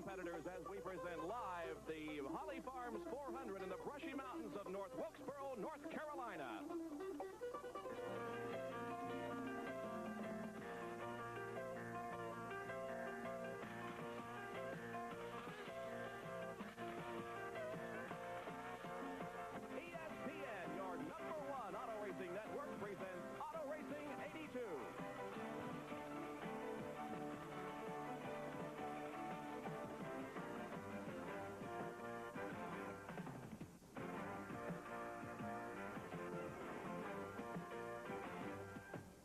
competitors as we present live the Holly Farms 400 in the brushy mountains of North Wilkesboro, North Carolina. ESPN, your #1 auto racing network, presents Auto Racing 82.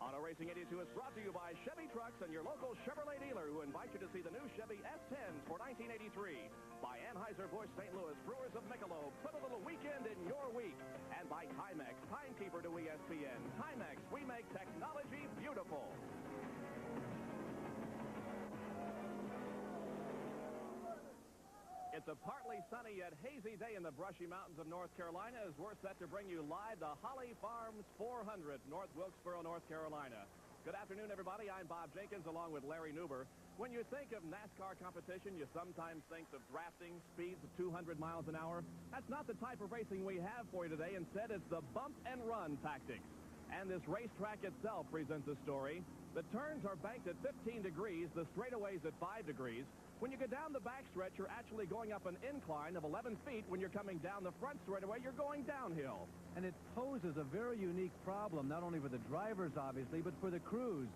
Auto Racing 82 is brought to you by Chevy Trucks and your local Chevrolet dealer, who invite you to see the new Chevy S10s for 1983. By Anheuser-Busch St. Louis Brewers of Michelob, put a little weekend in your week. And by Timex, timekeeper to ESPN. Timex, we make technology beautiful. It's a partly sunny yet hazy day in the brushy mountains of North Carolina as we're set to bring you live the Holly Farms 400, North Wilkesboro, North Carolina. Good afternoon, everybody. I'm Bob Jenkins along with Larry Newber. When you think of NASCAR competition, you sometimes think of drafting, speeds of 200 miles an hour. That's not the type of racing we have for you today. Instead, it's the bump and run tactics. And this racetrack itself presents a story. The turns are banked at 15 degrees, the straightaways at 5 degrees. When you go down the backstretch, you're actually going up an incline of 11 feet. When you're coming down the front straightaway, you're going downhill. And it poses a very unique problem, not only for the drivers, obviously, but for the crews.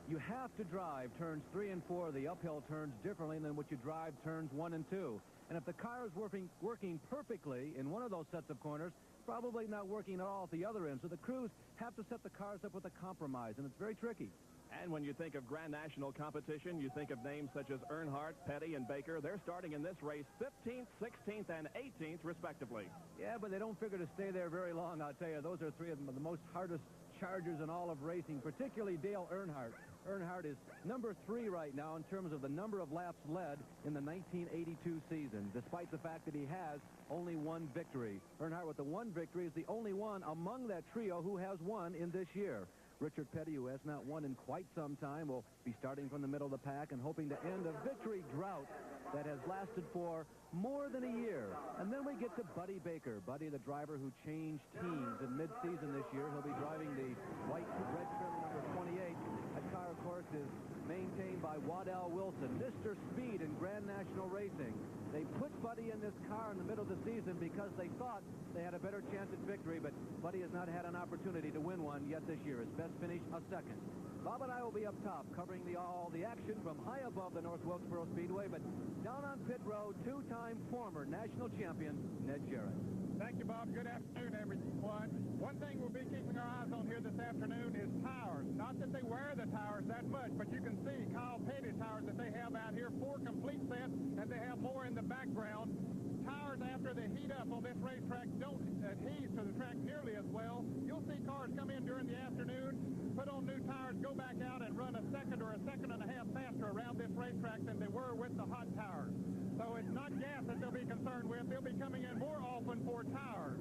You have to drive turns 3 and 4, the uphill turns, differently than what you drive turns 1 and 2. And if the car is working perfectly in one of those sets of corners, probably not working at all at the other end. So the crews have to set the cars up with a compromise, and it's very tricky. And when you think of Grand National competition, you think of names such as Earnhardt, Petty, and Baker. They're starting in this race 15th, 16th, and 18th, respectively. Yeah, but they don't figure to stay there very long, I'll tell you. Those are three of the most hardest chargers in all of racing, particularly Dale Earnhardt. Earnhardt is number 3 right now in terms of the number of laps led in the 1982 season, despite the fact that he has only 1 victory. Earnhardt with the 1 victory is the only one among that trio who has won in this year. Richard Petty, who has not won in quite some time, will be starting from the middle of the pack and hoping to end a victory drought that has lasted for more than a year. And then we get to Buddy Baker. Buddy, the driver who changed teams in mid-season this year. He'll be driving the white red trim number 28. That car, of course, is maintained by Waddell Wilson, Mr. Speed in Grand National Racing. They put Buddy in this car in the middle of the season because they thought they had a better chance at victory, but Buddy has not had an opportunity to win one yet this year. His best finish, a second. Bob and I will be up top covering all the action from high above the North Wilkesboro Speedway, but down on pit road, 2-time former national champion, Ned Jarrett. Thank you, Bob. Good afternoon, everyone. One thing we'll be keeping our eyes on here this afternoon is tires. Not that they wear the tires that much, but you can see Kyle Petty's tires that they have out here, 4 complete sets, and they have more in the background. Tires, after they heat up on this racetrack, don't adhere to the track nearly as well. You'll see cars come in during the afternoon, put on new tires, go back out and run a second or a second and a half faster around this racetrack than they were with the hot tires. So it's not gas that they'll be concerned with. They'll be coming in more often for tires.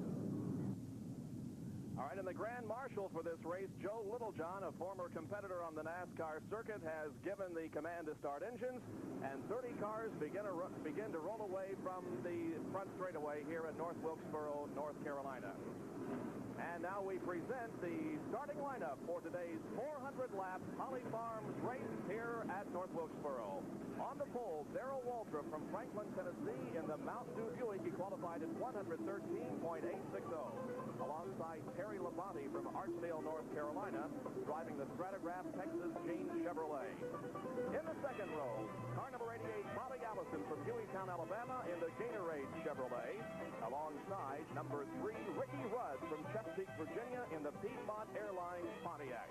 All right, and the Grand Marshal for this race, Joe Littlejohn, a former competitor on the NASCAR circuit, has given the command to start engines, and 30 cars begin to roll away from the front straightaway here at North Wilkesboro, North Carolina. And now we present the starting lineup for today's 400-lap Holly Farms race here at North Wilkesboro. On the pole, Darrell Waltrip from Franklin, Tennessee in the Mountain Dew Buick. He qualified at 113.860. Alongside Terry Labonte from Archdale, North Carolina, driving the Stratograph Texas Jean Chevrolet. In the second row, car number 88, Bobby Allison from Hueytown, Alabama in the Gatorade Chevrolet. Alongside number 3, Ricky Rudd from Chesapeake, Virginia in the Piedmont Airlines Pontiac.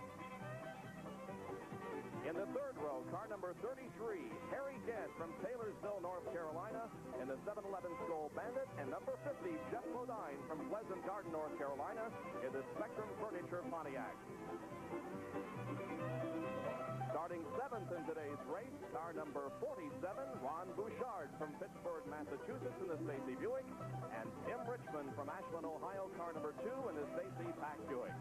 In the third row, car number 33, Harry Dent from Taylorsville, North Carolina in the 711 Skoll Bandit, and number 50, Jeff Modine from Pleasant Garden, North Carolina in the Spectrum Furniture Pontiac. Starting 7th in today's race, car number 47, Ron Bouchard from Pittsburgh, Massachusetts in the Stacy Buick, and Tim Richmond from Ashland, Ohio, car number 2 in the Stacy Pack Buick.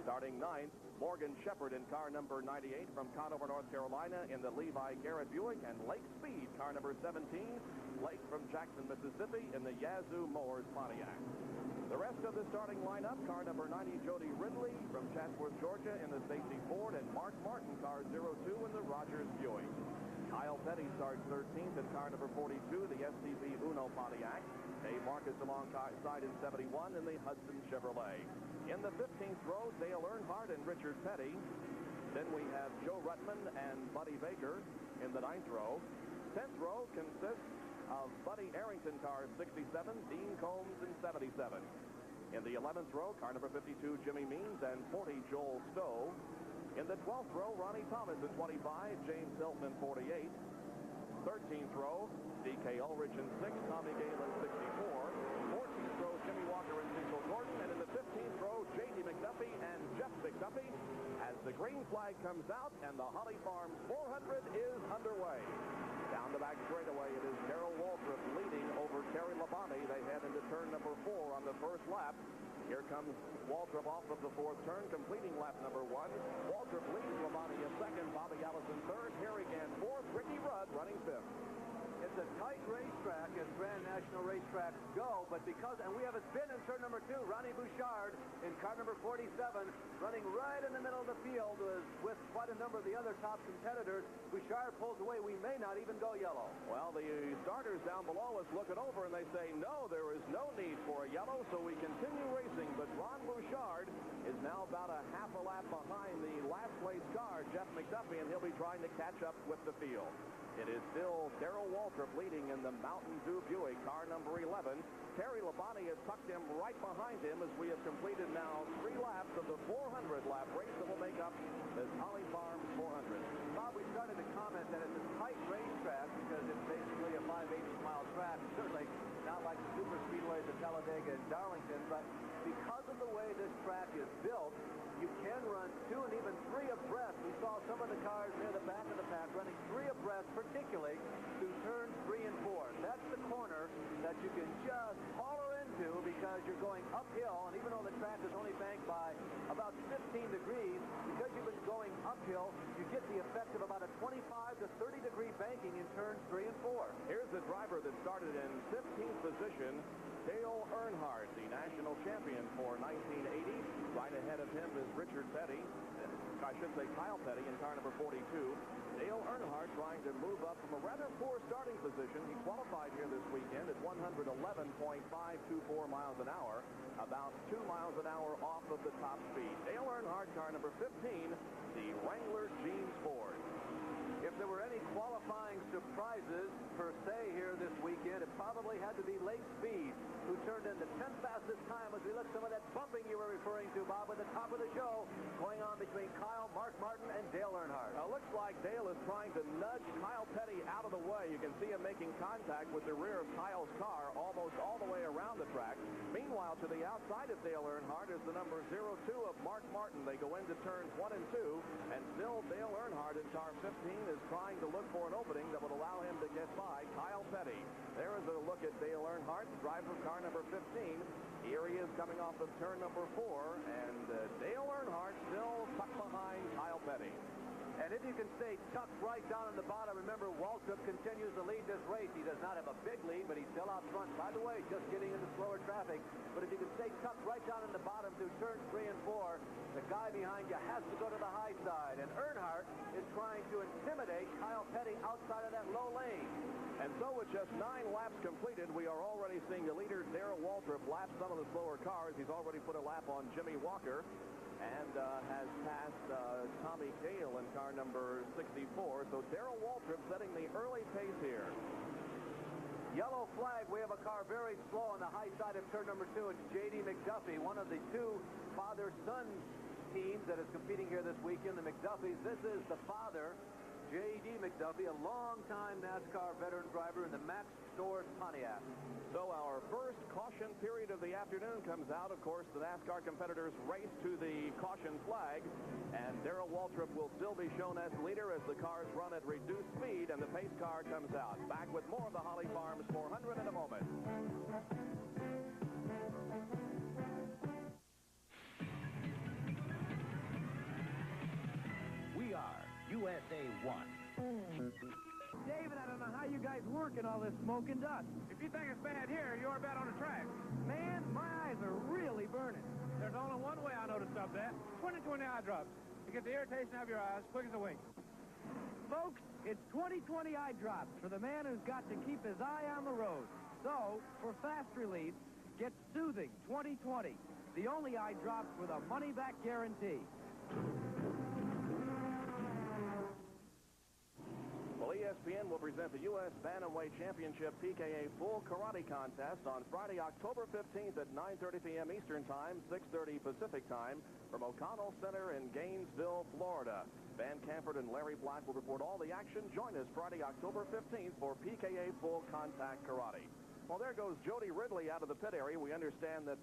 Starting 9th, Morgan Shepherd in car number 98 from Conover, North Carolina in the Levi Garrett Buick, and Lake Speed, car number 17, Lake from Jackson, Mississippi in the Yazoo Mowers Pontiac. The rest of the starting lineup, car number 90, Jody Ridley from Chatsworth, Georgia in the Stacy Ford, and Mark Martin, car 02 in the Rogers Buick. Kyle Petty starts 13th in car number 42, the SCV Uno Pontiac. Dave Marcus alongside in 71 in the Hudson Chevrolet. In the 15th row, Dale Earnhardt and Richard Petty. Then we have Joe Ruttman and Buddy Baker in the 9th row. 10th row consists of Buddy Arrington, car 67, Dean Combs in 77. In the 11th row, car number 52, Jimmy Means, and 40, Joel Stowe. In the 12th row, Ronnie Thomas in 25, James Hilton in 48. 13th row, D.K. Ulrich in 6, Tommy Gale in 64. 14th row, Jimmy Walker and Cecil Gordon. And in the 15th row, J.D. McDuffie and Jeff McDuffie as the green flag comes out and the Holly Farms 400 is underway. Down the back straightaway, it is Darrell Waltrip leading over Terry Labonte. They head into turn number 4 on the first lap. Here comes Waltrip off of the 4th turn, completing lap number 1. Waltrip leads Labonte in 2nd, Bobby Allison 3rd, Harry Gant 4th, Ricky Rudd running 5th. It's a tight racetrack as Grand National racetracks go, but and we have a spin in turn number 2. Ronnie Bouchard in car number 47, running right in the middle of the field with quite a number of the other top competitors. Bouchard pulls away. We may not even go yellow. Well, the starters down below us look it over and they say, no, there is no need for a yellow, so we continue racing. But Ron Bouchard is now about a half a lap behind the last place car, Jeff McDuffie, and he'll be trying to catch up with the field. It is still Darrell Waltrip leading in the Mountain Dew Buick, car number 11. Terry Labonte has tucked him right behind him as we have completed now 3 laps of the 400-lap race that will make up this Holly Farms 400. Bob, we started to comment that it's a tight racetrack because it's basically a 5/8-mile track. Certainly not like the super speedways at Talladega and Darlington, but because of the way this track is built, you can run 2 and even 3 abreast. We saw some of the cars near the back of the pack running 3 abreast, particularly through turns 3 and 4. That's the corner that you can just holler into because you're going uphill, and even though the track is only banked by about 15 degrees, because you've been going uphill, you get the effect of about a 25 to 30-degree banking in turns 3 and 4. Here's the driver that started in 15th position, Dale Earnhardt, the national champion for 1980. Right ahead of him is Richard Petty. I should say Kyle Petty in car number 42. Dale Earnhardt trying to move up from a rather poor starting position. He qualified here this weekend at 111.524 miles an hour, about 2 miles an hour off of the top speed. Dale Earnhardt, car number 15, the Wrangler Jeans Ford. If there were any qualifying surprises per se here this weekend, it probably had to be Lake Speed, who turned in the 10th fastest time as we look some of that bumping you were referring to, Bob, at the top of the show, going on between Kyle, Mark Martin, and Dale Earnhardt. Looks like Dale is trying to nudge Kyle Petty out of the way. You can see him making contact with the rear of Kyle's car almost all the way around the track. Meanwhile, to the outside of Dale Earnhardt is the number 02 of Mark Martin. They go into turns 1 and 2, and still Dale Earnhardt in car 15 is trying to look for an opening that would allow him to get by Kyle Petty. There is a look at Dale Earnhardt, driver of car number 15. Here he is coming off of turn number 4, and Dale Earnhardt still tucked behind Kyle Petty. And if you can stay tucked right down in the bottom, remember, Waltrip continues to lead this race. He does not have a big lead, but he's still out front. By the way, just getting into slower traffic. But if you can stay tucked right down in the bottom through turns 3 and 4, the guy behind you has to go to the high side. And Earnhardt is trying to intimidate Kyle Petty outside of that low lane. And so with just 9 laps completed, we are already seeing the leader, Darrell Waltrip, lap some of the slower cars. He's already put a lap on Jimmy Walker and has passed Tommy Gale in car number 64. So Darrell Waltrip setting the early pace here. Yellow flag. We have a car very slow on the high side of turn number 2. It's J.D. McDuffie, one of the 2 father-son teams that is competing here this weekend, the McDuffies. This is the father, J.D. McDuffie, a long-time NASCAR veteran driver in the Max Stores Pontiac. So our first caution period of the afternoon comes out. Of course, the NASCAR competitors race to the caution flag, and Darrell Waltrip will still be shown as leader as the cars run at reduced speed, and the pace car comes out. Back with more of the Holly Farms 400 in a moment. USA 1. David, I don't know how you guys work in all this smoke and dust. If you think it's bad here, you're bad on the track. Man, my eyes are really burning. There's only one way I know to stop that. 20/20 eye drops. You get the irritation out of your eyes quick as a wink. Folks, it's 20/20 eye drops for the man who's got to keep his eye on the road. So, for fast relief, get Soothing 20/20, the only eye drops with a money-back guarantee. Well, ESPN will present the U.S. Bantamweight Championship PKA Full Karate Contest on Friday, October 15th at 9:30 p.m. Eastern Time, 6:30 Pacific Time from O'Connell Center in Gainesville, Florida. Van Camford and Larry Black will report all the action. Join us Friday, October 15th for PKA Full Contact Karate. Well, there goes Jody Ridley out of the pit area. We understand that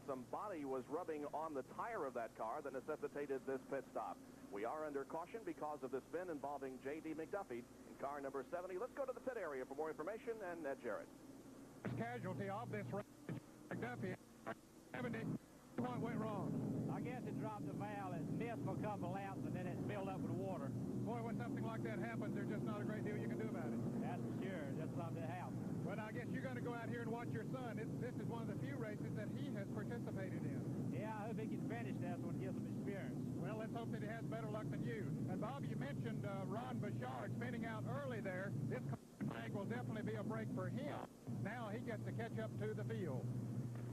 some body was rubbing on the tire of that car that necessitated this pit stop. We are under caution because of the spin involving J.D. McDuffie in car number 70. Let's go to the pit area for more information, and Ned Jarrett. Casualty of this race, McDuffie, 70. What went wrong? I guess it dropped the valve. It missed for a couple laps, and then it filled up with water. Boy, when something like that happens, there's just not a great deal you can do about it. That's for sure. That's something that happened. But I guess you're going to go out here and watch your son. This is one of the few races that he has participated in. Yeah, I hope he can finish that one and get some experience. Well, let's hope that he has better luck than you. And, Bob, you mentioned Ron Bouchard spinning out early there. This flag will definitely be a break for him. Now he gets to catch up to the field.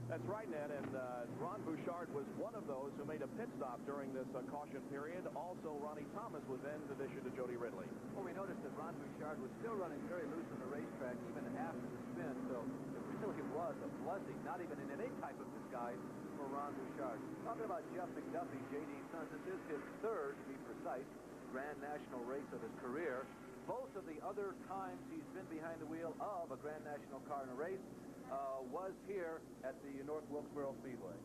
That's right, Ned, and Ron Bouchard was one of those who made a pit stop during this caution period. Also, Ronnie Thomas was in addition to Jody Ridley. Well, we noticed that Ron Bouchard was still running very loose on the racetrack even after the spin, so it really was a blessing, not even in any type of disguise for Ron Bouchard. Talking about Jeff McDuffie, J.D.'s son, this is his third, to be precise, Grand National race of his career. Both of the other times he's been behind the wheel of a Grand National car in a race was here at the North Wilkesboro Speedway.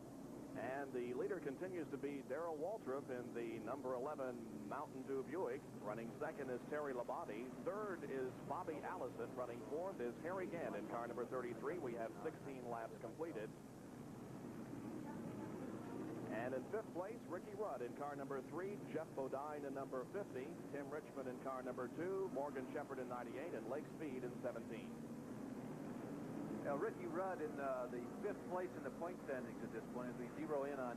And the leader continues to be Darrell Waltrip in the number 11 Mountain Dew Buick. Running second is Terry Labonte. Third is Bobby Allison. Running fourth is Harry Gann in car number 33. We have 16 laps completed. And in fifth place, Ricky Rudd in car number 3, Jeff Bodine in number 50, Tim Richmond in car number 2, Morgan Shepherd in 98, and Lake Speed in 17. Now, Ricky Rudd in the fifth place in the point standings at this point as we zero in on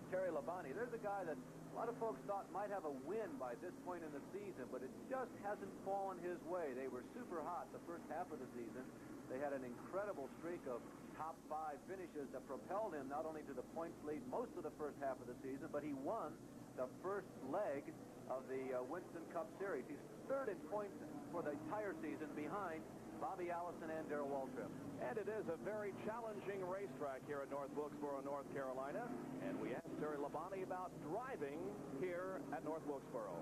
Terry Labonte. There's a guy that a lot of folks thought might have a win by this point in the season, but it just hasn't fallen his way. They were super hot the first half of the season. They had an incredible streak of top 5 finishes that propelled him not only to the points lead most of the first half of the season, but he won the first leg of the Winston Cup Series. He's third in points for the entire season behind Bobby Allison and Darrell Waltrip. And it is a very challenging racetrack here at North Wilkesboro, North Carolina. And we asked Terry Labonte about driving here at North Wilkesboro.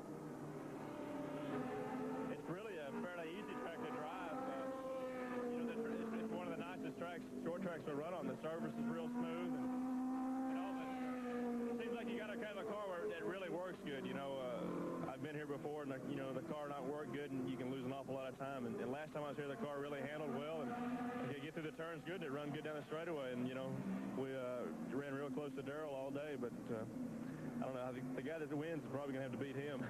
It's really a fairly easy track to drive. It's one of the nicest tracks, short tracks to run on. The surface is real smooth. And, it seems like you got a kind of a car that really works good. I've been here before, and the car not work good, and you can lose an awful lot of time. And last time I was here, the car really handled well, and you get through the turns good. It run good down the straightaway, and we ran real close to Darrell all day. But I don't know. I think the guy that wins is probably going to have to beat him.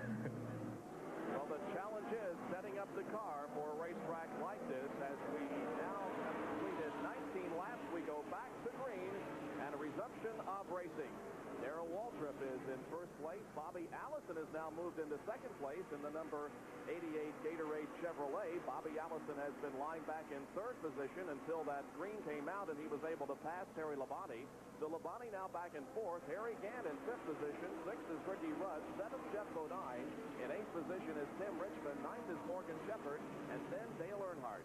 Well, the challenge is setting up the car for a racetrack like this. As we now have completed 19 laps, we go back to green and a resumption of racing. Darrell Waltrip is in first place. Bobby Allison has now moved into second place in the number 88 Gatorade Chevrolet. Bobby Allison has been lying back in third position until that green came out and he was able to pass Terry Labonte. So Labonte now back in fourth. Harry Gann in fifth position. Sixth is Ricky Rudd. Seventh, Jeff Bodine. In eighth position is Tim Richmond. Ninth is Morgan Shepherd. And then Dale Earnhardt.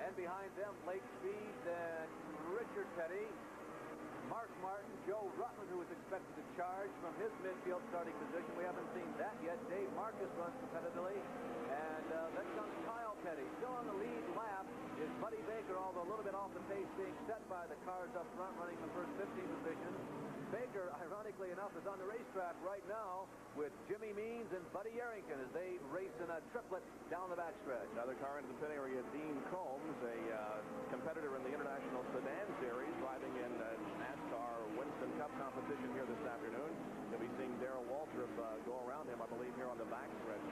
And behind them, Lake Speed and Richard Petty. Mark Martin, Joe Rutland, who is expected to charge from his midfield starting position. We haven't seen that yet. Dave Marcus runs competitively. And then comes Kyle Petty. Still on the lead lap is Buddy Baker, although a little bit off the pace being set by the cars up front running the first 15 positions. Baker, ironically enough, is on the racetrack right now with Jimmy Means and Buddy Arrington as they race in a triplet down the backstretch. Another car into the pit area, Dean Combs, a competitor in the International Sedan Series, driving in NASCAR Winston Cup competition here this afternoon. You'll be seeing Darrell Waltrip go around him, I believe, here on the backstretch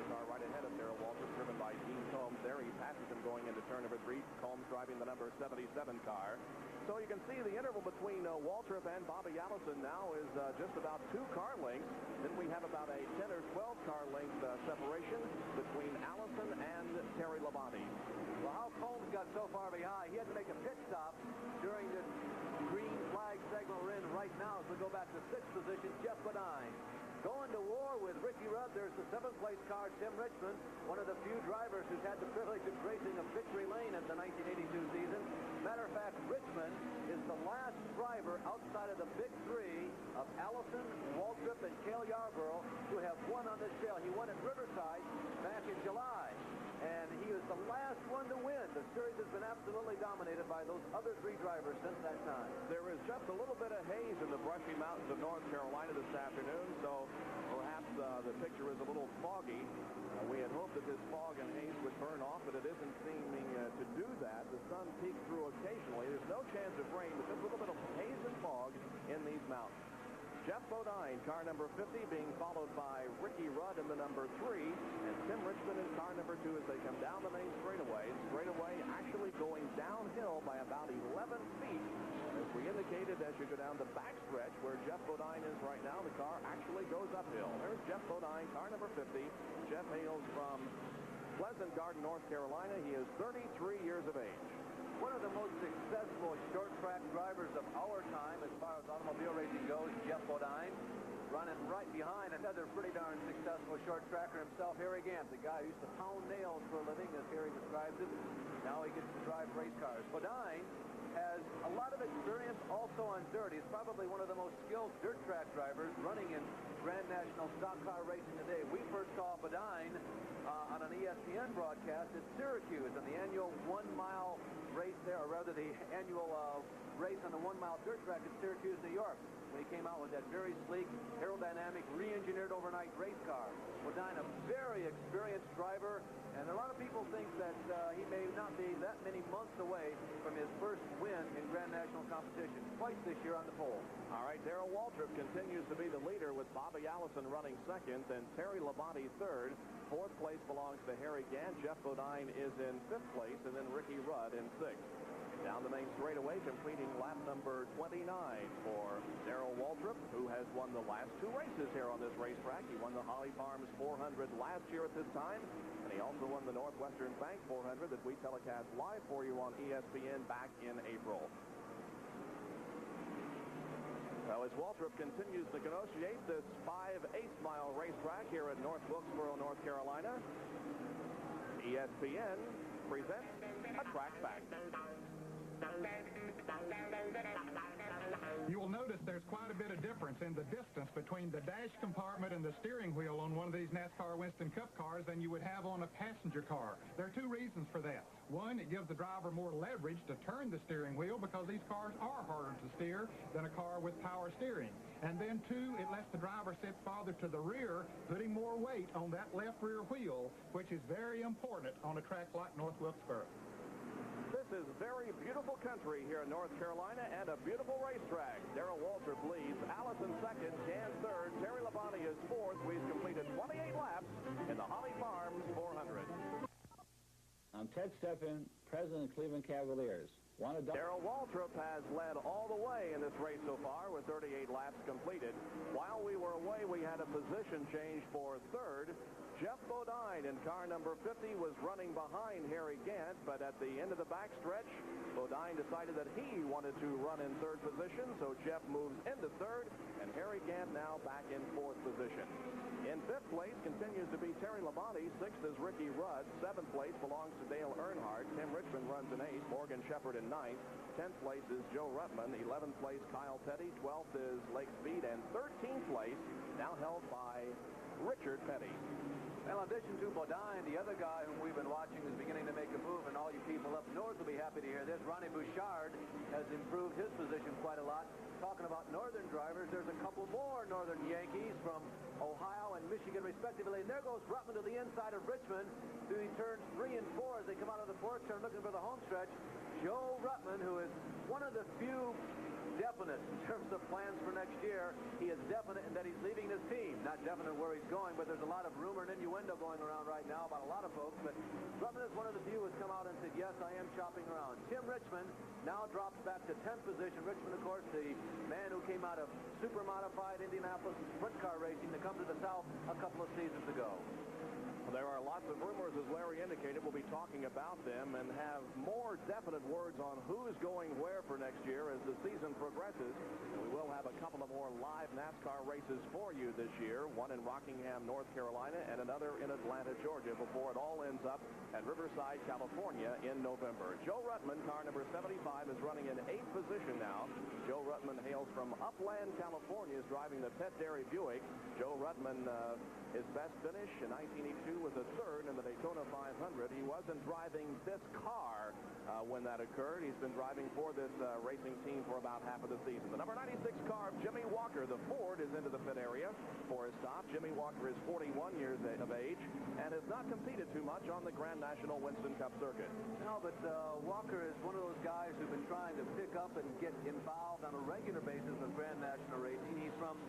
going into turn number 3. Combs driving the number 77 car. So you can see the interval between Waltrip and Bobby Allison now is just about 2 car lengths. Then we have about a 10 or 12 car length separation between Allison and Terry Labonte. Well, how Combs got so far behind, he had to make a pit stop during this green flag segment we're in right now. As we go back to 6th position, Jeff Bodine. Going to war with Ricky Rudd, there's the 7th place car, Tim Richmond, one of the few drivers who's had the privilege of racing a victory lane at the 1982 season. Matter of fact, Richmond is the last driver outside of the big 3 of Allison, Waltrip, and Cale Yarborough to have won on this trail. He won at Riverside back in July, and he was the last one to win. The series has been absolutely dominated by those other 3 drivers since that time. There is just a little bit of haze in the brushy mountains of North Carolina this afternoon, so perhaps the picture is a little foggy. We had hoped that this fog and haze would burn off, but it isn't seeming to do that. The sun peeks through occasionally. There's no chance of rain, but just a little bit of haze and fog in these mountains. Jeff Bodine, car number 50, being followed by Ricky Rudd in the number 3, and Tim Richmond in car number 2 as they come down the main straightaway. Straightaway actually going downhill by about 11 feet. As we indicated, as you go down the backstretch where Jeff Bodine is right now, the car actually goes uphill. There's Jeff Bodine, car number 50. Jeff hails from Pleasant Garden, North Carolina. He is 33 years of age. One of the most successful short track drivers of our time as far as automobile racing goes, Jeff Bodine, running right behind another pretty darn successful short tracker himself, Harry Gant, the guy who used to pound nails for a living, as Harry describes it. Now he gets to drive race cars. Bodine has a lot of experience also on dirt. He's probably one of the most skilled dirt track drivers running in Grand National stock car racing today. We first saw Bodine on an ESPN broadcast at Syracuse on the annual 1-mile race there, or rather the annual race on the 1-mile dirt track at Syracuse, New York, when he came out with that very sleek, aerodynamic, re-engineered overnight race car. Bodine, a very experienced driver, and a lot of people think that he may not be that many months away from his first win in Grand National competition, twice this year on the pole. All right, Darrell Waltrip continues to be the leader with Bobby Allison running 2nd and Terry Labonte 3rd. 4th place belongs to Harry Gant. Jeff Bodine is in 5th place, and then Ricky Rudd in 6th. Down the main straightaway, completing lap number 29 for Darrell Waltrip, who has won the last 2 races here on this racetrack. He won the Holly Farms 400 last year at this time, and he also won the Northwestern Bank 400 that we telecast live for you on ESPN back in April. Well, as Waltrip continues to negotiate this 5/8-mile racetrack here at North Wilkesboro, North Carolina, ESPN presents a track fact. You will notice there's quite a bit of difference in the distance between the dash compartment and the steering wheel on one of these NASCAR Winston Cup cars than you would have on a passenger car. There are 2 reasons for that. One, it gives the driver more leverage to turn the steering wheel because these cars are harder to steer than a car with power steering. And then 2, it lets the driver sit farther to the rear, putting more weight on that left rear wheel, which is very important on a track like North Wilkesboro. This is very beautiful country here in North Carolina and a beautiful racetrack. Darrell Waltrip leads, Allison 2nd, Gant 3rd, Terry Labonte is 4th. We've completed 28 laps in the Holly Farms 400. I'm Ted Steffen, president of Cleveland Cavaliers. Darrell Waltrip has led all the way in this race so far with 38 laps completed. While we were away, we had a position change for 3rd. Jeff Bodine in car number 50 was running behind Harry Gant, but at the end of the backstretch, Bodine decided that he wanted to run in 3rd position, so Jeff moves into 3rd, and Harry Gant now back in 4th position. In 5th place continues to be Terry Labonte. 6th is Ricky Rudd. 7th place belongs to Dale Earnhardt. Tim Richmond runs in 8th. Morgan Shepherd in 9th. 10th place is Joe Ruttman. 11th place, Kyle Petty. 12th is Lake Speed. And 13th place now held by Richard Petty. Well, in addition to Bodine, the other guy whom we've been watching is beginning to make a move, and all you people up north will be happy to hear this. Ronnie Bouchard has improved his position quite a lot. Talking about northern drivers, there's a couple more northern Yankees from Ohio and Michigan, respectively. And there goes Ruttman to the inside of Richmond through turns 3 and 4 as they come out of the fourth turn looking for the home stretch. Joe Ruttman, who is one of the few definite in terms of plans for next year. He is definite in that he's leaving his team. Not definite where he's going, but there's a lot of rumor and innuendo going around right now about a lot of folks. But Rutman is one of the few who's come out and said, yes, I am shopping around. Tim Richmond now drops back to 10th position. Richmond, of course, the man who came out of super modified Indianapolis sprint car racing to come to the South a couple of seasons ago. There are lots of rumors, as Larry indicated. We'll be talking about them and have more definite words on who's going where for next year as the season progresses. And we will have a couple of more live NASCAR races for you this year, one in Rockingham, North Carolina, and another in Atlanta, Georgia, before it all ends up at Riverside, California in November. Joe Rutman, car number 75, is running in 8th position now. Joe Rutman hails from Upland, California, is driving the Pet Dairy Buick. Joe Rutman, his best finish in 1982 was a third in the Daytona 500. He wasn't driving this car when that occurred. He's been driving for this racing team for about half of the season. The number 96 car of Jimmy Walker, the Ford, is into the pit area for his stop. Jimmy Walker is 41 years of age and has not competed too much on the Grand National Winston Cup circuit. No, but Walker is one of those guys who've been trying to pick up and get involved on a regular basis with Grand National racing. He's from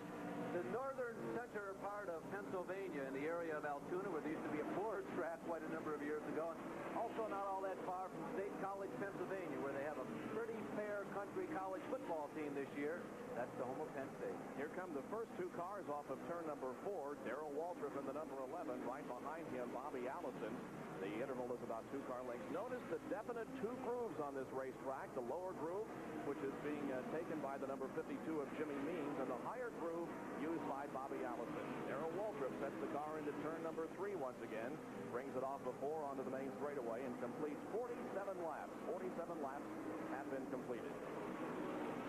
the northern center part of Pennsylvania, in the area of Altoona, where there used to be a Ford track quite a number of years ago. And also not all that far from State College, Pennsylvania, where they have a pretty fair country college football team this year. That's the home of Penn State. Here come the first two cars off of turn number 4. Darrell Waltrip in the number 11. Right behind him, Bobby Allison. The interval is about 2 car lengths. Notice the definite 2 grooves on this racetrack. The lower groove, which is being taken by the number 52 of Jimmy Means, and the higher groove used by Bobby Allison. Darrell Waltrip sets the car into turn number 3 once again, brings it off before onto the main straightaway, and completes 47 laps. 47 laps have been completed.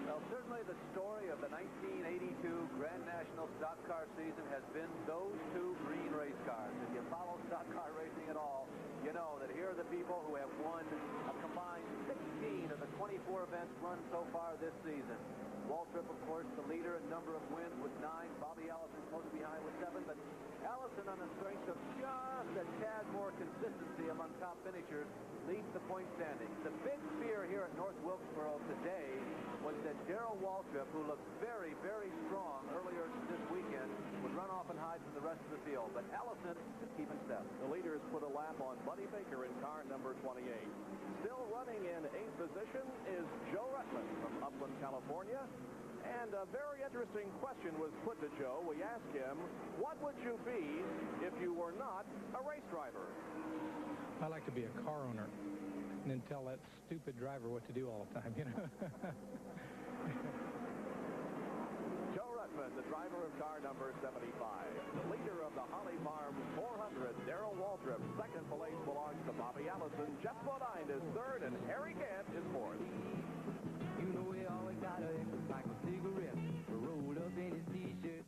Well, certainly the story of the 1982 Grand National Stock Car season has been those 2 green race cars. If you follow stock car racing at all, you know that here are the people who have won a combined 16 of the 24 events run so far this season. Waltrip, of course, the leader in number of wins with 9. Bobby Allison close behind with 7. But Allison, on the strength of just a tad more consistency among top finishers, leads the point standings. The big fear here at North Wilkesboro today was that Darrell Waltrip, who looked very, very strong earlier this weekend, would run off and hide from the rest of the field. But Allison is keeping step. The leaders put a lap on Buddy Baker in car number 28. Still running in 8th position is Joe Rutman from Upland, California. And a very interesting question was put to Joe. We asked him, what would you be if you were not a race driver? I like to be a car owner and then tell that stupid driver what to do all the time, you know. Joe Rutman, the driver of car number 75. The leader of the Holly Farms 400, Darrell Waltrip. Second place belongs to Bobby Allison. Jeff Bodine is 3rd, and Harry Gant is 4th. You know we always got a like a cigarette rolled up in his t-shirt.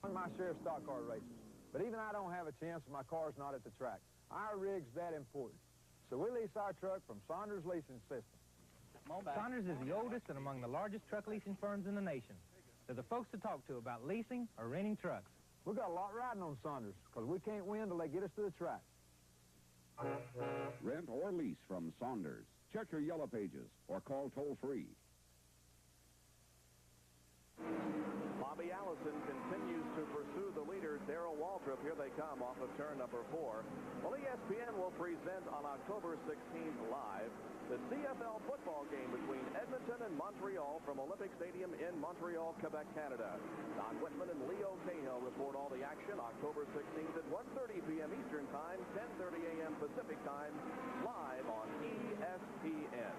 On my share of stock car races, but even I don't have a chance if my car's not at the track. Our rig's that important. So we lease our truck from Saunders Leasing System. Saunders is the oldest and among the largest truck leasing firms in the nation. They're the folks to talk to about leasing or renting trucks. We got a lot riding on Saunders because we can't win till they get us to the track. Rent or lease from Saunders. Check your yellow pages or call toll-free. Bobby Allison continues to pursue the leader, Darrell Waltrip. Here they come off of turn number 4. Well, ESPN will present on October 16th live the CFL football game between Edmonton and Montreal from Olympic Stadium in Montreal, Quebec, Canada. Don Whitman and Leo Cahill report all the action October 16th at 1:30 p.m. Eastern Time, 10:30 a.m. Pacific Time, live on ESPN.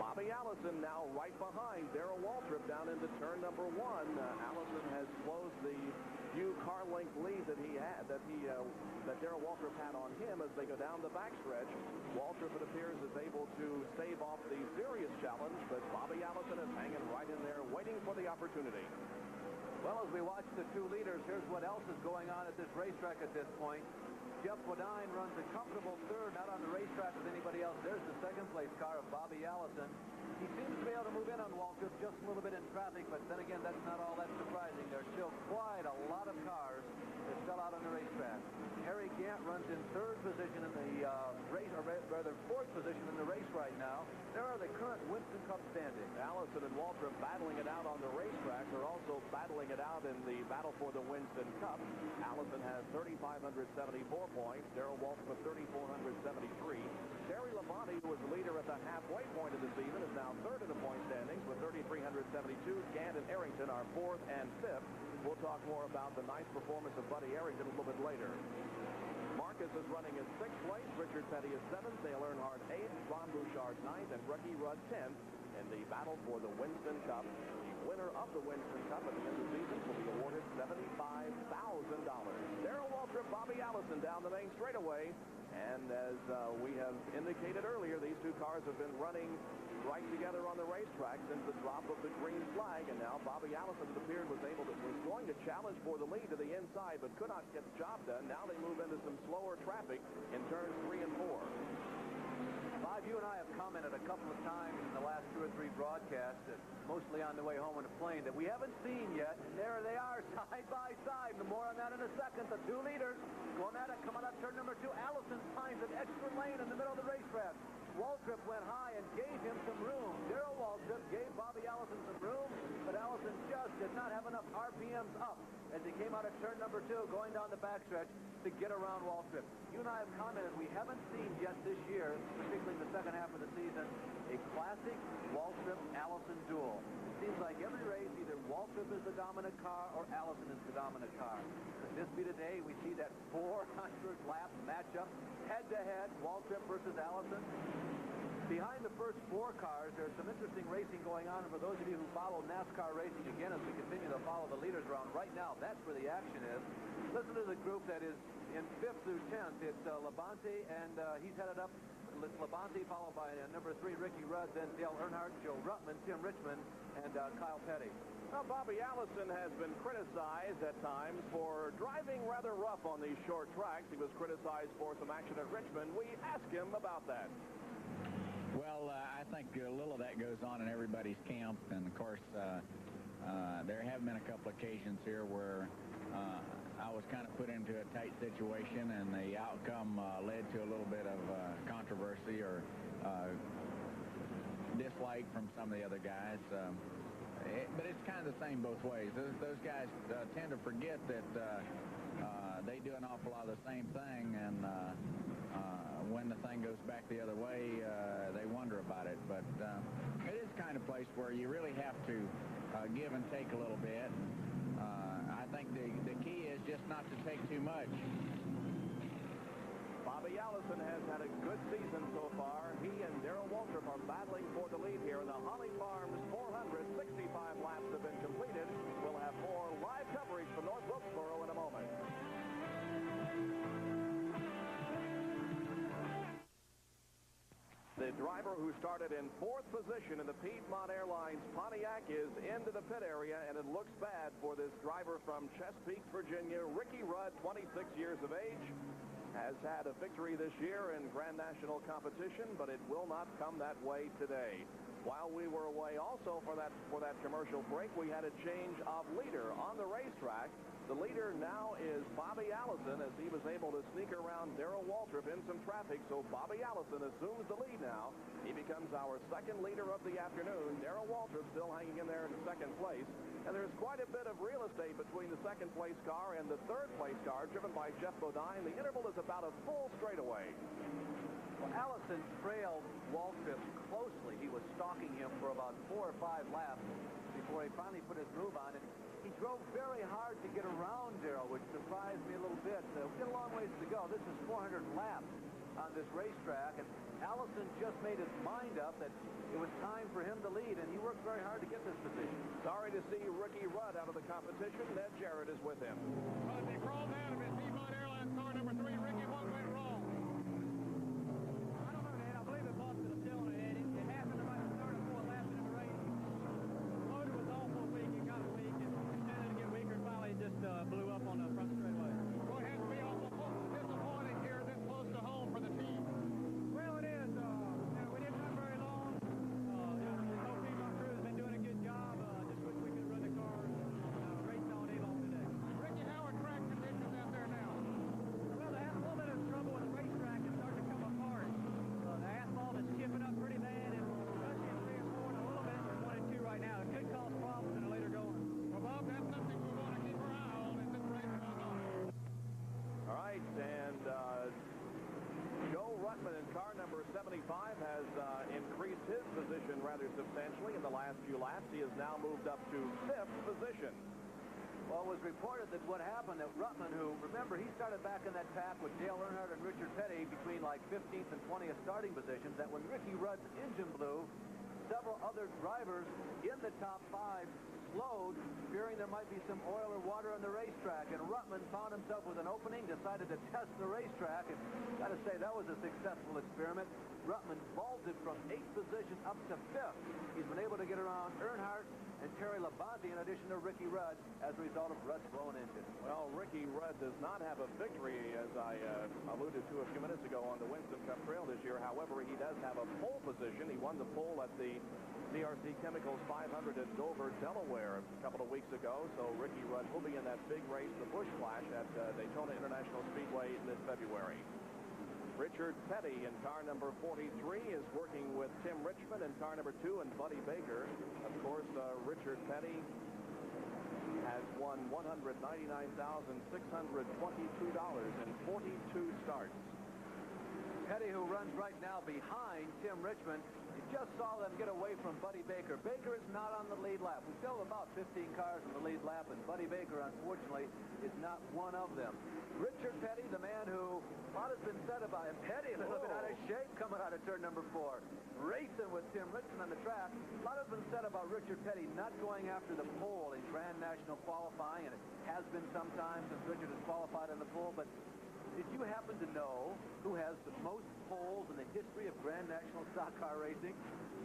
Bobby Allison now right behind Darrell Waltrip down into turn number 1. Allison has closed the few car length lead that he had, that Darrell Waltrip had on him as they go down the backstretch. Waltrip, it appears, is able to stave off the serious challenge, but Bobby Allison is hanging right in there, waiting for the opportunity. Well, as we watch the 2 leaders, here's what else is going on at this racetrack at this point. Jeff Bodine runs a comfortable 3rd, not on the racetrack with anybody else. There's the 2nd place car of Bobby Allison. He seems to be able to move in on Waltrip just a little bit in traffic, but then again, that's not all that surprising. There's still quite a lot of cars that still out on the racetrack. Harry Gant runs in 3rd position in the race, or rather 4th position in the race right now. There are the current Winston Cup standings. Allison and Waltrip battling it out on the racetrack. They're also battling it out in the battle for the Winston Cup. Allison has 3,574 points. Darrell Waltrip with 3,473. Terry Labonte, who was the leader at the halfway point of the season, is now third in the point standings with 3,372. Gant and Arrington are fourth and fifth. We'll talk more about the nice performance of Buddy Arrington a little bit later. Marcus is running in 6th place. Richard Petty is 7th. Dale Earnhardt 8th. Ron Bouchard 9th. And Ricky Rudd 10th in the battle for the Winston Cup. The winner of the Winston Cup at the end of the season will be awarded $75,000. Darrell Waltrip, Bobby Allison down the main straightaway. And as we have indicated earlier, these two cars have been running right together on the racetrack since the drop of the green flag. And now Bobby Allison, it appeared, was going to challenge for the lead to the inside, but could not get the job done. Now they move into some slower traffic in turns 3 and 4. Bob, you and I have commented a couple of times in the last 2 or 3 broadcasts, mostly on the way home in a plane, that we haven't seen yet. And there they are, side by side. And more on that in a second. The 2 leaders going at it, coming up turn number 2. Allison finds an extra lane in the middle of the racetrack. Waltrip went high and gave him some room. Darrell Waltrip gave Bobby Allison some room, but Allison just did not have enough RPMs up as he came out of turn number 2, going down the backstretch to get around Waltrip. You and I have commented we haven't seen yet this year, particularly in the second half of the season, a classic Waltrip-Allison duel. It seems like every race, either Waltrip is the dominant car or Allison is the dominant car. Could this be today? We see that 400-lap matchup, head-to-head, Waltrip versus Allison. Behind the first 4 cars, there's some interesting racing going on. And for those of you who follow NASCAR racing, again, as we continue to follow the leaders around right now, that's where the action is. Listen to the group that is in 5th through 10th. It's Labonte, and he's headed up. Labonte, followed by number 3, Ricky Rudd, then Dale Earnhardt, Joe Ruttman, Tim Richmond, and Kyle Petty. Now, Bobby Allison has been criticized at times for driving rather rough on these short tracks. He was criticized for some action at Richmond. We asked him about that. Well, I think a little of that goes on in everybody's camp, and of course, there have been a couple occasions here where I was kind of put into a tight situation, and the outcome led to a little bit of controversy or dislike from some of the other guys. But it's kind of the same both ways. Those guys tend to forget that they do an awful lot of the same thing, and when the thing goes back the other way, they wonder about it. But it is kind of place where you really have to give and take a little bit. I think the key is just not to take too much. Bobby Allison has had a good season so far. He and Darrell Waltrip are battling for the lead here in the Holly Farms 400. 65 laps have been completed. We'll have more live coverage from North Wilkesboro in a moment. The driver who started in 4th position in the Piedmont Airlines Pontiac is into the pit area, and it looks bad for this driver from Chesapeake, Virginia. Ricky Rudd, 26 years of age, has had a victory this year in Grand National competition, but it will not come that way today. While we were away also for that commercial break, we had a change of leader on the racetrack. The leader now is Bobby Allison, as he was able to sneak around Darrell Waltrip in some traffic. So Bobby Allison assumes the lead now. He becomes our 2nd leader of the afternoon. Darrell Waltrip still hanging in there in 2nd place. And there's quite a bit of real estate between the 2nd place car and the 3rd place car, driven by Jeff Bodine. The interval is about a full straightaway. Well, Allison trailed Waltrip closely. He was stalking him for about 4 or 5 laps before he finally put his groove on it. He drove very hard to get around Darrell, which surprised me a little bit. We've got a long ways to go. This is 400 laps on this racetrack, and Allison just made his mind up that it was time for him to lead, and he worked very hard to get this position. Sorry to see Ricky Rudd out of the competition. Ned Jarrett is with him. Well, as he crawled out of his Piedmont Airlines car number 3, Ricky, what went wrong? I don't know, Ned. I believe it busted a cylinder head. It happened about the 3rd or 4th lap into the race. The motor was awful weak. It got weak, and instead of getting weaker, finally it just blew up on the front straightaway. Well, it has to be awful disappointing here this close to home for the team. Well, it is. We didn't run very long. The whole Piedmont crew has been doing a good job. Just wish we could run the car raced all day long today. Ricky Howard rather substantially in the last few laps. He has now moved up to 5th position. Well, it was reported that what happened at Rutland, who, remember, he started back in that pack with Dale Earnhardt and Richard Petty between like 15th and 20th starting positions, that when Ricky Rudd's engine blew, several other drivers in the top 5 slowed, fearing there might be some oil or water on the racetrack. And Rutland found himself with an opening, decided to test the racetrack, and got to say, that was a successful experiment. Rutland vaulted from 8th position up to 5th. He's been able to get around Earnhardt and Terry Labonte in addition to Ricky Rudd as a result of Rudd's blown engine. Well, Ricky Rudd does not have a victory, as I alluded to a few minutes ago, on the Winston Cup Trail this year. However, he does have a pole position. He won the pole at the CRC Chemicals 500 at Dover, Delaware a couple of weeks ago. So Ricky Rudd will be in that big race, the Busch Clash, at Daytona International Speedway this February. Richard Petty in car number 43 is working with Tim Richmond in car number 2 and Buddy Baker. Of course, Richard Petty has won $199,622 in 42 starts. Petty, who runs right now behind Tim Richmond, you just saw them get away from Buddy Baker. Baker is not on the lead lap. We still have about 15 cars in the lead lap, and Buddy Baker, unfortunately, is not one of them. Richard Petty, the man who, a lot has been said about him. Petty, a little bit out of shape coming out of turn number 4. Racing with Tim Richmond on the track. A lot has been said about Richard Petty not going after the pole in Grand National qualifying, and it has been some time since Richard has qualified on the pole, but did you happen to know who has the most poles in the history of Grand National stock car racing?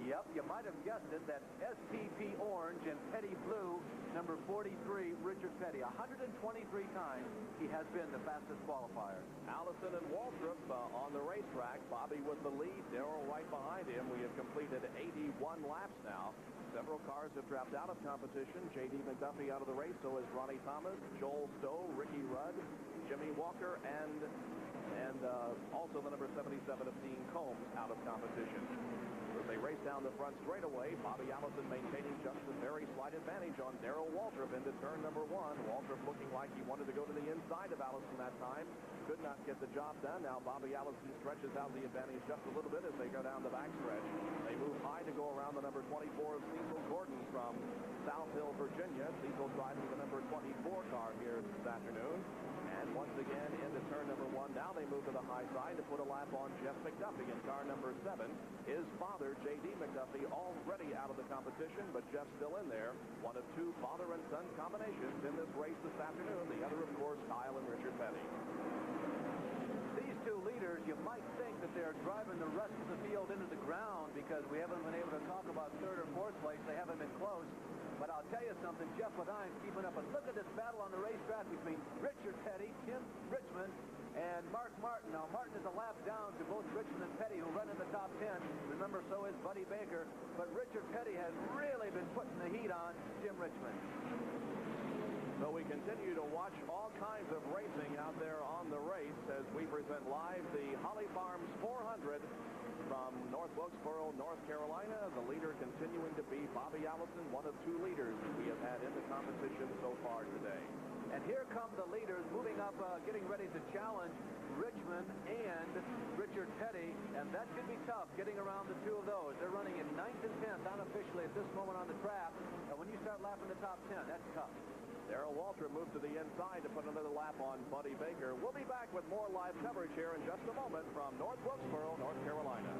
Yep, you might have guessed it, that SPP Orange and Petty Blue, number 43, Richard Petty. 123 times he has been the fastest qualifier. Allison and Waltrip on the racetrack. Bobby with the lead, Darrell right behind him. We have completed 81 laps now. Several cars have dropped out of competition. J.D. McDuffie out of the race, so is Ronnie Thomas, Joel Stowe, Ricky Rudd, Jimmy Walker, and also the number 77 of Dean Combs out of competition. As they race down the front straightaway, Bobby Allison maintaining just a very slight advantage on Darrell Waltrip into turn number 1. Waltrip looking like he wanted to go to the inside of Allison that time. Could not get the job done. Now Bobby Allison stretches out the advantage just a little bit as they go down the backstretch. They move high to go around the number 24 of Cecil Gordon from South Hill, Virginia. Cecil driving the number 24 car here this afternoon. And once again into turn number 1. Now they move to the high side to put a lap on Jeff McDuffie in car number 7. His father, J.D. McDuffie, already out of the competition, but Jeff still in there. One of 2 father and son combinations in this race this afternoon. The other, of course, Kyle and Richard Petty. These 2 leaders, you might think that they're driving the rest of the field into the ground because we haven't been able to talk about 3rd or 4th place. They haven't been close. But I'll tell you something, Jeff Ledine's keeping up. And look at this battle on the racetrack between Richard Petty, Tim Richmond, and Mark Martin. Now, Martin is a lap down to both Richmond and Petty, who run in the top 10. Remember, so is Buddy Baker. But Richard Petty has really been putting the heat on Tim Richmond. So we continue to watch all kinds of racing out there on the race as we present live the Holly Farms 400 from North Wilkesboro, North Carolina. The leader continuing to be Bobby Allison, one of 2 leaders we have had in the competition so far today. And here come the leaders moving up, getting ready to challenge Richmond and Richard Petty, and that could be tough, getting around the 2 of those. They're running in 9th and 10th unofficially at this moment on the track, and when you start lapping the top 10, that's tough. Darrell Waltrip moved to the inside to put another lap on Buddy Baker. We'll be back with more live coverage here in just a moment from North Wilkesboro, North Carolina.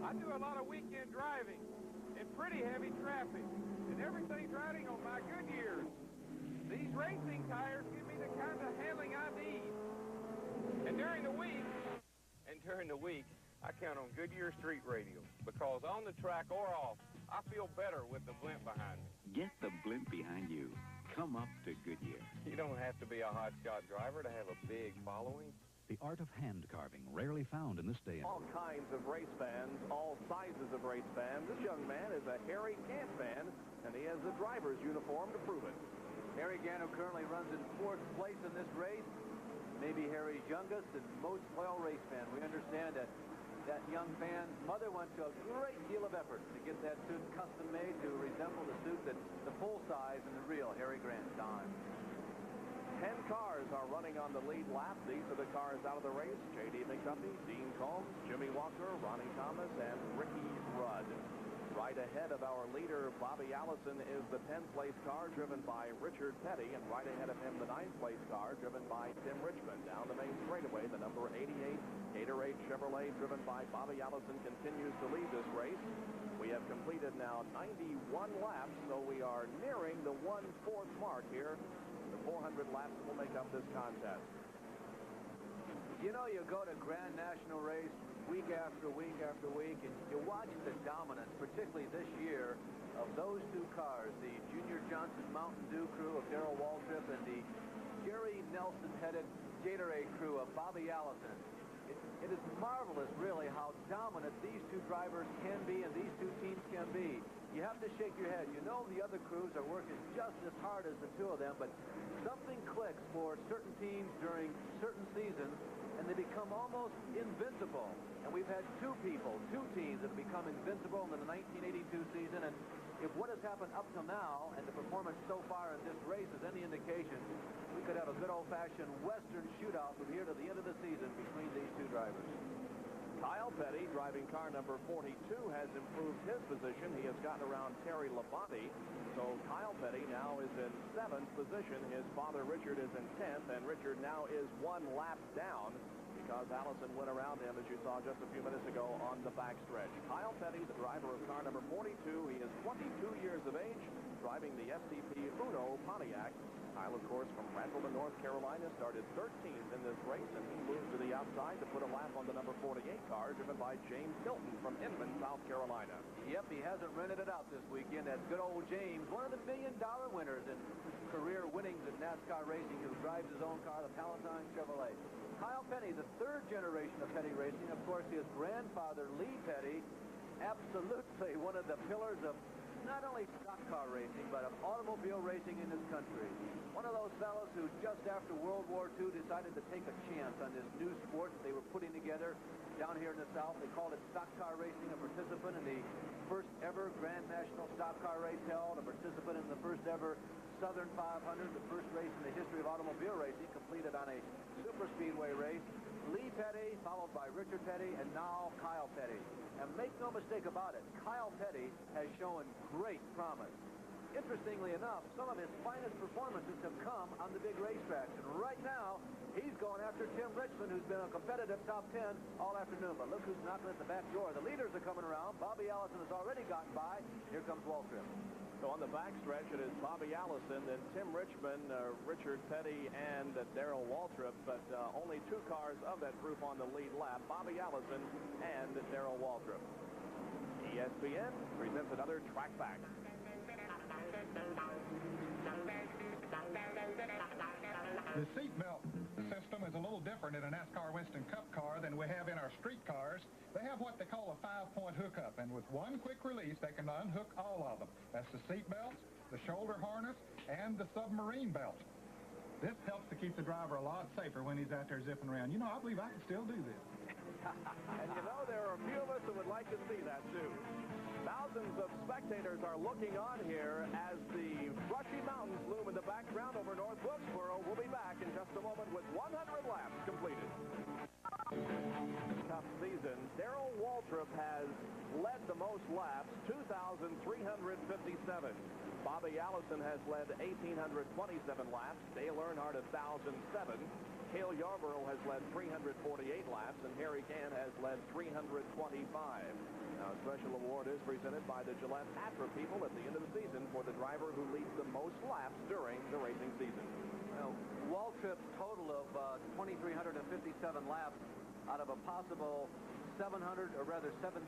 I do a lot of weekend driving in pretty heavy traffic, and everything's riding on my Goodyears. These racing tires give me the kind of handling I need. And during the week, I count on Goodyear Street Radio, because on the track or off, I feel better with the blimp behind me. Get the blimp behind you. Come up to Goodyear. You don't have to be a hotshot driver to have a big following. The art of hand carving, rarely found in this day and all kinds of race fans, all sizes of race fans. This young man is a Harry Gant fan, and he has the driver's uniform to prove it. Harry Gant, who currently runs in 4th place in this race, maybe Harry's youngest and most loyal race fan. We understand that that young fan's mother went to a great deal of effort to get that suit custom made to resemble the suit that the full size and the real Harry Grant donned. 10 cars are running on the lead lap. These are the cars out of the race. J.D. McDuffie, Dean Combs, Jimmy Walker, Ronnie Thomas, and Ricky Rudd. Right ahead of our leader, Bobby Allison, is the 10th place car driven by Richard Petty, and right ahead of him, the 9th place car driven by Tim Richmond. Down the main straightaway, the number 88 Gatorade Chevrolet driven by Bobby Allison continues to lead this race. We have completed now 91 laps, so we are nearing the 1/4 mark here. The 400 laps will make up this contest. You know, you go to Grand National race week after week after week, and you watch the dominance, particularly this year, of those two cars, the Junior Johnson Mountain Dew crew of Darrell Waltrip and the Gary Nelson-headed Gatorade crew of Bobby Allison. It is marvelous, really, how dominant these two drivers can be and these two teams can be. You have to shake your head. You know the other crews are working just as hard as the two of them, but something clicks for certain teams during certain seasons, and they become almost invincible. And we've had two teams that have become invincible in the 1982 season, and if what has happened up till now and the performance so far in this race is any indication, we could have a good old-fashioned Western shootout from here to the end of the season between these two drivers. Kyle Petty, driving car number 42, has improved his position. He has gotten around Terry Labonte. So Kyle Petty now is in 7th position. His father, Richard, is in 10th, and Richard now is 1 lap down because Allison went around him, as you saw just a few minutes ago, on the backstretch. Kyle Petty, the driver of car number 42. He is 22 years of age, driving the STP Uno Pontiac. Kyle, of course, from Randleman, North Carolina, started 13th in this race, and he moved to the outside to put a lap on the number 48 car, driven by James Hilton from Inman, South Carolina. Yep, he hasn't rented it out this weekend. That's good old James, one of the $1 million winners in career winnings in NASCAR racing, who drives his own car, the Palatine Chevrolet. Kyle Petty, the 3rd generation of Petty racing. Of course, his grandfather, Lee Petty, absolutely one of the pillars of not only stock car racing, but of automobile racing in this country. One of those fellows who just after World War II decided to take a chance on this new sport that they were putting together down here in the South. They called it stock car racing, a participant in the first ever Grand National Stock Car Race held, a participant in the first ever Southern 500, the first race in the history of automobile racing, completed on a super speedway race. Lee Petty, followed by Richard Petty, and now Kyle Petty. And make no mistake about it, Kyle Petty has shown great promise. Interestingly enough, some of his finest performances have come on the big racetracks. And right now, he's going after Tim Richmond, who's been a competitive top 10 all afternoon. But look who's knocking at the back door. The leaders are coming around. Bobby Allison has already gotten by. Here comes Waltrip. So on the backstretch, it is Bobby Allison, then Tim Richmond, Richard Petty, and Darrell Waltrip. But only 2 cars of that group on the lead lap, Bobby Allison and Darrell Waltrip. ESPN presents another Track Back. The seatbelt system is a little different in a NASCAR Winston Cup car than we have in our street cars. They have what they call a 5-point hookup, and with one quick release, they can unhook all of them. That's the seat belts, the shoulder harness, and the submarine belt. This helps to keep the driver a lot safer when he's out there zipping around. You know, I believe I can still do this. And you know, there are a few of us who would like to see that, too. Thousands of spectators are looking on here as the brushy mountains loom in the background over North Wilkesboro. We'll be back in just a moment with 100 laps completed. Tough season. Darrell Waltrip has led the most laps, 2,357. Bobby Allison has led 1,827 laps. Dale Earnhardt 1,007. Cale Yarborough has led 348 laps, and Harry Gant has led 325. Now, a special award is presented by the Gillette ATRA people at the end of the season for the driver who leads the most laps during the racing season. Now, Waltrip's total of 2,357 laps out of a possible 700, or rather 7,200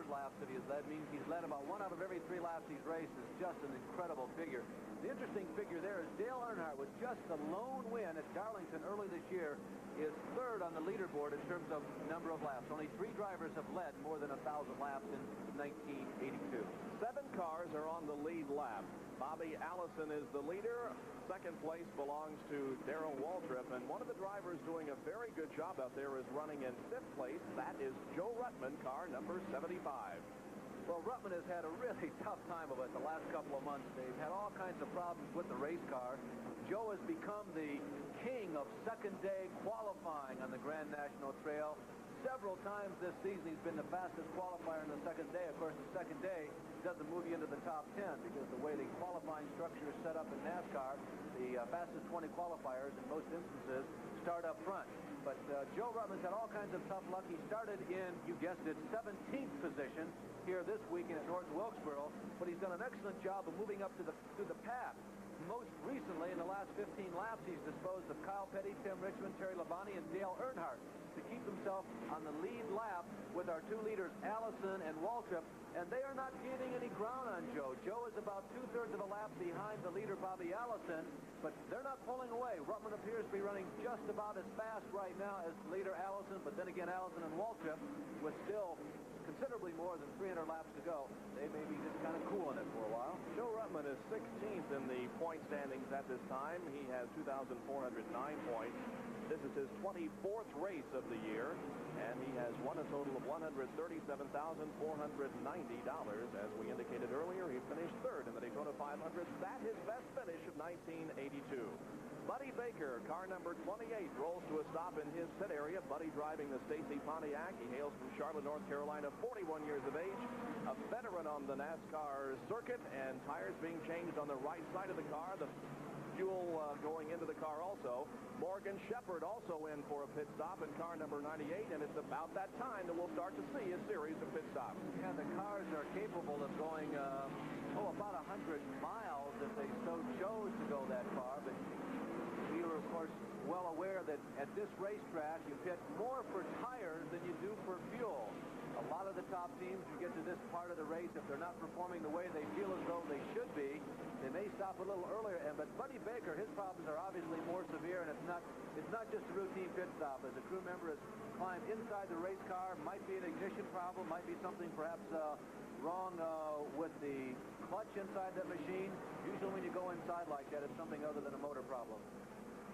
laps that he has led, means he's led about 1 out of every 3 laps he's raced. Is just an incredible figure. The interesting figure there is Dale Earnhardt, with just the lone win at Darlington early this year, is 3rd on the leaderboard in terms of number of laps. Only 3 drivers have led more than 1,000 laps in 1982. 7 cars are on the lead lap. Bobby Allison is the leader. 2nd place belongs to Darrell Waltrip, and one of the drivers doing a very good job out there is running in 5th place. That is Joe Ruttman, car number 75. Well, Ruttman has had a really tough time of it the last couple of months. They've had all kinds of problems with the race car. Joe has become the king of second-day qualifying on the Grand National Trail. Several times this season he's been the fastest qualifier in the second day. Of course, the second day doesn't move you into the top 10 because the way the qualifying structure is set up in NASCAR, the fastest 20 qualifiers in most instances start up front. But Joe Ruttman's had all kinds of tough luck. He started in, you guessed it, 17th position here this weekend at North Wilkesboro, but he's done an excellent job of moving up to the path. Most recently, in the last 15 laps, he's disposed of Kyle Petty, Tim Richmond, Terry Labonte, and Dale Earnhardt to keep himself on the lead lap with our two leaders, Allison and Waltrip, and they are not gaining any ground on Joe. Joe is about two-thirds of a lap behind the leader, Bobby Allison, but they're not pulling away. Ruttman appears to be running just about as fast right now as leader Allison, but then again, Allison and Waltrip, with still considerably more than 300 laps to go, they may be just kind of cooling it for a while. Joe Ruttman is 16th in the point standings at this time. He has 2,409 points. This is his 24th race of the year, and he has won a total of $137,490. As we indicated earlier, he finished third in the Daytona 500. That his best finish of 1982. Buddy Baker, car number 28, rolls to a stop in his pit area. Buddy driving the Stacy Pontiac. He hails from Charlotte, North Carolina, 41 years of age, a veteran on the NASCAR circuit, and tires being changed on the right side of the car. The fuel going into the car also. Morgan Shepherd also in for a pit stop in car number 98, and it's about that time that we'll start to see a series of pit stops. Yeah, the cars are capable of going, about 100 miles if they so chose to go that far, but we are, of course, well aware that at this racetrack, you pit more for tires than you do for fuel. A lot of the top teams, you get to this part of the race, if they're not performing the way they feel as though they should be, they may stop a little earlier. But Buddy Baker, his problems are obviously more severe, and it's not just a routine pit stop. As a crew member has climbed inside the race car, might be an ignition problem, might be something perhaps wrong with the clutch inside that machine. Usually when you go inside like that, it's something other than a motor problem.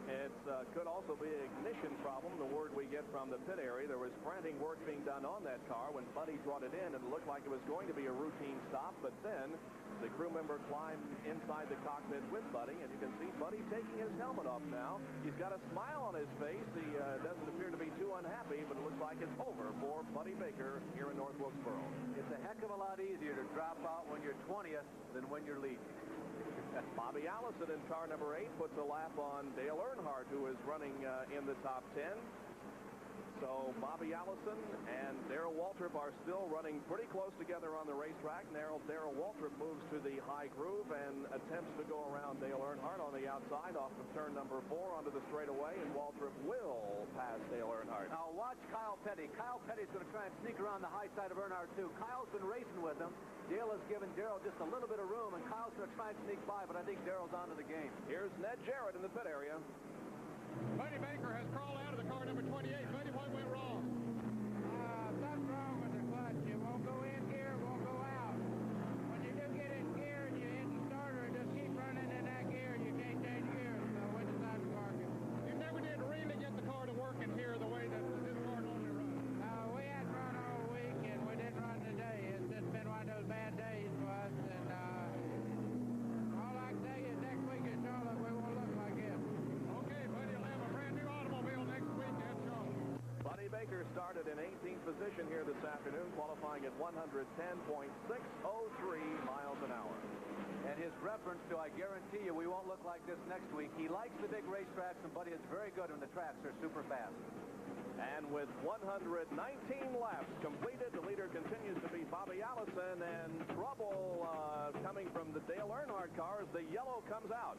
It could also be an ignition problem. The word we get from the pit area, there was frantic work being done on that car when Buddy brought it in, and it looked like it was going to be a routine stop, but then the crew member climbed inside the cockpit with Buddy, and you can see Buddy taking his helmet off now. He's got a smile on his face. He doesn't appear to be too unhappy, but it looks like it's over for Buddy Baker here in North Wilkesboro. It's a heck of a lot easier to drop out when you're 20th than when you're leading. Bobby Allison in car number 8 puts a lap on Dale Earnhardt, who is running in the top 10. So Bobby Allison and Darrell Waltrip are still running pretty close together on the racetrack. Darrell Waltrip moves to the high groove and attempts to go around Dale Earnhardt on the outside off of turn number 4 onto the straightaway, and Waltrip will pass Dale Earnhardt. Now watch Kyle Petty. Kyle Petty's going to try and sneak around the high side of Earnhardt too. Kyle's been racing with him. Dale has given Darrell just a little bit of room, and Kyle's going to try and sneak by, but I think Darrell's onto the game. Here's Ned Jarrett in the pit area. Buddy Baker has crawled out of the car number 28. Buddy, what went wrong? Something's wrong with the clutch. It won't go in gear, it won't go out. When you do get in gear and you hit the starter and just keep running in that gear, you can't change gears when it's out of the market. You never did really get the car to work in here the way that this car normally runs. We hadn't run all week, and we didn't run today. It's just been one of those bad days for us, and all I can tell you is next week in Charlotte, we won't look like this. Okay, Buddy will have a brand new automobile next week at Charlotte. Buddy Baker started in 18th position here this afternoon, qualifying at 110.603 miles an hour. And his reference to, I guarantee you, we won't look like this next week. He likes the big racetracks, and Buddy is very good when the tracks are super fast. And with 119 laps completed, the leader continues to be Bobby Allison, and trouble coming from the Dale Earnhardt car as the yellow comes out.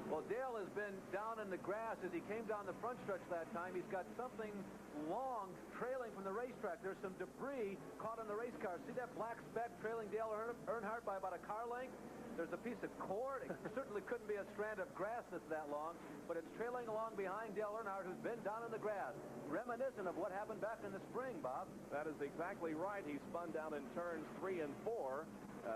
Well, Dale has been down in the grass as he came down the front stretch that time. He's got something long trailing from the racetrack. There's some debris caught on the race car. See that black speck trailing Dale Earnhardt by about a car length? There's a piece of cord. It certainly couldn't be a strand of grass that's that long, but it's trailing along behind Dale Earnhardt, who's been down in the grass. Reminiscent of what happened back in the spring, Bob. That is exactly right. He spun down in turns 3 and 4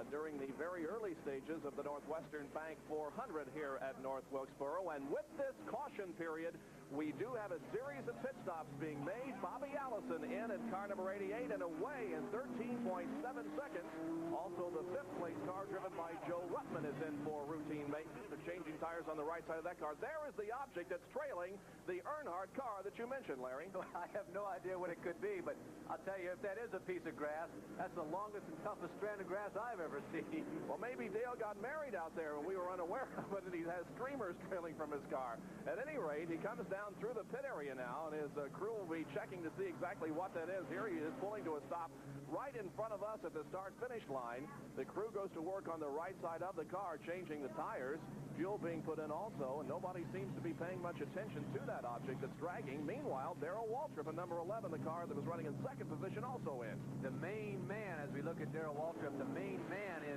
during the very early stages of the Northwestern Bank 400 here at North Wilkesboro. And with this caution period, we do have a series of pit stops being made. Bobby Allison in in car number 88 and away in 13.7 seconds. Also, the fifth-place car driven by Joe Ruttman is in for routine maintenance. They're changing tires on the right side of that car. There is the object that's trailing the Earnhardt car that you mentioned, Larry. I have no idea what it could be, but I'll tell you, if that is a piece of grass, that's the longest and toughest strand of grass I've ever seen. Well, maybe Dale got married out there and we were unaware of it, and he has streamers trailing from his car. At any rate, he comes down through the pit area now, and his crew will be checking to see exactly what that is. Here he is pulling to a stop right in front of us at the start-finish line. The crew goes to work on the right side of the car, changing the tires. Fuel being put in also, and nobody seems to be paying much attention to that object that's dragging. Meanwhile, Darrell Waltrip in number 11, the car that was running in second position, also in. The main man, as we look at Darrell Waltrip, the main man in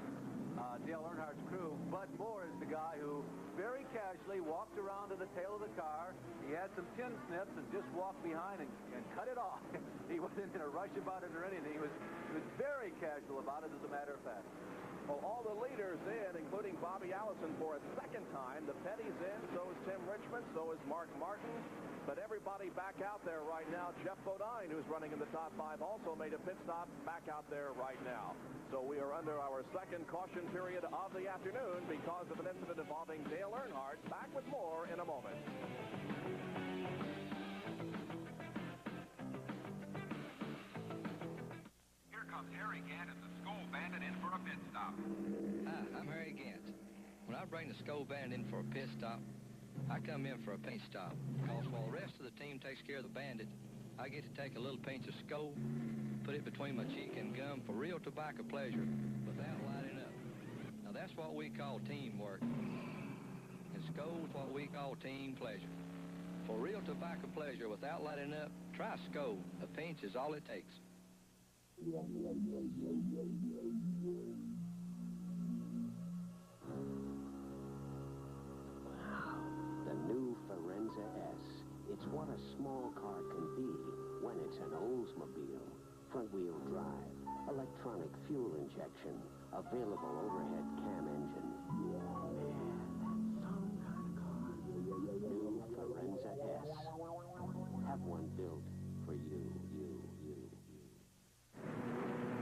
Dale Earnhardt's crew. Bud Moore is the guy who very casually walked around to the tail of the car. He had some tin snips and just walked behind and cut it off. He wasn't in a rush about it or anything. He was very casual about it, as a matter of fact. Well, all the leaders in, including Bobby Allison for a second time. The Petty's in, so is Tim Richmond, so is Mark Martin. But everybody back out there right now. Jeff Bodine, who's running in the top 5, also made a pit stop back out there right now. So we are under our second caution period of the afternoon because of an incident involving Dale Earnhardt. Back with more in a moment. Here comes Harry Gant and the Skull Bandit in for a pit stop. Hi, I'm Harry Gant. When I bring the Skull Bandit in for a pit stop, I come in for a paint stop, because while the rest of the team takes care of the Bandit, I get to take a little pinch of Skull, put it between my cheek and gum for real tobacco pleasure without lighting up. Now that's what we call teamwork, and Skull's what we call team pleasure. For real tobacco pleasure without lighting up, try Skull. A pinch is all it takes. It's what a small car can be when it's an Oldsmobile. Front-wheel drive, electronic fuel injection, available overhead cam engine. Man, some kind of car. New Forenza S. Have one built for you.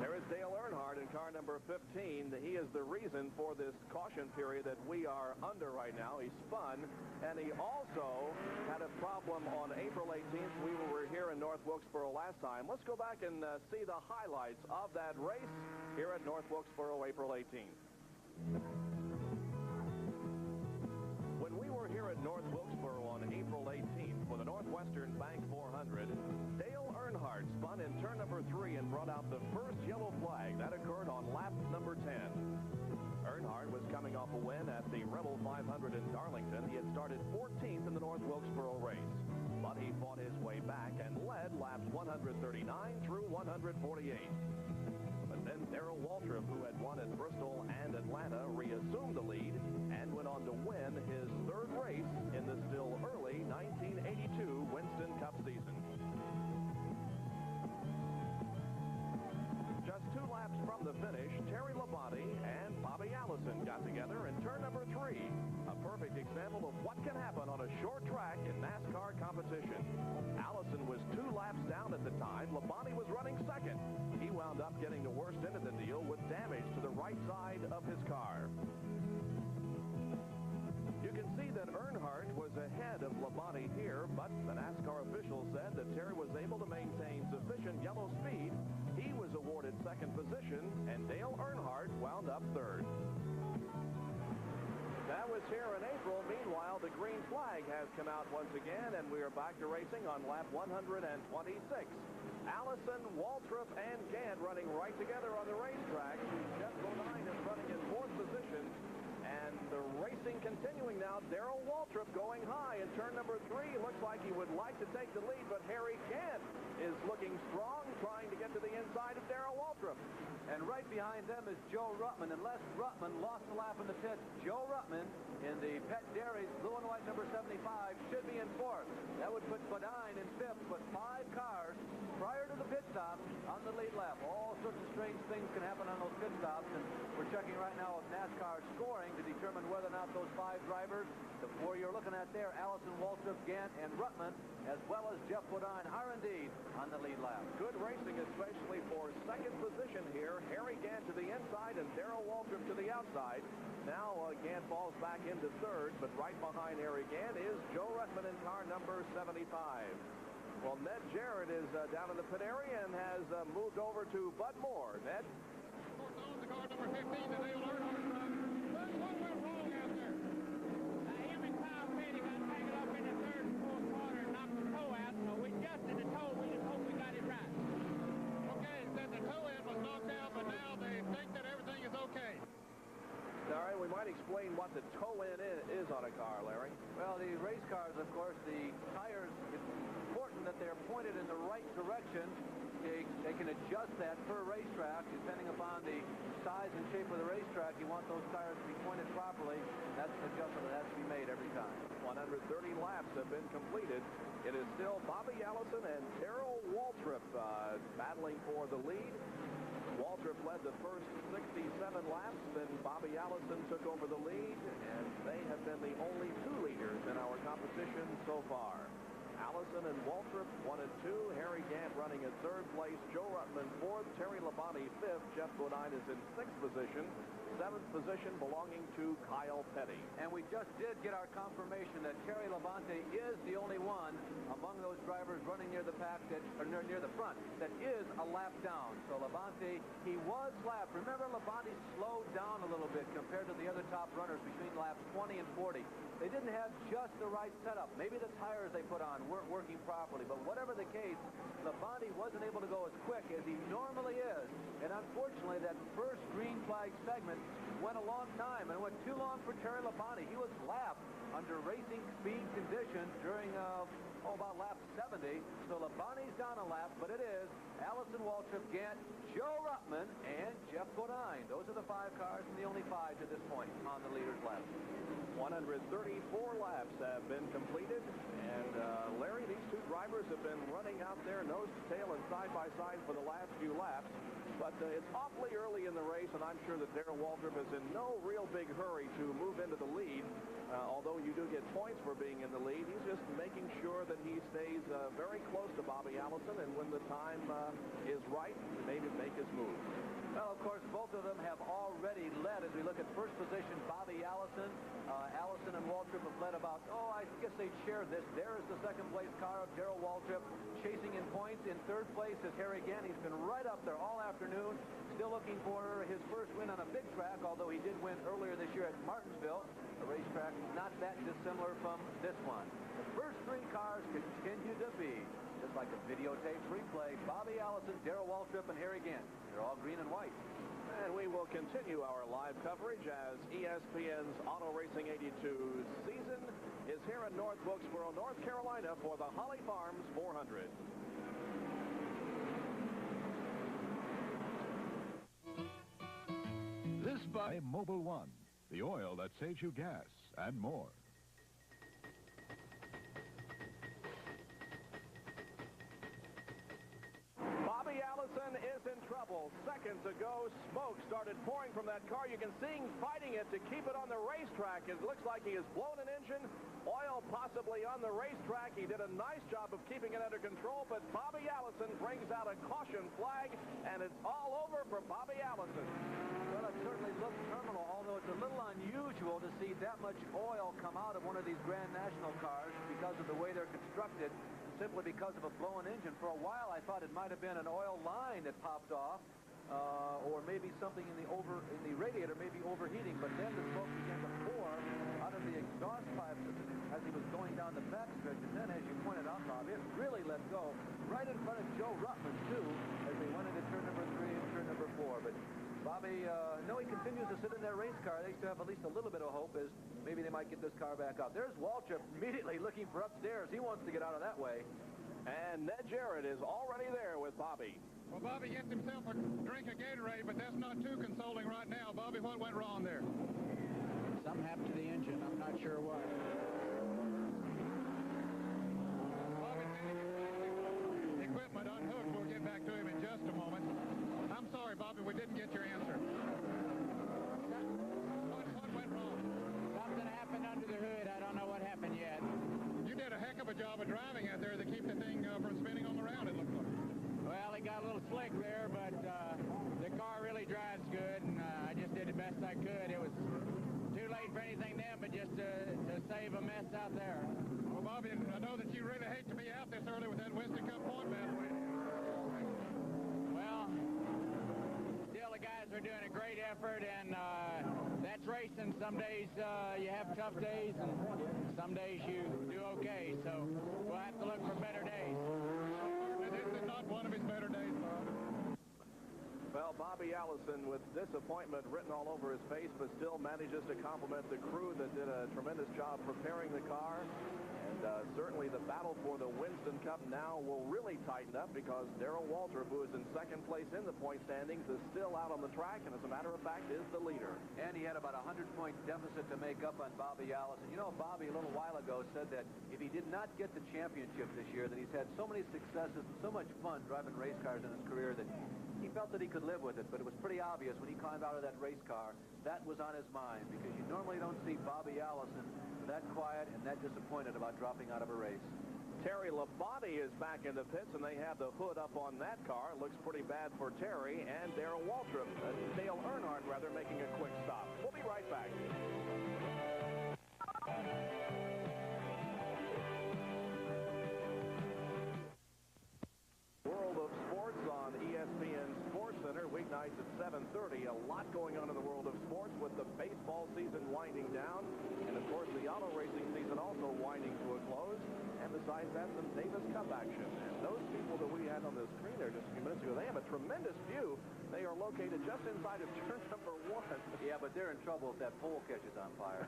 There is Dale Earnhardt in car number 15. He is the reason for this caution period that we are under right now. He spun, and he also had a problem on April 18th. We were here in North Wilkesboro last time. Let's go back and see the highlights of that race here at North Wilkesboro, April 18th. When we were here at North Wilkesboro on April 18th for the Northwestern Bank 400, Dale Earnhardt spun in turn number 3 and brought out the first yellow flag. That occurred on lap number 10. Earnhardt was coming off a win at the Rebel 500 in Darlington. He had started 14th in the North Wilkesboro race, but he fought his way back and led laps 139 through 148. But then Darrell Waltrip, who had won at Bristol and Atlanta, reassumed the lead and went on to win his third race in the still early 1982 Winston Cup season. Just 2 laps from the finish, Terry Labonte and Bobby Allison got together in turn number 3. A perfect example of what can happen on a short track in NASCAR competition. Allison was 2 laps down at the time. Labonte was running second. He wound up getting the worst end of the deal with damage to the right side of his car. You can see that Earnhardt was ahead of Labonte here, but the NASCAR official said that Terry was able to maintain sufficient yellow speed. He was awarded second position, and Dale Earnhardt wound up third. That was here in April. Meanwhile, the green flag has come out once again, and we are back to racing on lap 126. Allison, Waltrip, and Gant running right together on the racetrack. Jeff Bodine is running in 4th position. And the racing continuing now. Darrell Waltrip going high in turn number 3. Looks like he would like to take the lead, but Harry Gant is looking strong, trying to get to the inside of Darrell Waltrip. And right behind them is Joe Ruttman. Unless Ruttman lost a lap in the pit, Joe Ruttman in the Pet Dairies blue and white number 75 should be in 4th. That would put Bodine in 5th, but 5 cars prior to the pit stop on the lead lap. All sorts of strange things can happen on those pit stops, and we're checking right now with NASCAR scoring to determine whether or not those 5 drivers, the 4 you're looking at there, Allison, Waltrip, Gant, and Ruttman, as well as Jeff Bodine, are indeed on the lead lap. Good racing, especially for second position here. Harry Gant to the inside and Darrell Waltrip to the outside. Now Gant falls back into third, but right behind Harry Gant is Joe Ruttman in car number 75. Well, Ned Jarrett is down in the pit area and has moved over to Bud Moore. Ned? The car number 15, the Dale Earnhardt driver. What went wrong out there? Him and Kyle Petty got tangled up in the third and fourth quarter and knocked the toe out, so we adjusted the toe. We just hope we got it right. Okay, that the toe end was knocked out, but now they think that everything is okay. All right, we might explain what the toe end is on a car, Larry. Well, the race cars, of course, the tires, it's important that they're pointed in the right direction. They can adjust that per racetrack depending upon the size and shape of the racetrack. You want those tires to be pointed properly. That's an adjustment that has to be made every time. 130 laps have been completed. It is still Bobby Allison and Darrell Waltrip battling for the lead. Waltrip led the first 67 laps, then Bobby Allison took over the lead, and they have been the only 2 leaders in our competition so far. Allison and Waltrip 1 and 2. Harry Gant running in 3rd place. Joe Ruttman 4th. Terry Labonte 5th. Jeff Bodine is in 6th position. 7th position belonging to Kyle Petty. And we just did get our confirmation that Terry Labonte is the only one among those drivers running near the pack or near the front that is a lap down. So Labonte, he was lapped. Remember, Labonte slowed down a little bit compared to the other top runners between laps 20 and 40. They didn't have just the right setup. Maybe the tires they put on weren't working properly, but whatever the case, Labonte wasn't able to go as quick as he normally is. And unfortunately, that first green flag segment went a long time, and it went too long for Terry Labonte. He was lapped under racing speed conditions during about lap 70. So Labonte's down a lap, but it is Allison, Waltrip, Gant, Joe Ruttman, and Jeff Bodine. Those are the 5 cars, and the only 5 to this point on the leader's lap. 134 laps have been completed, and Larry, these 2 drivers have been running out there nose to tail and side by side for the last few laps. But it's awfully early in the race, and I'm sure that Darrell Waltrip is in no real big hurry to move into the lead. Although you do get points for being in the lead, he's just making sure that he stays very close to Bobby Allison, and when the time is right, maybe make his move. Well, of course, both of them have already led. As we look at first position, Bobby Allison. Allison and Waltrip have led about, I guess they'd share this. There is the second place car of Darrell Waltrip, chasing in points. In 3rd place is Harry Gant. He's been right up there all afternoon, still looking for his first win on a big track, although he did win earlier this year at Martinsville, a racetrack not that dissimilar from this one. The first 3 cars continue to be just like a videotape replay. Bobby Allison, Darrell Waltrip, and Harry Gant. They're all green and white. And we will continue our live coverage as ESPN's Auto Racing 82 season is here in North Wilkesboro, North Carolina for the Holly Farms 400. This by Mobil 1, the oil that saves you gas and more. Bobby Allison is in trouble. Seconds ago, smoke started pouring from that car. You can see him fighting it to keep it on the racetrack. It looks like he has blown an engine. Oil possibly on the racetrack. He did a nice job of keeping it under control, but Bobby Allison brings out a caution flag, and it's all over for Bobby Allison. Well, it certainly looked terminal, although it's a little unusual to see that much oil come out of one of these Grand National cars because of the way they're constructed, simply because of a blown engine. For a while, I thought it might have been an oil line that popped off, or maybe something in the radiator may be overheating, but then the smoke began to pour out of the exhaust pipe as he was going down the backstretch, and then, as you pointed out, Bob, it really let go right in front of Joe Ruttman, too, as they went into turn number 3 and turn number 4. But Bobby, no, he continues to sit in their race car. They still have at least a little bit of hope as maybe they might get this car back out. There's Waltrip immediately looking for upstairs. He wants to get out of that way. And Ned Jarrett is already there with Bobby. Well, Bobby gets himself a drink of Gatorade, but that's not too consoling right now. Bobby, what went wrong there? Something happened to the engine. I'm not sure what. Bobby, equipment unhooked. We'll get back to him in just a moment. I'm sorry. got a little slick there, but the car really drives good, and I just did the best I could. It was too late for anything then, but just to save a mess out there. Well, Bobby, I know that you really hate to be out this early with that Winston Cup point battle. Well, still the guys are doing a great effort, and that's racing. Some days you have tough days, and some days you do okay, so we'll have to look for better days. This is not one of his better days, Bob. Well, Bobby Allison, with disappointment written all over his face, but still manages to compliment the crew that did a tremendous job preparing the car. And certainly the battle for the Winston Cup now will really tighten up because Darrell Waltrip, who is in second place in the point standings, is still out on the track and, as a matter of fact, is the leader. And he had about a 100-point deficit to make up on Bobby Allison. You know, Bobby a little while ago said that if he did not get the championship this year, that he's had so many successes and so much fun driving race cars in his career that he felt that he could live with it, but it was pretty obvious when he climbed out of that race car, that was on his mind, because you normally don't see Bobby Allison that quiet and that disappointed about dropping out of a race. Terry Labonte is back in the pits, and they have the hood up on that car. Looks pretty bad for Terry, and Darrell Waltrip, Dale Earnhardt, rather, making a quick stop. We'll be right back. World of Sports on ESPN Sports Center, weeknights at 7:30. A lot going on in the world of sports with the baseball season winding down, and of course the auto racing season also winding to a close. And besides that, some Davis Cup action. And those people that we had on the screen there just a few minutes ago, they have a tremendous view. They are located just inside of turn number 1. Yeah, but they're in trouble if that pole catches on fire.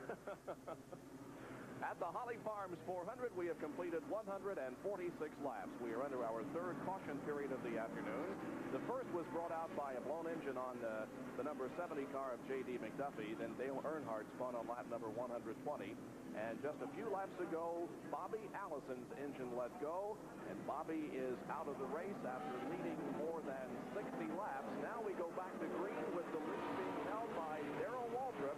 At the Holly Farms 400, we have completed 146 laps. We are under our third caution period of the afternoon. The first was brought out by a blown engine on the number 70 car of J.D. McDuffie. Then Dale Earnhardt spun on lap number 120. And just a few laps ago, Bobby Allison's engine let go, and Bobby is out of the race after leading more than 60 laps. Now we go back to green with the lead being held by Darrell Waltrip.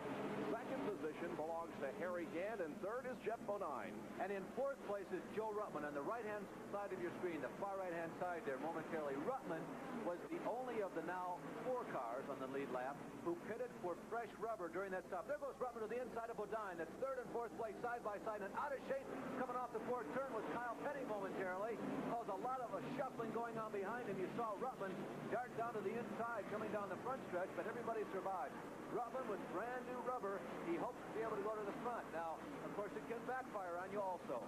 Second position belongs to Harry Gant, and third is Jeff Bodine. And in fourth place is Joe Ruttman on the right-hand side of your screen, the far right-hand side there momentarily. Ruttman was the only of the now 4 cars on the lead lap who pitted for fresh rubber during that stop. There goes Ruttman to the inside of Bodine. That's third and fourth place side by side, and out of shape coming off the fourth turn was Kyle Petty momentarily. Caused a lot of shuffling going on behind him. You saw Ruttman dart down to the inside coming down the front stretch, but everybody survived. Ruttman with brand new rubber. He hopes to be able to go to the front. Now, of course, it can backfire on you also.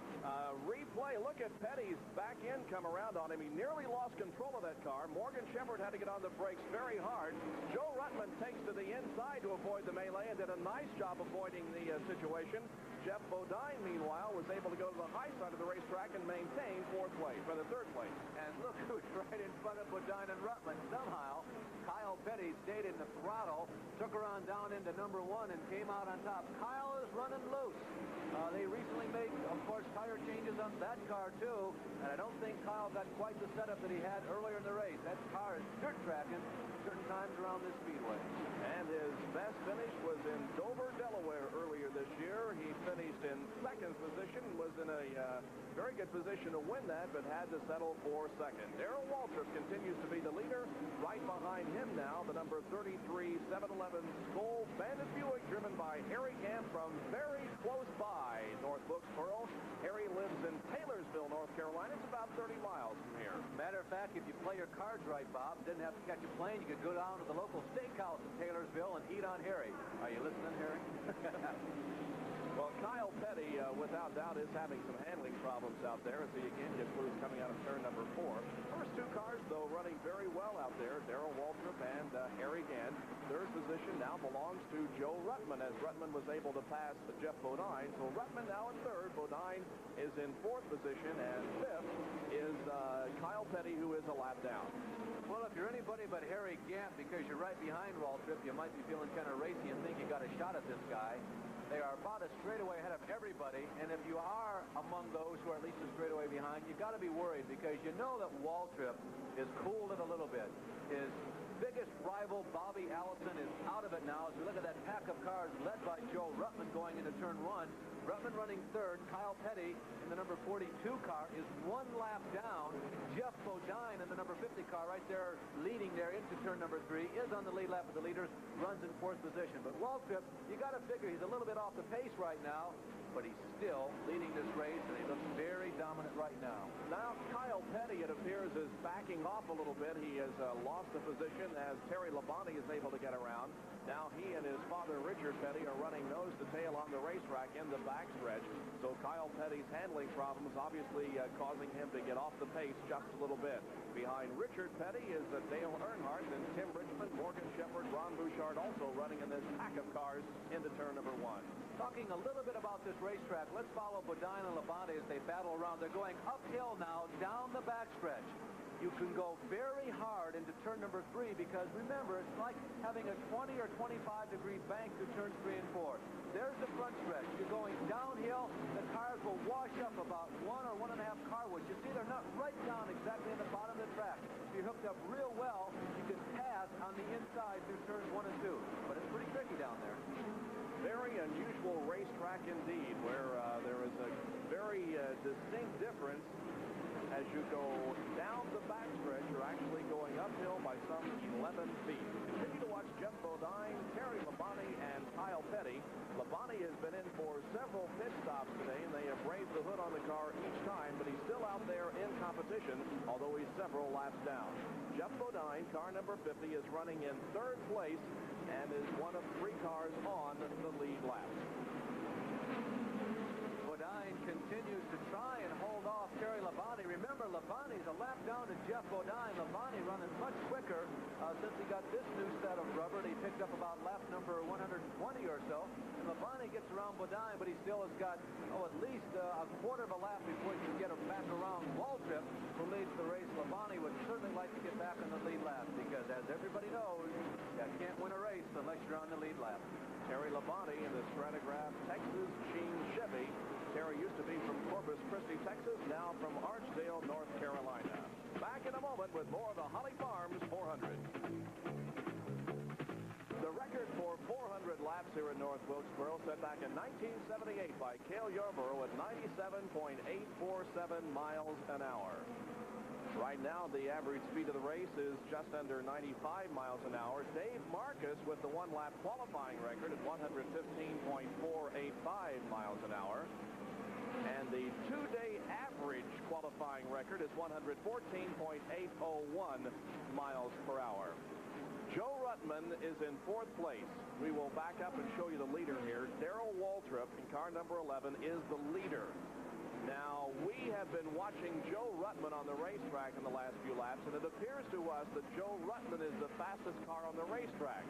Replay. Look at Petty's back end come around on him. He nearly lost control of that car. Morgan Shepherd had to get on the brakes very hard. Joe Ruttman takes to the inside to avoid the melee and did a nice job avoiding the situation. Jeff Bodine, meanwhile, was able to go to the high side of the racetrack and maintain third place. And look who's right in front of Bodine and Ruttman. Somehow, Kyle Petty stayed in the throttle, took her on down into number 1, and came out on top. Kyle is running loose. They recently made, of course, tire changes on that car, too, and I don't think Kyle got quite the setup that he had earlier in the race. That car is dirt tracking certain times around this speedway. And his best finish was in Dover, Delaware earlier this year. He finished in second position, was in a very good position to win that, but had to settle for second. Darrell Waltrip continues to be the leader. Right behind him now, the number 33 711 Skoal Bandit Buick, driven by Harry Gant from very close by North Wilkesboro. Harry lives in Taylorsville, North Carolina. It's about 30 miles from here. Matter of fact, if you play your cards right, Bob, didn't have to catch a plane. You could go down to the local steakhouse in Taylorsville and eat on Harry. Are you listening, Harry? Well, Kyle Petty, without doubt, is having some handling problems out there as he again gets loose coming out of turn number 4. First 2 cars, though, running very well out there. Darrell Waltrip and Harry Gant. Third position now belongs to Joe Ruttman, as Ruttman was able to pass Jeff Bodine. So Ruttman now in third. Bodine is in fourth position, and fifth is Kyle Petty, who is a lap down. Well, if you're anybody but Harry Gant, because you're right behind Waltrip, you might be feeling kind of racy and think you got a shot at this guy. They are about a straightaway ahead of everybody, and if you are among those who are at least a straightaway behind, you got to be worried, because you know that Waltrip is cooled it a little bit. His biggest rival, Bobby Allison, is out of it now. As we look at that pack of cars led by Joe Ruttman going into turn 1, Rutman running third. Kyle Petty in the number 42 car is 1 lap down. Jeff Bodine in the number 50 car right there leading there into turn number 3 is on the lead lap of the leaders, runs in 4th position. But Waltrip, you got to figure he's a little bit off the pace right now, but he's still leading this race, and he looks very dominant right now. Now, Kyle Petty, it appears, is backing off a little bit. He has lost the position as Terry Labonte is able to get around. Now he and his father, Richard Petty, are running nose to tail on the racetrack in the backstretch. So Kyle Petty's handling problems obviously causing him to get off the pace just a little bit. Behind Richard Petty is Dale Earnhardt and Tim Richmond, Morgan Shepherd, Ron Bouchard also running in this pack of cars into turn number 1. Talking a little bit about this racetrack, let's follow Bodine and Labonte as they battle around. They're going uphill now, down the backstretch. You can go very hard into turn number 3 because, remember, it's like having a 20 or 25-degree bank through turns 3 and 4. There's the front stretch. You're going downhill. The cars will wash up about 1 or 1.5 car widths. You see, they're not right down exactly at the bottom of the track. If you're hooked up real well, you can pass on the inside through turns 1 and 2. But it's pretty tricky down there. Very unusual racetrack indeed, where there is a very distinct difference. As you go down the backstretch, you're actually going uphill by some 11 feet. Continue to watch Jeff Bodine, Terry Labonte, and Kyle Petty. Labonte has been in for several pit stops today, and they have raised the hood on the car each time, but he's still out there in competition, although he's several laps down. Jeff Bodine, car number 50, is running in 3rd place and is one of 3 cars on the lead lap. Bodine continues to try and hold off Terry Labonte. Remember, Labonte's a lap down to Jeff Bodine. Labonte running much quicker since he got this new set of rubber. He picked up about lap number 120 or so. And Labonte gets around Bodine, but he still has got, at least a quarter of a lap before he can get him back around Waltrip, who leads the race. Labonte would certainly like to get back in the lead lap because, as everybody knows, you can't win a race unless you're on the lead lap. Terry Labonte in the Stratograph Texas Sheen Chevy. Terry used to be from Corpus Christi, Texas, now from Archdale, North Carolina. Back in a moment with more of the Holly Farms 400. The record for 400 laps here in North Wilkesboro set back in 1978 by Cale Yarborough at 97.847 miles an hour. Right now, the average speed of the race is just under 95 miles an hour. Dave Marcus with the 1-lap qualifying record at 115.485 miles an hour. And the 2-day average qualifying record is 114.801 miles per hour. Joe Ruttman is in 4th place. We will back up and show you the leader here. Darrell Waltrip in car number 11 is the leader. Now, we have been watching Joe Ruttman on the racetrack in the last few laps, and it appears to us that Joe Ruttman is the fastest car on the racetrack.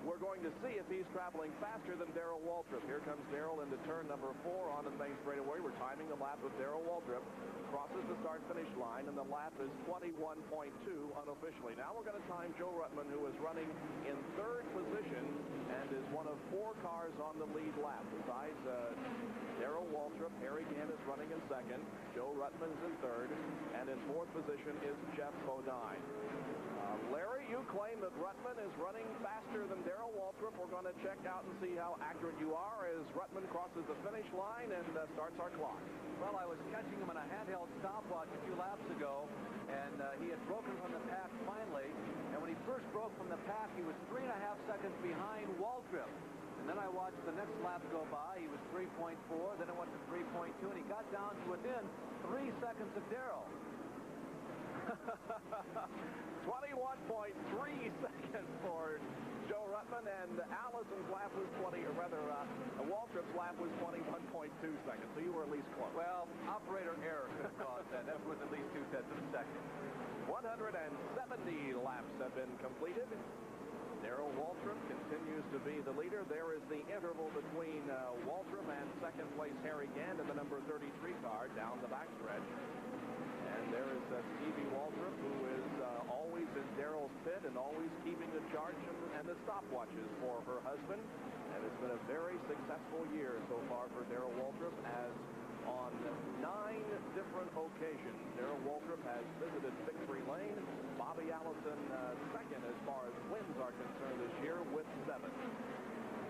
We're going to see if he's traveling faster than Darrell Waltrip. Here comes Darrell into turn number 4 on the main straightaway. We're timing the lap of Darrell Waltrip. Crosses the start-finish line, and the lap is 21.2 unofficially. Now we're going to time Joe Ruttman, who is running in 3rd position and is one of 4 cars on the lead lap. Besides Darrell Waltrip, Harry Gant is running in 2nd. Joe Ruttman is in 3rd, and in 4th position is Jeff Bodine. Larry, you claim that Ruttman is running faster than Darrell Waltrip. We're going to check out and see how accurate you are as Ruttman crosses the finish line and starts our clock. Well, I was catching him in a handheld stopwatch a few laps ago, and he had broken from the pack finally. And when he first broke from the pack, he was 3.5 seconds behind Waltrip. And then I watched the next lap go by. He was 3.4, then it went to 3.2, and he got down to within 3 seconds of Darrell. 21.3 seconds for Joe Ruttman, and Allison's lap was Waltrip's lap was 21.2 seconds, so you were at least close. Well, operator error could have caused that. That was at least 2 tenths of a second. 170 laps have been completed. Darrell Waltrip continues to be the leader. There is the interval between Waltrip and 2nd place Harry Gant in the number 33 car down the backstretch. And there is Stevie Waltrip, who is always in Darrell's pit and always keeping the charge and the stopwatches for her husband. And it's been a very successful year so far for Darrell Waltrip, as on 9 different occasions Darrell Waltrip has visited victory lane. Bobby Allison 2nd as far as wins are concerned this year with 7.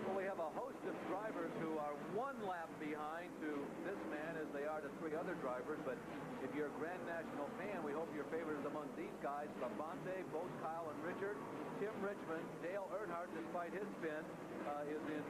Well, we have a a host of drivers who are one lap behind to this man as they are to three other drivers. But if you're a Grand National fan, we hope your favorite is among these guys. Labonte, both Kyle and Richard. Tim Richmond, Dale Earnhardt, despite his spin, is in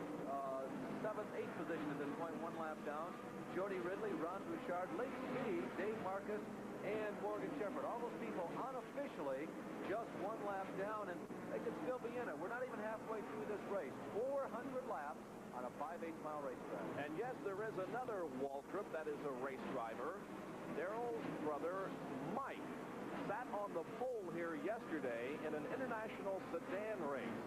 7th, 8th position at this point, one lap down. Jody Ridley, Ron Bouchard, Lake Speed, Dave Marcus, and Morgan Shepherd. All those people unofficially just one lap down, and they could still be in it. We're not even halfway through this race. 400 laps on a 5/8-mile racetrack. And yes, there is another Waltrip that is a race driver. Daryl's brother, Mike, sat on the pole here yesterday in an international sedan race.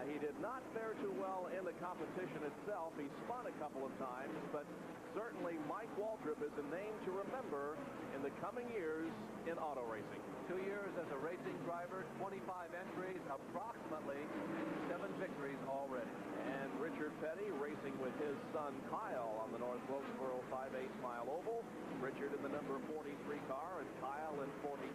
He did not fare too well in the competition itself. He spun a couple of times, but certainly Mike Waltrip is a name to remember in the coming years in auto racing. 2 years as a racing driver, 25 entries, approximately 7 victories already. And Richard Petty racing with his son Kyle on the North Wilkesboro 5/8-mile oval. Richard in the number 43 car and Kyle in 42.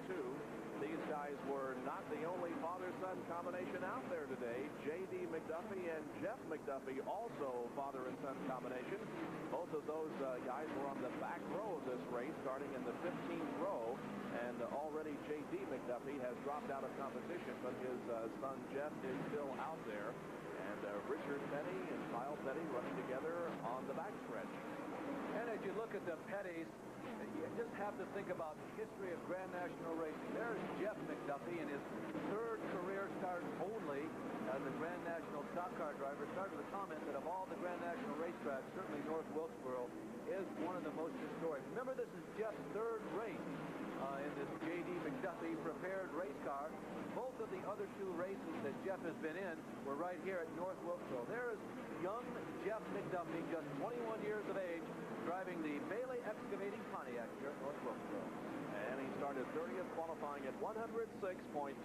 These guys were not the only father-son combination out there today. J.D. McDuffie and Jeff McDuffie, also father and son combination. Both of those guys were on the back row of this race, starting in the 15th row. And already J.D. McDuffie has dropped out of competition, but his son Jeff is still out there. And Richard Petty and Kyle Petty running together on the backstretch. And as you look at the Pettys, you just have to think about the history of Grand National racing. There's Jeff McDuffie in his 3rd career start only as a Grand National stock car driver. Started with a comment that of all the Grand National racetracks, certainly North Wilkesboro is one of the most historic. Remember, this is Jeff's 3rd race in this J.D. McDuffie prepared race car. Both of the other 2 races that Jeff has been in were right here at North Wilkesboro. There is young Jeff McDuffie, just 21 years of age, driving the Bailey Excavating Pontiac here at North Wilkesboro. And he started 30th, qualifying at 106.398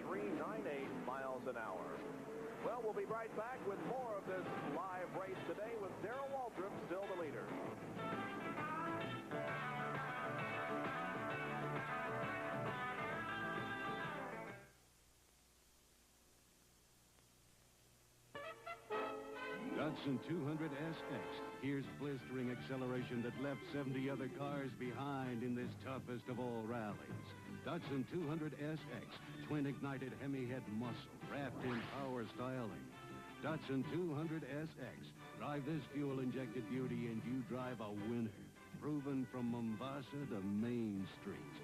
miles an hour. Well, we'll be right back with more of this live race today with Darrell Waltrip still the leader. Datsun 200SX. Here's blistering acceleration that left 70 other cars behind in this toughest of all rallies. Datsun 200SX, twin-ignited Hemi-head muscle wrapped in power styling. Datsun 200SX. Drive this fuel-injected beauty and you drive a winner. Proven from Mombasa to Main Street.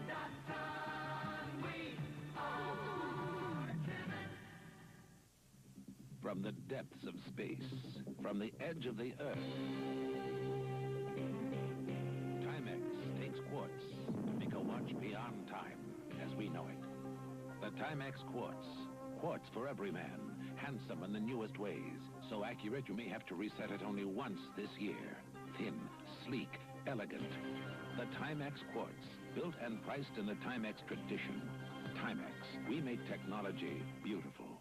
Datsun, we are driven. From the depths of space, from the edge of the earth, Timex takes quartz to make a watch beyond time as we know it. The Timex Quartz. Quartz for every man. Handsome in the newest ways. So accurate you may have to reset it only once this year. Thin, sleek, elegant. The Timex Quartz. Built and priced in the Timex tradition. Timex. We make technology beautiful.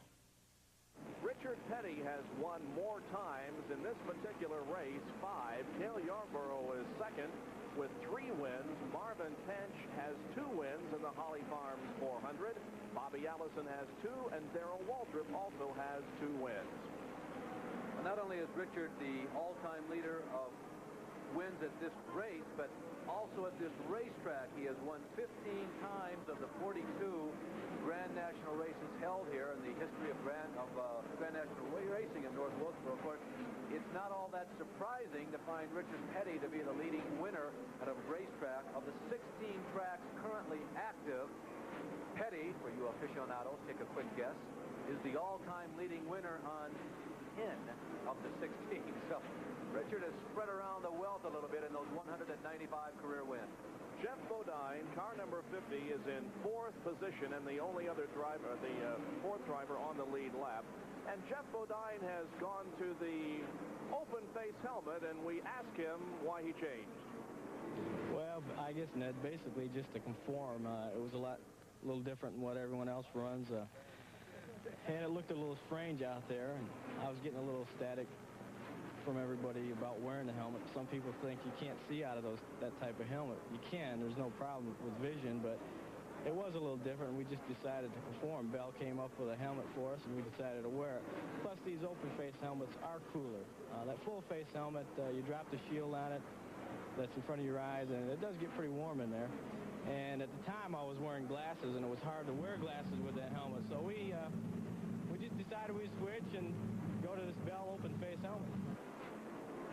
Richard Petty has won more times in this particular race, 5. Cale Yarborough is second with 3 wins. Marvin Tench has 2 wins in the Holly Farms 400. Bobby Allison has 2, and Darrell Waltrip also has 2 wins. And not only is Richard the all-time leader of wins at this race, but also at this racetrack. He has won 15 times of the 42 Grand National races held here in the history of Grand National racing in North Wilkesboro. Of course, it's not all that surprising to find Richard Petty to be the leading winner at a racetrack. Of the 16 tracks currently active, Petty, for you aficionados, take a quick guess, is the all-time leading winner on 10 of the 16. So Richard has spread around the wealth a little bit in those 195 career wins. Jeff Bodine, car number 50, is in 4th position and the only other driver, the 4th driver on the lead lap. And Jeff Bodine has gone to the open-face helmet, and we asked him why he changed. Well, I guess, Ned, basically just to conform. It was a little different than what everyone else runs. And it looked a little strange out there, and I was getting a little static from everybody about wearing the helmet. Some people think you can't see out of that type of helmet. You can. There's no problem with vision, but it was a little different. We just decided to conform. Bell came up with a helmet for us, and we decided to wear it. Plus, these open-face helmets are cooler. That full-face helmet, you drop the shield on it that's in front of your eyes, and it does get pretty warm in there. And at the time, I was wearing glasses, and it was hard to wear glasses with that helmet. So we just decided we'd switch and go to this Bell open-face helmet.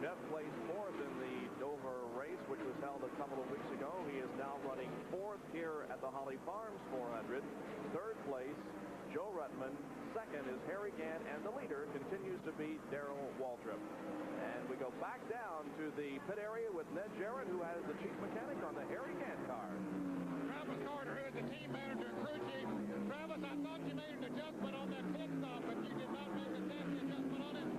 Jeff placed fourth in the Dover race, which was held a couple of weeks ago. He is now running fourth here at the Holly Farms 400. Third place, Joe Ruttman. Second is Harry Gant, and the leader continues to be Darrell Waltrip. And we go back down to the pit area with Ned Jarrett, who has the chief mechanic on the Harry Gant car. Travis Carter, who is the team manager and crew chief. Travis, I thought you made an adjustment on that pit stop, but you did not make a safety adjustment on it.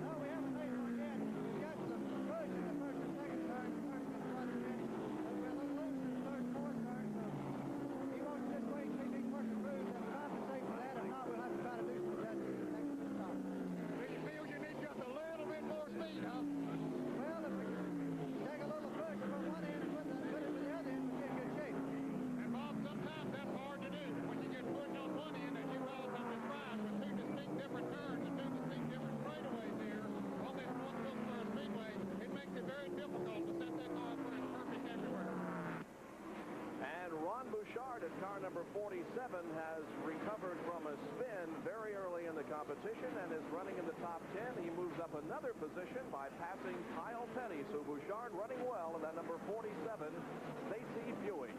No, we haven't made one yet. We got some push in the first and second turn. The first and front finish. But we're a little loose in the third and fourth turn, so he wants just wait till he works the moves and compensate for that. If not, we'll have to try to do some adjusting in the next pit stop. Do you feel you need just a little bit more speed, huh? Well, if we take a little push from one end and put it to the other end, we'll get in good shape. And Bob, sometimes that's hard to do. When you get pushed on one end and you relatively fast with two distinct different turns and two distinct different straightaways here on this North Wilkesboro Speedway, it makes it very difficult to set that car where it's perfect everywhere. And Ron Bouchard at car number 47 has recovered from a spin very early in the competition and is running in the top 10. He moves up another position by passing Kyle Petty. So Bouchard running well in that number 47, Stacy Buick.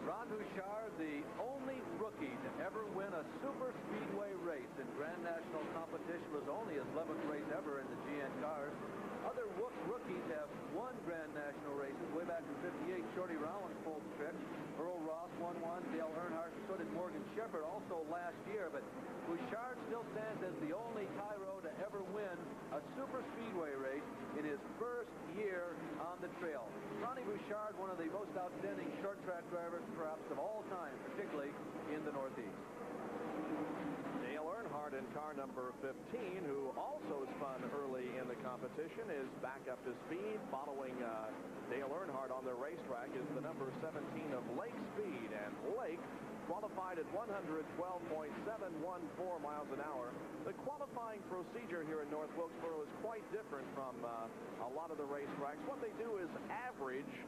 Ron Bouchard, the only rookie to ever win a super speedway race in Grand National competition, was only his 11th race ever in the GN cars. Other rookies have won Grand National races way back in '58. Shorty Rollins pulled the trick. Earl Ross won one. Dale Earnhardt, and so did Morgan Shepherd also last year. But Bouchard still stands as the only Cairo to ever win a super speedway race in his first year on the trail. Ronnie Bouchard, one of the most outstanding short track drivers perhaps of all time, particularly in the Northeast. Dale Earnhardt in car number 15, who also spun early in the competition, is back up to speed. Following Dale Earnhardt on the racetrack is the number 17 of Lake Speed, and Lake qualified at 112.714 miles an hour. The qualifying procedure here in North Wilkesboro is quite different from a lot of the racetracks. What they do is average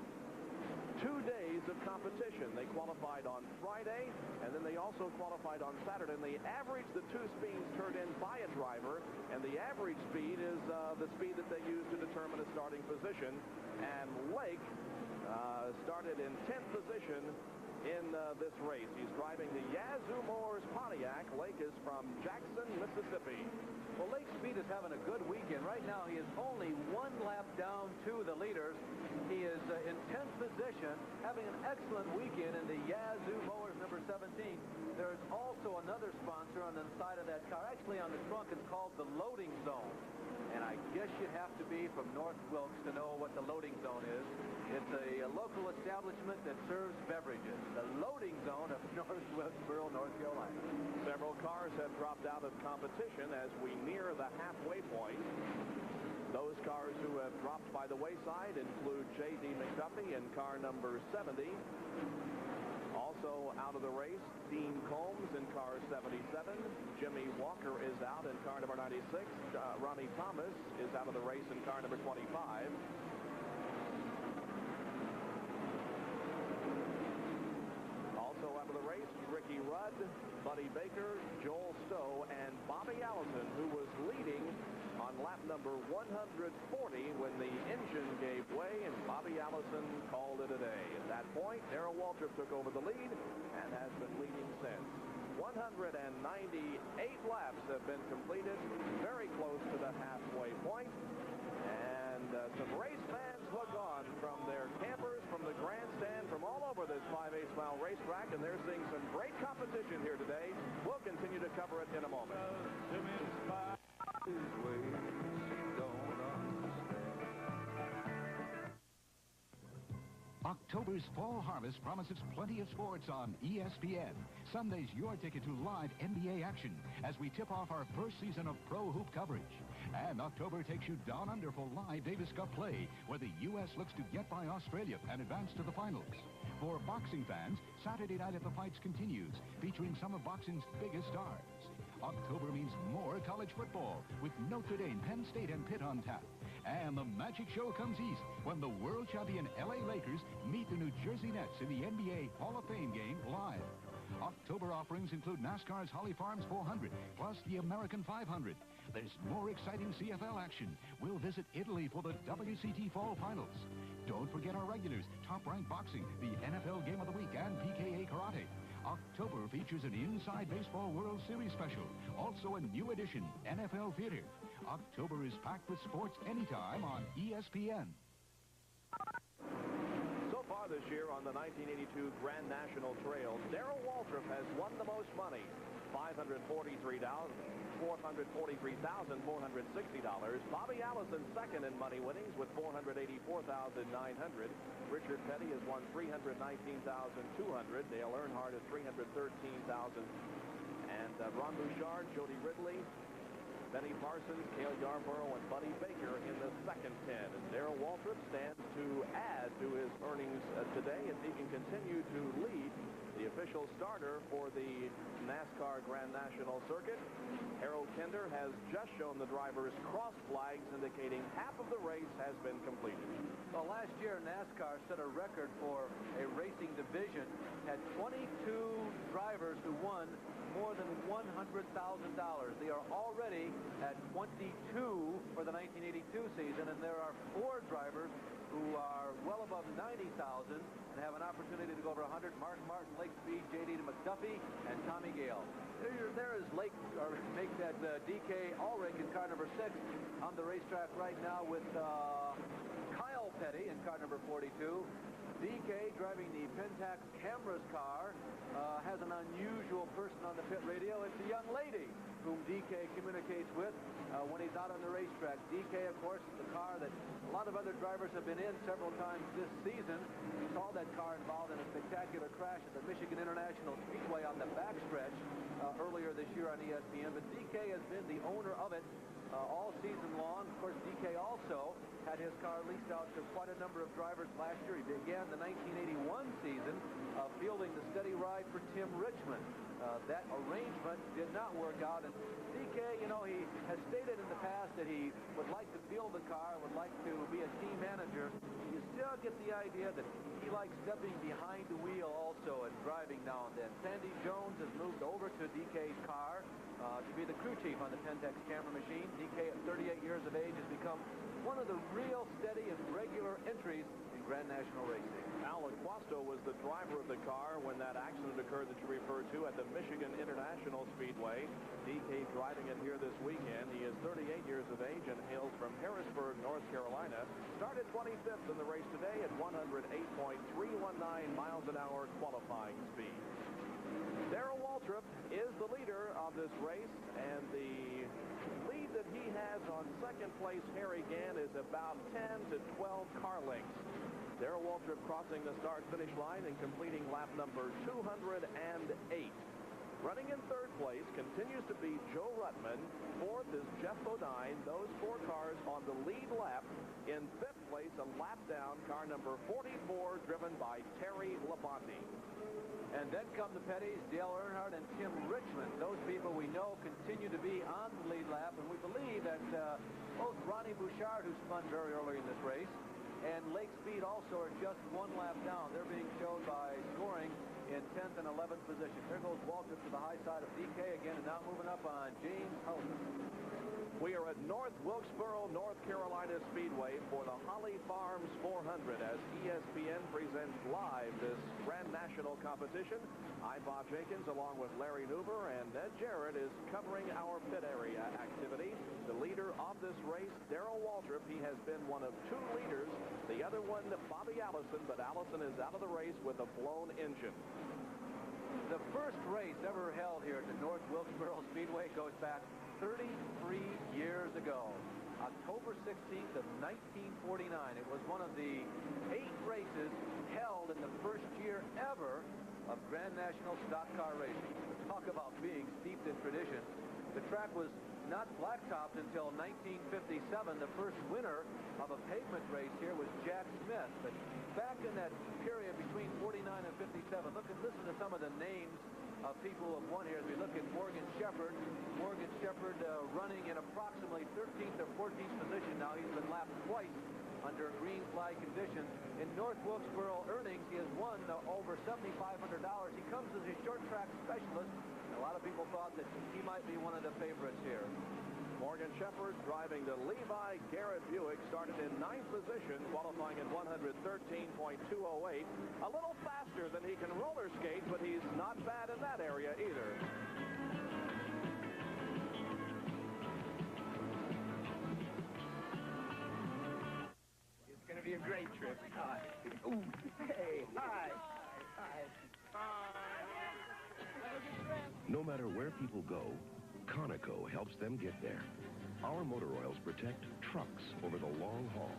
2 days of competition. They qualified on Friday, and then they also qualified on Saturday, and they average the two speeds turned in by a driver, and the average speed is the speed that they use to determine a starting position. And Lake started in 10th position in this race. He's driving the Yazoo Motors Pontiac. Lake is from Jackson, Mississippi. Well, Lake Speed is having a good weekend. Right now, he is only one lap down to the leaders. He is in 10th position, having an excellent weekend in the Yazoo Motors number 17. There's also another sponsor on the side of that car. Actually, on the trunk, it's called the Loading Zone. And I guess you have to be from North Wilkes to know what the Loading Zone is. It's a local establishment that serves beverages. The Loading Zone of North Wilkesboro, North Carolina. Several cars have dropped out of competition as we near the halfway point. Those cars who have dropped by the wayside include J.D. McDuffie in car number 70. Also out of the race, Dean Combs in car 77. Jimmy Walker is out in car number 96. Ronnie Thomas is out of the race in car number 25. Also out of the race, Ricky Rudd, Buddy Baker, Joel Stowe, and Bobby Allison, who was leading on lap number 140 when the engine gave way and Bobby Allison called it a day. At that point, Darrell Waltrip took over the lead and has been leading since. 198 laps have been completed, very close to the halfway point. And some race fans hook on from their campers, from the grandstand, from all over this 5/8 mile racetrack, and they're seeing some great competition here today. We'll continue to cover it in a moment. October's fall harvest promises plenty of sports on ESPN. Sunday's your ticket to live NBA action as we tip off our first season of pro hoop coverage. And October takes you down under for live Davis Cup play, where the U.S. looks to get by Australia and advance to the finals. For boxing fans, Saturday Night at the Fights continues, featuring some of boxing's biggest stars. October means more college football, with Notre Dame, Penn State, and Pitt on tap. And the magic show comes east when the world champion L.A. Lakers meet the New Jersey Nets in the NBA Hall of Fame game live. October offerings include NASCAR's Holly Farms 400, plus the American 500. There's more exciting CFL action. We'll visit Italy for the WCT Fall Finals. Don't forget our regulars, top-ranked boxing, the NFL Game of the Week, and PKA Karate. October features an Inside Baseball World Series special. Also a new edition, NFL Theater. October is packed with sports anytime on ESPN. So far this year on the 1982 Grand National Trail, Darrell Waltrip has won the most money, $443,460. Bobby Allison second in money winnings with $484,900. Richard Petty has won $319,200. Dale Earnhardt is $313,000. And Ron Bouchard, Jody Ridley, Benny Parsons, Cale Yarborough, and Buddy Baker in the second 10. And Darrell Waltrip stands to add to his earnings today if he can continue to lead the official starter for the NASCAR Grand National Circuit. Harold Kinder has just shown the drivers cross flags indicating half of the race has been completed. Well, last year NASCAR set a record for a racing division, had 22 drivers who won more than $100,000. They are already at 22 for the 1982 season, and there are 4 drivers who are well above 90,000 and have an opportunity to go over 100. Mark Martin, Lake Speed, J.D. McDuffie, and Tommy Gale. There is Lake, or make that D.K. Ulrich in car number 6 on the racetrack right now with Kyle Petty in car number 42. D.K. driving the Pentax Cameras car has an unusual person on the pit radio. It's a young lady whom D.K. communicates with when he's out on the racetrack. D.K., of course, is the car that a lot of other drivers have been in several times this season. We saw that car involved in a spectacular crash at the Michigan International Speedway on the backstretch earlier this year on ESPN. But D.K. has been the owner of it all season long. Of course, D.K. also had his car leased out to quite a number of drivers last year. He began the 1981 season fielding the steady ride for Tim Richmond. That arrangement did not work out, and D.K., you know, he has stated in the past that he would like to field the car, would like to be a team manager. You still get the idea that he likes stepping behind the wheel also and driving now and then. Sandy Jones has moved over to D.K.'s car to be the crew chief on the Pentax camera machine. D.K. at 38 years of age has become one of the real steady and regular entries in Grand National racing. Al Aquasto was the driver of the car when that accident occurred that you referred to at the Michigan International Speedway. D.K. driving it here this weekend. He is 38 years of age and hails from Harrisburg, North Carolina. Started 25th in the race today at 108.319 miles an hour qualifying speed. Darrell Waltrip is the leader of this race, and the lead that he has on second place, Harry Gant, is about 10 to 12 car lengths. Darrell Waltrip crossing the start-finish line and completing lap number 208. Running in third place continues to be Joe Ruttman. Fourth is Jeff Bodine. Those 4 cars on the lead lap. In fifth place, a lap down, car number 44, driven by Terry Labonte. And then come the Pettys, Dale Earnhardt, and Tim Richmond. Those people we know continue to be on the lead lap, and we believe that both Ronnie Bouchard, who spun very early in this race, and Lake Speed also are just 1 lap down. They're being shown by scoring in 10th and 11th position. There goes Waltrip to the high side of D.K. again, and now moving up on James Housen. We are at North Wilkesboro, North Carolina Speedway for the Holly Farms 400 as ESPN presents live this Grand National competition. I'm Bob Jenkins along with Larry Nuber, and Ned Jarrett is covering our pit area activity. The leader of this race, Darrell Waltrip, he has been one of 2 leaders. The other one, Bobby Allison, but Allison is out of the race with a blown engine. The first race ever held here at the North Wilkesboro Speedway goes back 33 years ago. October 16th of 1949. It was one of the 8 races held in the first year ever of Grand National stock car racing. Talk about being steeped in tradition. The track was not blacktopped until 1957. The first winner of a pavement race here was Jack Smith. But back in that period between 49 and 57, listen to some of the names of people who have won here as we look at Morgan Shepherd. Morgan Shepherd running in approximately 13th or 14th position now. He's been lapped twice under green flag conditions. In North Wilkesboro earnings, he has won over $7,500. He comes as a short track specialist. A lot of people thought that he might be one of the favorites here. Morgan Shepherd driving the Levi Garrett Buick started in 9th position, qualifying at 113.208. A little faster than he can roller skate, but he's not bad in that area either. It's going to be a great trip. Hi. Ooh, hey, hi. Hi. No matter where people go, Conoco helps them get there. Our motor oils protect trucks over the long haul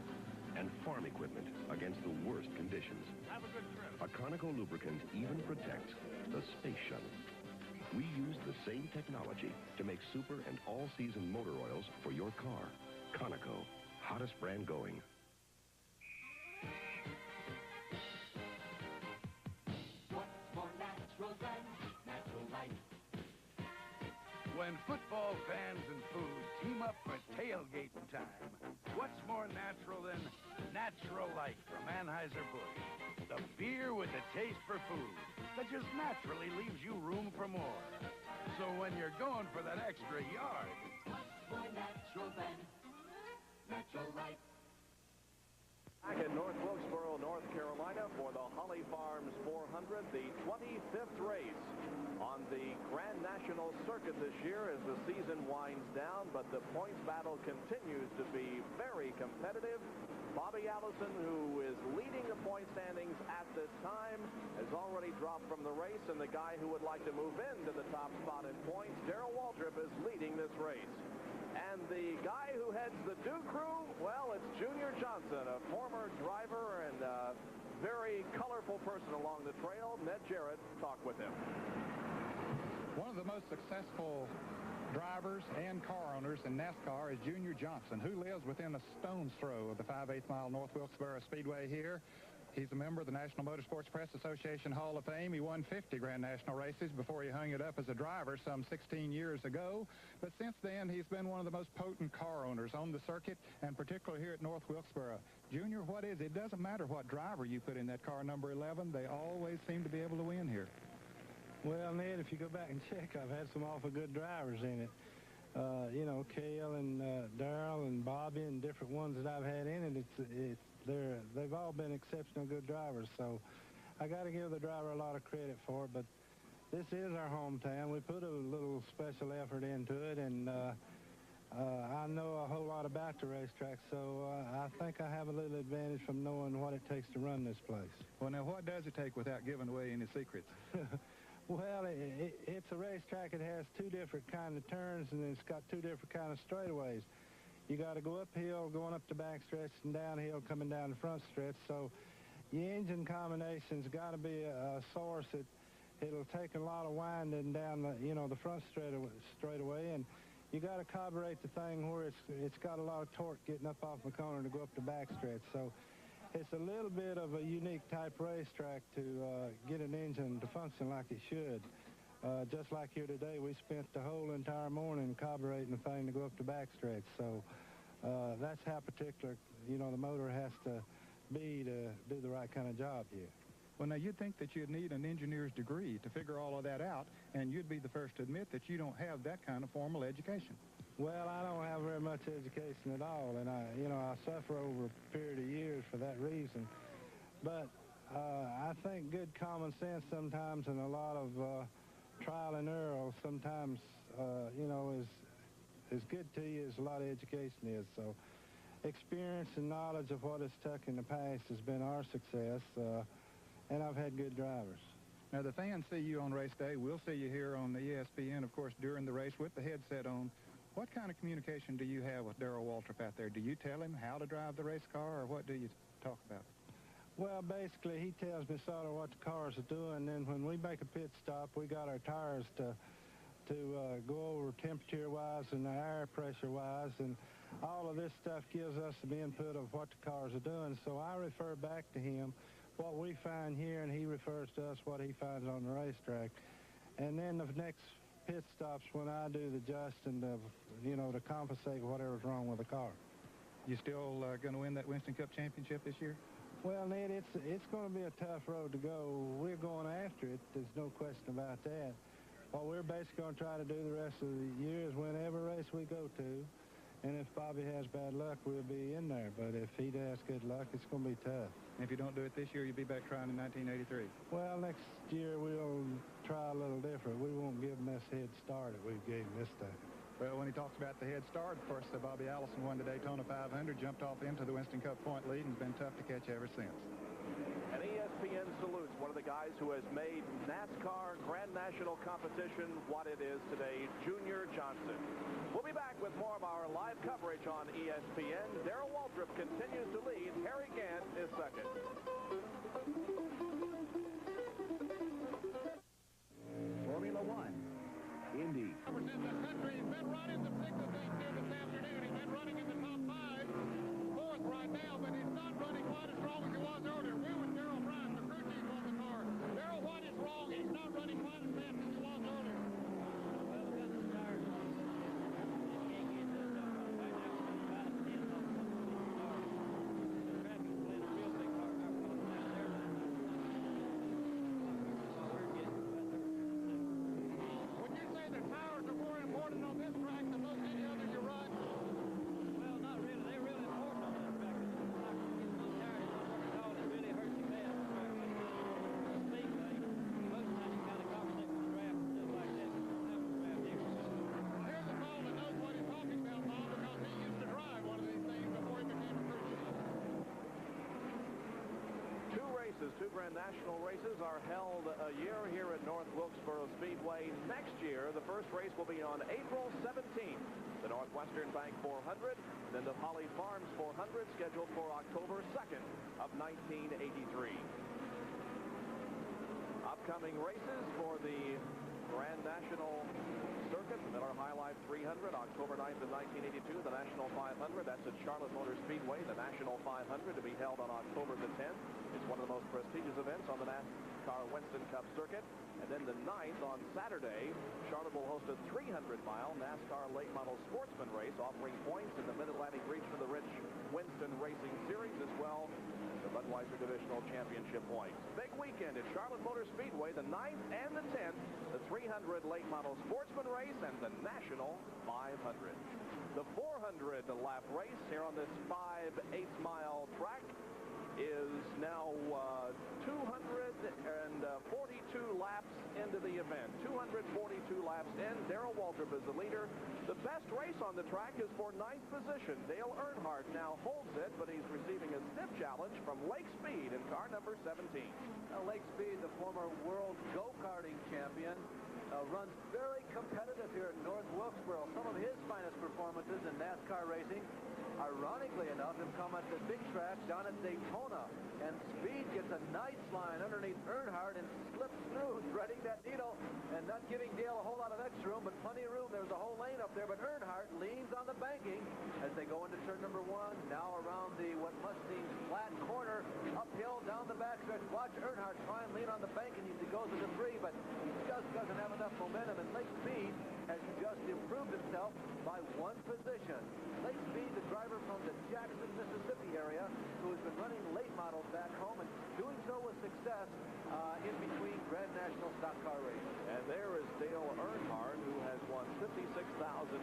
and farm equipment against the worst conditions. Have a good trip. A Conoco lubricant even protects the space shuttle. We use the same technology to make super and all-season motor oils for your car. Conoco, hottest brand going. What's more natural than natural light? When football fans and food team up for tailgating time, what's more natural than Natural Light from Anheuser-Busch? The beer with a taste for food that just naturally leaves you room for more. So when you're going for that extra yard, what's more natural than Natural Light? Back in North Wilkesboro, North Carolina for the Holly Farms 400, the 25th race on the Grand National Circuit this year as the season winds down, but the points battle continues to be very competitive. Bobby Allison, who is leading the point standings at this time, has already dropped from the race, and the guy who would like to move into the top spot in points, Darrell Waltrip, is leading this race. And the guy who heads the Dew Crew, well, it's Junior Johnson, a former driver and a very colorful person along the trail. Ned Jarrett talked with him. One of the most successful drivers and car owners in NASCAR is Junior Johnson, who lives within a stone's throw of the 5/8 mile North Wilkesboro Speedway here. He's a member of the National Motorsports Press Association Hall of Fame. He won 50 Grand National races before he hung it up as a driver some 16 years ago. But since then, he's been one of the most potent car owners on the circuit, and particularly here at North Wilkesboro. Junior, what is it? It doesn't matter what driver you put in that car number 11. They always seem to be able to win here. Well, Ned, if you go back and check, I've had some awful good drivers in it. You know, Cale and Darrell and Bobby and different ones that I've had in it. They've all been exceptional good drivers, so I got to give the driver a lot of credit for it. But this is our hometown. We put a little special effort into it, and I know a whole lot about the racetrack, so I think I have a little advantage from knowing what it takes to run this place. Well, now, what does it take without giving away any secrets? Well, it's a racetrack. It has 2 different kind of turns, and it's got 2 different kind of straightaways. You got to go uphill going up the back stretch and downhill coming down the front stretch. So your engine combination's got to be a source that it'll take a lot of winding down the front straightaway, and you got to carburate the thing where it's got a lot of torque getting up off the corner to go up the back stretch. So it's a little bit of a unique type racetrack to get an engine to function like it should. Just like here today, we spent the whole entire morning carbureting the thing to go up the backstretch. So that's how particular, the motor has to be to do the right kind of job here. Well, now, you'd think that you'd need an engineer's degree to figure all of that out, and you'd be the first to admit that you don't have that kind of formal education. Well, I don't have very much education at all, and I suffer over a period of years for that reason. But I think good common sense sometimes and a lot of trial and error sometimes, is as good to you as a lot of education is. So experience and knowledge of what it's took in the past has been our success, and I've had good drivers. Now, the fans see you on race day. We'll see you here on the ESPN, of course, during the race with the headset on. What kind of communication do you have with Darrell Waltrip out there? Do you tell him how to drive the race car, or what do you talk about? Well, basically, he tells me sort of what the cars are doing. Then when we make a pit stop, we got our tires to go over temperature-wise and air pressure-wise, and all of this stuff gives us the input of what the cars are doing. So I refer back to him what we find here, and he refers to us what he finds on the racetrack. And then the next pit stops when I do the adjusting to, to compensate whatever's wrong with the car. You still going to win that Winston Cup championship this year? Well, Ned, it's going to be a tough road to go. We're going after it. There's no question about that. What we're basically going to try to do the rest of the year is win every race we go to. And if Bobby has bad luck, we'll be in there. But if he has good luck, it's going to be tough. And if you don't do it this year, you'll be back trying in 1983. Well, next year we'll try a little different. We won't give him this head start that we gave him this time. Well, when he talks about the head start, of course, Bobby Allison won the Daytona 500, jumped off into the Winston Cup point lead, and has been tough to catch ever since. And ESPN salutes one of the guys who has made NASCAR Grand National Competition what it is today, Junior Johnson. We'll be back with more of our live coverage on ESPN. Darrell Waltrip continues to lead. Harry Gant is second. Formula One, Indy. In the country, he's been running the 6 of things here this afternoon. He's been running in the top 5, fourth right now, but he's not running quite as strong as he was earlier. We with Darrell Brown, the crew chief on the car. Darrell, what is wrong? He's not running quite as fast as he was earlier. Well, we got the tires on. Just can't get this up. Right now, we're about 10 off the car. The traffic's playing a real big part. Our folks down there, we're getting better. Would you say the tires are more important on this track than most any other you run? Well, not really. They're really important on that track. It's not going to get those tires on work at all. It really hurts you bad on the track like this. Speedway, most times you got to compensate with the draft and stuff like that. You don't have a draft here. Here's a fellow that knows what he's talking about, Bob, because he used to drive one of these things before he became a crew chief. Two races, two Grand National races are held a year here at North Wilkesboro Speedway. Next year, the first race will be on April 17th. The Northwestern Bank 400, then the Holly Farms 400, scheduled for October 2nd of 1983. Upcoming races for the Grand National Circuit, the Miller High Life 300, October 9th of 1982, the National 500, that's at Charlotte Motor Speedway, the National 500 to be held on October the 10th. It's one of the most prestigious events on the NASCAR Winston Cup circuit. And then the 9th on Saturday, Charlotte will host a 300-mile NASCAR late model sportsman race, offering points in the Mid-Atlantic region of the rich Winston Racing Series, as well as the Budweiser Divisional Championship points. Big weekend at Charlotte Motor Speedway, the 9th and the 10th, the 300 late model sportsman race and the National 500. The 400-lap race here on this 5/8-mile track is now 242 laps into the event. 242 laps in. Darrell Waltrip is the leader. The best race on the track is for 9th position. Dale Earnhardt now holds it, but he's receiving a stiff challenge from Lake Speed in car number 17. Lake Speed, the former world go-karting champion, runs very competitive here at North Wilkesboro. Some of his finest performances in NASCAR racing, ironically enough, have come at the big track down at Daytona. And Speed gets a nice line underneath Earnhardt and slips through, threading that needle and not giving Dale a whole lot of extra room, but plenty of room. There's a whole lane up there, but Earnhardt leans on the banking as they go into turn number 1. Now around the what must seem flat corner, uphill down the backstretch. Watch Earnhardt try and lean on the banking as he goes into 3, but he just doesn't have enough momentum, and Lake Speed has just improved himself by 1 position. Lake Speed, the driver from the Jackson, Mississippi area, who has been running late models back home and doing so with success in between Grand National stock car races. And there is Dale Earnhardt, who has won $56,600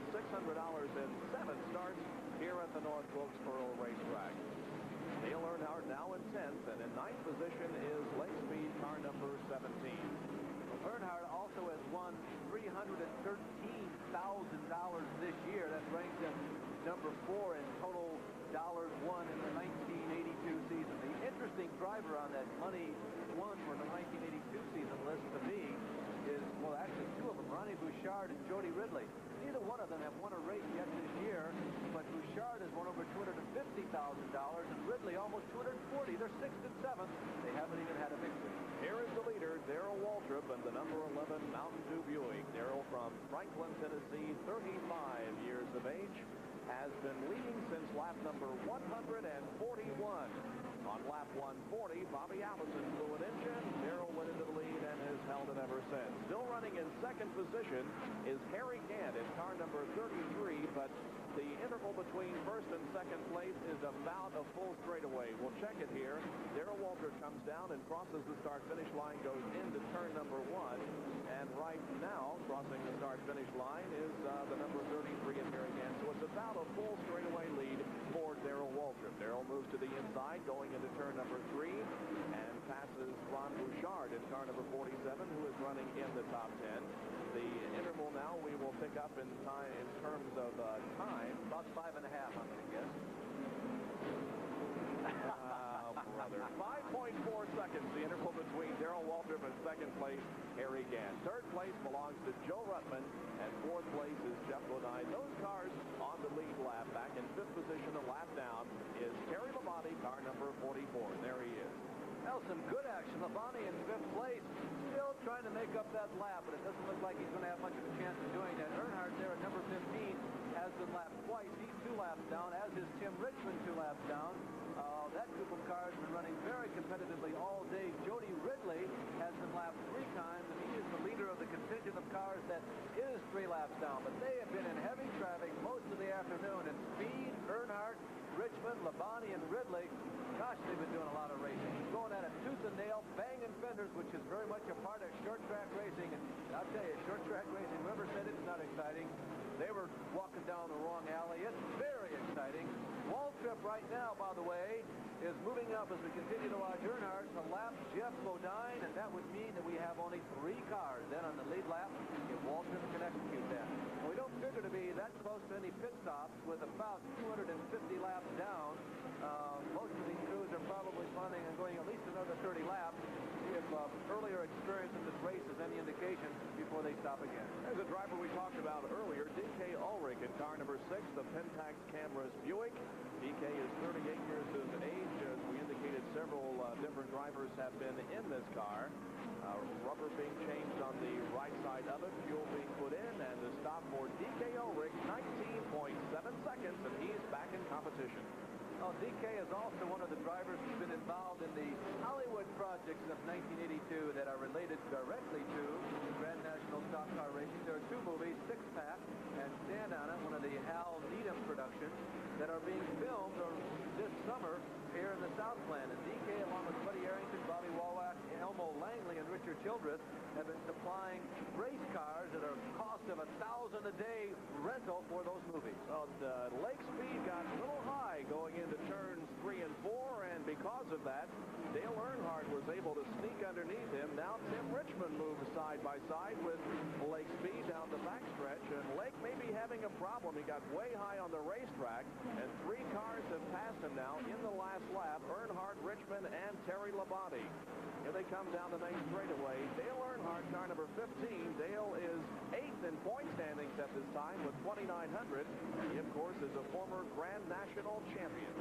in 7 starts here at the North Wilkesboro racetrack. Dale Earnhardt now in 10th, and in 9th position is Lake Speed, car number 17. Earnhardt also has won $313,000 this year. That ranks him number 4 in total dollars won in the 1982 season. The interesting driver on that money won for the 1982 season list to me is, well, actually 2 of them, Ronnie Bouchard and Jody Ridley. Neither one of them have won a race yet this year, but Bouchard has won over $250,000 and Ridley almost $240,000. They're 6th and 7th. They haven't even had a victory. Here is the leader, Darrell Waltrip, and the number 11 Mountain Dew Buick. Darrell from Franklin, Tennessee, 35 years of age, has been leading since lap number 141. On lap 140, Bobby Allison blew an engine. Darrell went into the lead and has held it ever since. Still running in second position is Harry Gant in car number 33, but the interval between first and second place is about a full straightaway. We'll check it here. Darrell Waltrip comes down and crosses the start-finish line, goes into turn number 1, and right now, crossing the start-finish line is the number 33 in Harry Gant. So it's about a full straightaway lead for Darrell Waltrip. Darrell moves to the inside, going into turn number 3, and passes Ron Bouchard in car number 47, who is running in the top 10. The interval now we will pick up in time in terms of time. About 5.5, I'm going to guess. Brother. 5.4 seconds, the interval between Darrell Waltrip and second place, Harry Gant. Third place belongs to Joe Ruttman, and fourth place is Jeff Lodine. Those cars on the lead lap. Back in fifth position, a lap down, is Terry Labonte, car number 44. There he is. Well, some good action. Labonte in fifth place, still trying to make up that lap, but it doesn't look like he's going to have much of a chance of doing that. Earnhardt there at number 15 has been lapped twice. He's 2 laps down, as is Tim Richmond 2 laps down. That group of cars has been running very competitively all day. Jody Ridley has been lapped 3 times, and he is the leader of the contingent of cars that is 3 laps down. But they have been in heavy traffic most of the afternoon, and Speed, Earnhardt, Richmond, Labonte, and Ridley, gosh, they've been doing a lot of racing. Going at it tooth and nail, banging fenders, which is very much a part of short track racing. And I'll tell you, short track racing, whoever said it's not exciting, they were walking down the wrong alley. It's very exciting. Waltrip right now, by the way, is moving up as we continue to watch Earnhardt to lap Jeff Lodine, and that would mean that we have only 3 cars then on the lead lap if Waltrip can execute that. Well, we don't figure to be that close to any pit stops with about 250 laps down. Most of these crews are probably planning on going at least another 30 laps. See if earlier experience in this race is any indication before they stop again. There's a driver we talked about earlier, D.K. Ulrich in car number 6, the Pentax Cameras Buick. D.K. is 38 years of age. As we indicated, several different drivers have been in this car. Rubber being changed on the right side of it, fuel being put in, and the stop for D.K. Ulrich, 19.7 seconds, and he's back in competition. Oh, DK is also one of the drivers who's been involved in the Hollywood projects of 1982 that are related directly to Grand National Stock Car Racing. There are 2 movies, Six Pack and Stand On It, one of the Hal Needham productions that are being filmed this summer here in the Southland. And DK, along with Buddy Arrington, Bobby Wallach, Elmo Langley, and Richard Childress, have been supplying race cars at a cost of $1,000 a day rental for those movies. Well, Lake Speed got a little high going into turns 3 and 4, and because of that, Dale Earnhardt was able to sneak underneath him. Now Tim Richmond moves side by side with Lake Speed down the backstretch, and Lake may be having a problem. He got way high on the racetrack, and 3 cars have passed him now in the last lap: Earnhardt, Richmond, and Terry Labonte. Here they come down the main straightaway. Dale Earnhardt, car number 15. Dale is 8th in point standings at this time with 2,900. He, of course, is a former Grand National champion.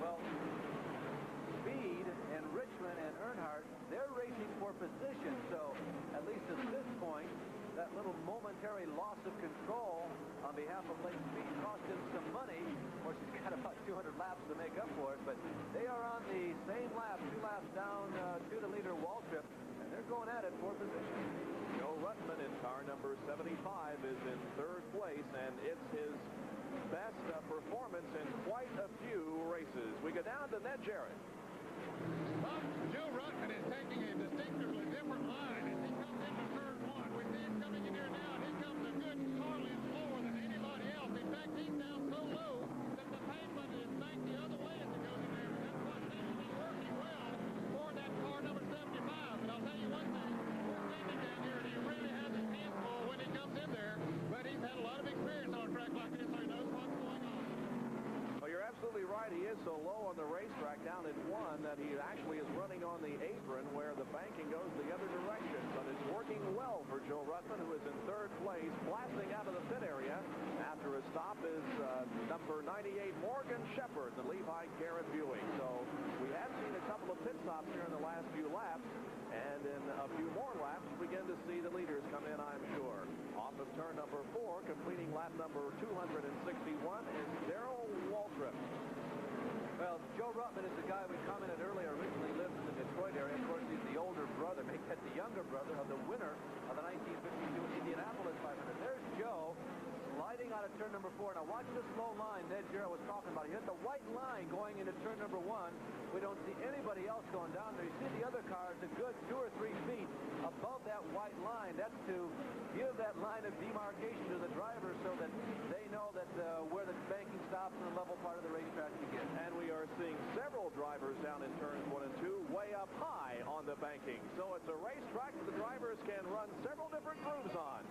Well, Speed and Richmond and Earnhardt, they're racing for position. So, at least at this point, that little momentary loss of control on behalf of Lake Speed cost him some money. Of course, he's got about 200 laps to make up for it, but they are on the same lap, 2 laps down to the leader, Waltrip, and they're going at it for position. Joe Ruttman in car number 75 is in 3rd place, and it's his best performance in quite a few races. We go down to Ned Jarrett. Well, Joe Ruttman is taking a distinctively different line as he comes into turn 1. We see him coming in here now, and he comes a good car length lower than anybody else. In fact, he's down so low that the pavement is back the other way as he goes in there. That's what seems to be working well for that car number 75. But I'll tell you one thing, we're standing down here, and he really has his hands full when he comes in there. But he's had a lot of experience on a track like this, so he knows what's going on. Well, you're absolutely right. He is so low on the racetrack down at 1 that he actually is running on the apron where the banking goes the other direction. But it's working well for Joe Ruttman, who is in 3rd place, blasting out of the pit area for 98, Morgan Shepherd, the Levi Garrett Buick. So we have seen a couple of pit stops here in the last few laps, and in a few more laps, we begin to see the leaders come in, I'm sure. Off of turn number 4, completing lap number 261, is Darrell Waltrip. Well, Joe Ruttman is the guy we commented earlier, originally lives in the Detroit area. Of course, he's the older brother, maybe the younger brother of the winner of the 1952 Indianapolis 500. There's Joe sliding out of turn number 4. Now, watch this low line Ned Jarrett was talking about. He hit the white line going into turn number 1. We don't see anybody else going down there. You see the other cars a good 2 or 3 feet above that white line. That's to give that line of demarcation to the driver so that they know that where the banking stops and the level part of the racetrack begins. And we are seeing several drivers down in turns 1 and 2 way up high on the banking. So it's a racetrack that the drivers can run several different grooves on.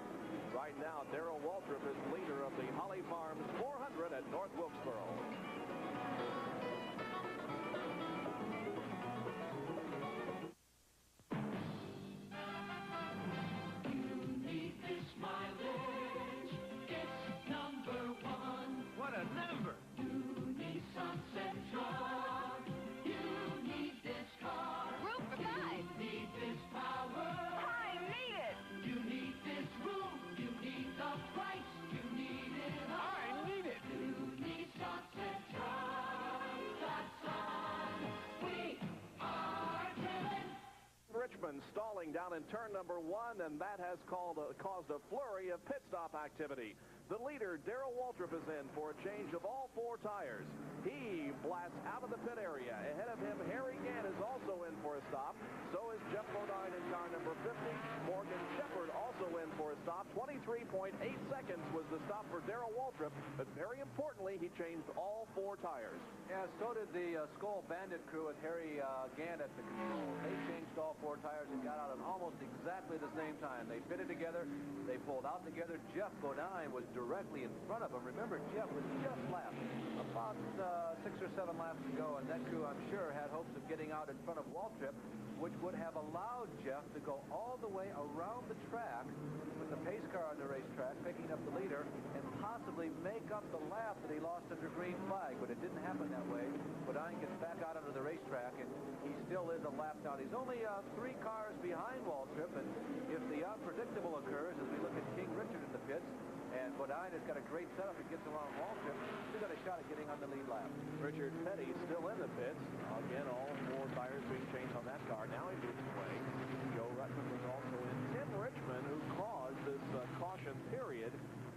Right now, Darrell Waltrip is leader of the Holly Farms 400 at North Wilkesboro. What a number! You need Sunset Truck. You need this car. Room for guys. You need this power. I need it. You need this room. You need the price. You need it all. I need it. You need Sunset Truck. That's all we are telling. Richmond stalling down in turn number 1, and that has caused a flurry of pit stop activity. The leader, Darrell Waltrip, is in for a change of all 4 tires. He blasts out of the pit area. Ahead of him, Harry Gant is also in for a stop. So is Jeff Bodine in car number 50. Morgan Shepherd also in for a stop. 23.8 seconds was the stop for Darrell Waltrip, but very importantly, he changed all 4 tires. Yeah, so did the Skull Bandit crew with Harry Gant at the controls. They changed all 4 tires and got out at almost exactly the same time. They fitted together. They pulled out together. Jeff Bodine was directly in front of him. Remember, Jeff was just lapped about 6 or 7 laps to go, and that crew, I'm sure, had hopes of getting out in front of Waltrip, which would have allowed Jeff to go all the way around the track with the pace car on the racetrack, picking up the leader, and possibly make up the lap that he lost under green flag. But it didn't happen that way. Bodine gets back out onto the racetrack, and he still is a lap down. He's only 3 cars behind Waltrip, and if the unpredictable occurs, as we look at King Richard in the pits, and Bodine has got a great setup and gets around Waltrip, he's got a shot at getting on the lead lap. Richard Petty still in the pits. Again, all 4 tires being changed on that car. Now he moves away. Joe Ruttman was also in. Tim Richmond, who caused this caution period,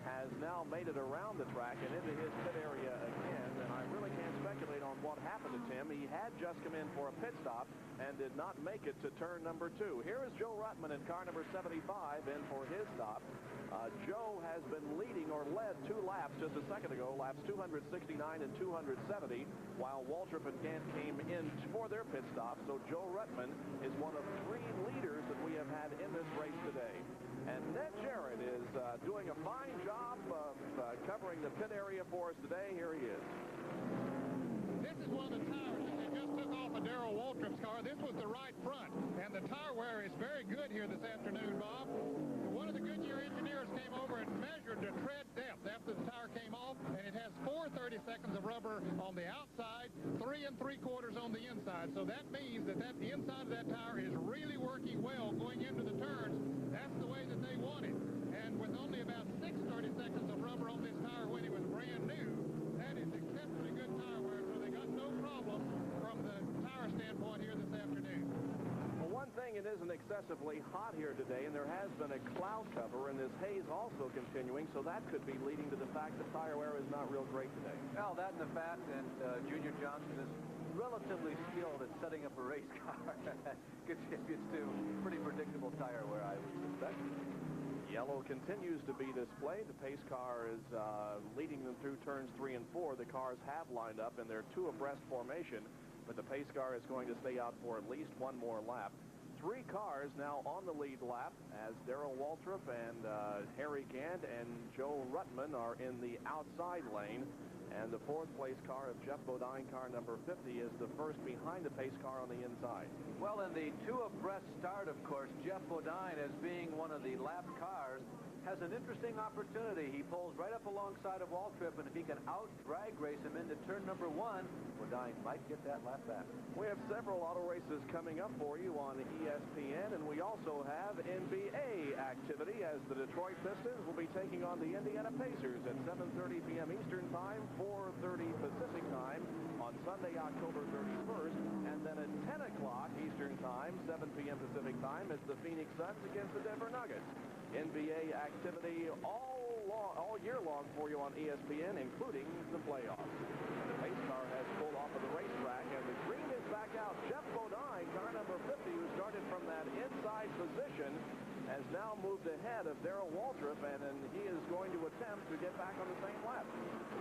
has now made it around the track and into his pit area again, and I really can't speculate on what happened to Tim. He had just come in for a pit stop and did not make it to turn number 2. Here is Joe Ruttman in car number 75 in for his stop. Joe has been leading or led 2 laps just a second ago, laps 269 and 270, while Waltrip and Gant came in for their pit stop. So Joe Ruttman is one of 3 leaders that we have had in this race today. And Ned Jarrett is doing a fine job of covering the pit area for us today. Here he is. This is one of the tires that they just took off of Darrell Waltrip's car. This was the right front, and the tire wear is very good here this afternoon, Bob. One of the Goodyear engineers came over and measured the tread depth after the tire came off, and it has 4 30-seconds of rubber on the outside, 3 3/4 on the inside. So that means that the inside of that tire is really working well going into the turns. That's the way that they want it. And with only about 6 30-seconds of rubber on this tire when it was brand new, that is exceptionally good tire wear. So they got no problem from the tire standpoint here this afternoon. Well, one thing, it isn't excessively hot here today, and there has been a cloud cover, and this haze also continuing, so that could be leading to the fact that tire wear is not real great today. Well, that and the fact that Junior Johnson is relatively skilled at setting up a race car contributes to pretty predictable tire wear, I would suspect. Yellow continues to be displayed. The pace car is leading them through turns 3 and 4. The cars have lined up in their 2 abreast formation, but the pace car is going to stay out for at least 1 more lap. 3 cars now on the lead lap as Darrell Waltrip and Harry Gant and Joe Ruttman are in the outside lane. And the 4th place car of Jeff Bodine, car number 50, is the first behind the pace car on the inside. Well, in the 2 abreast start, of course, Jeff Bodine, as being one of the lap cars, has an interesting opportunity. He pulls right up alongside of Waltrip, and if he can out-drag race him into turn number 1, Bodine might get that lap back. We have several auto races coming up for you on ESPN, and we also have NBA activity as the Detroit Pistons will be taking on the Indiana Pacers at 7:30 p.m. Eastern Time, 4:30 Pacific Time on Sunday, October 31st, and then at 10 o'clock Eastern Time, 7 p.m. Pacific Time, it's the Phoenix Suns against the Denver Nuggets. NBA activity all year long for you on ESPN, including the playoffs. The pace car has pulled off of the racetrack, and the green is back out. Jeff Bodine, car number 50, who started from that inside position, has now moved ahead of Darrell Waltrip, and he is going to attempt to get back on the same lap.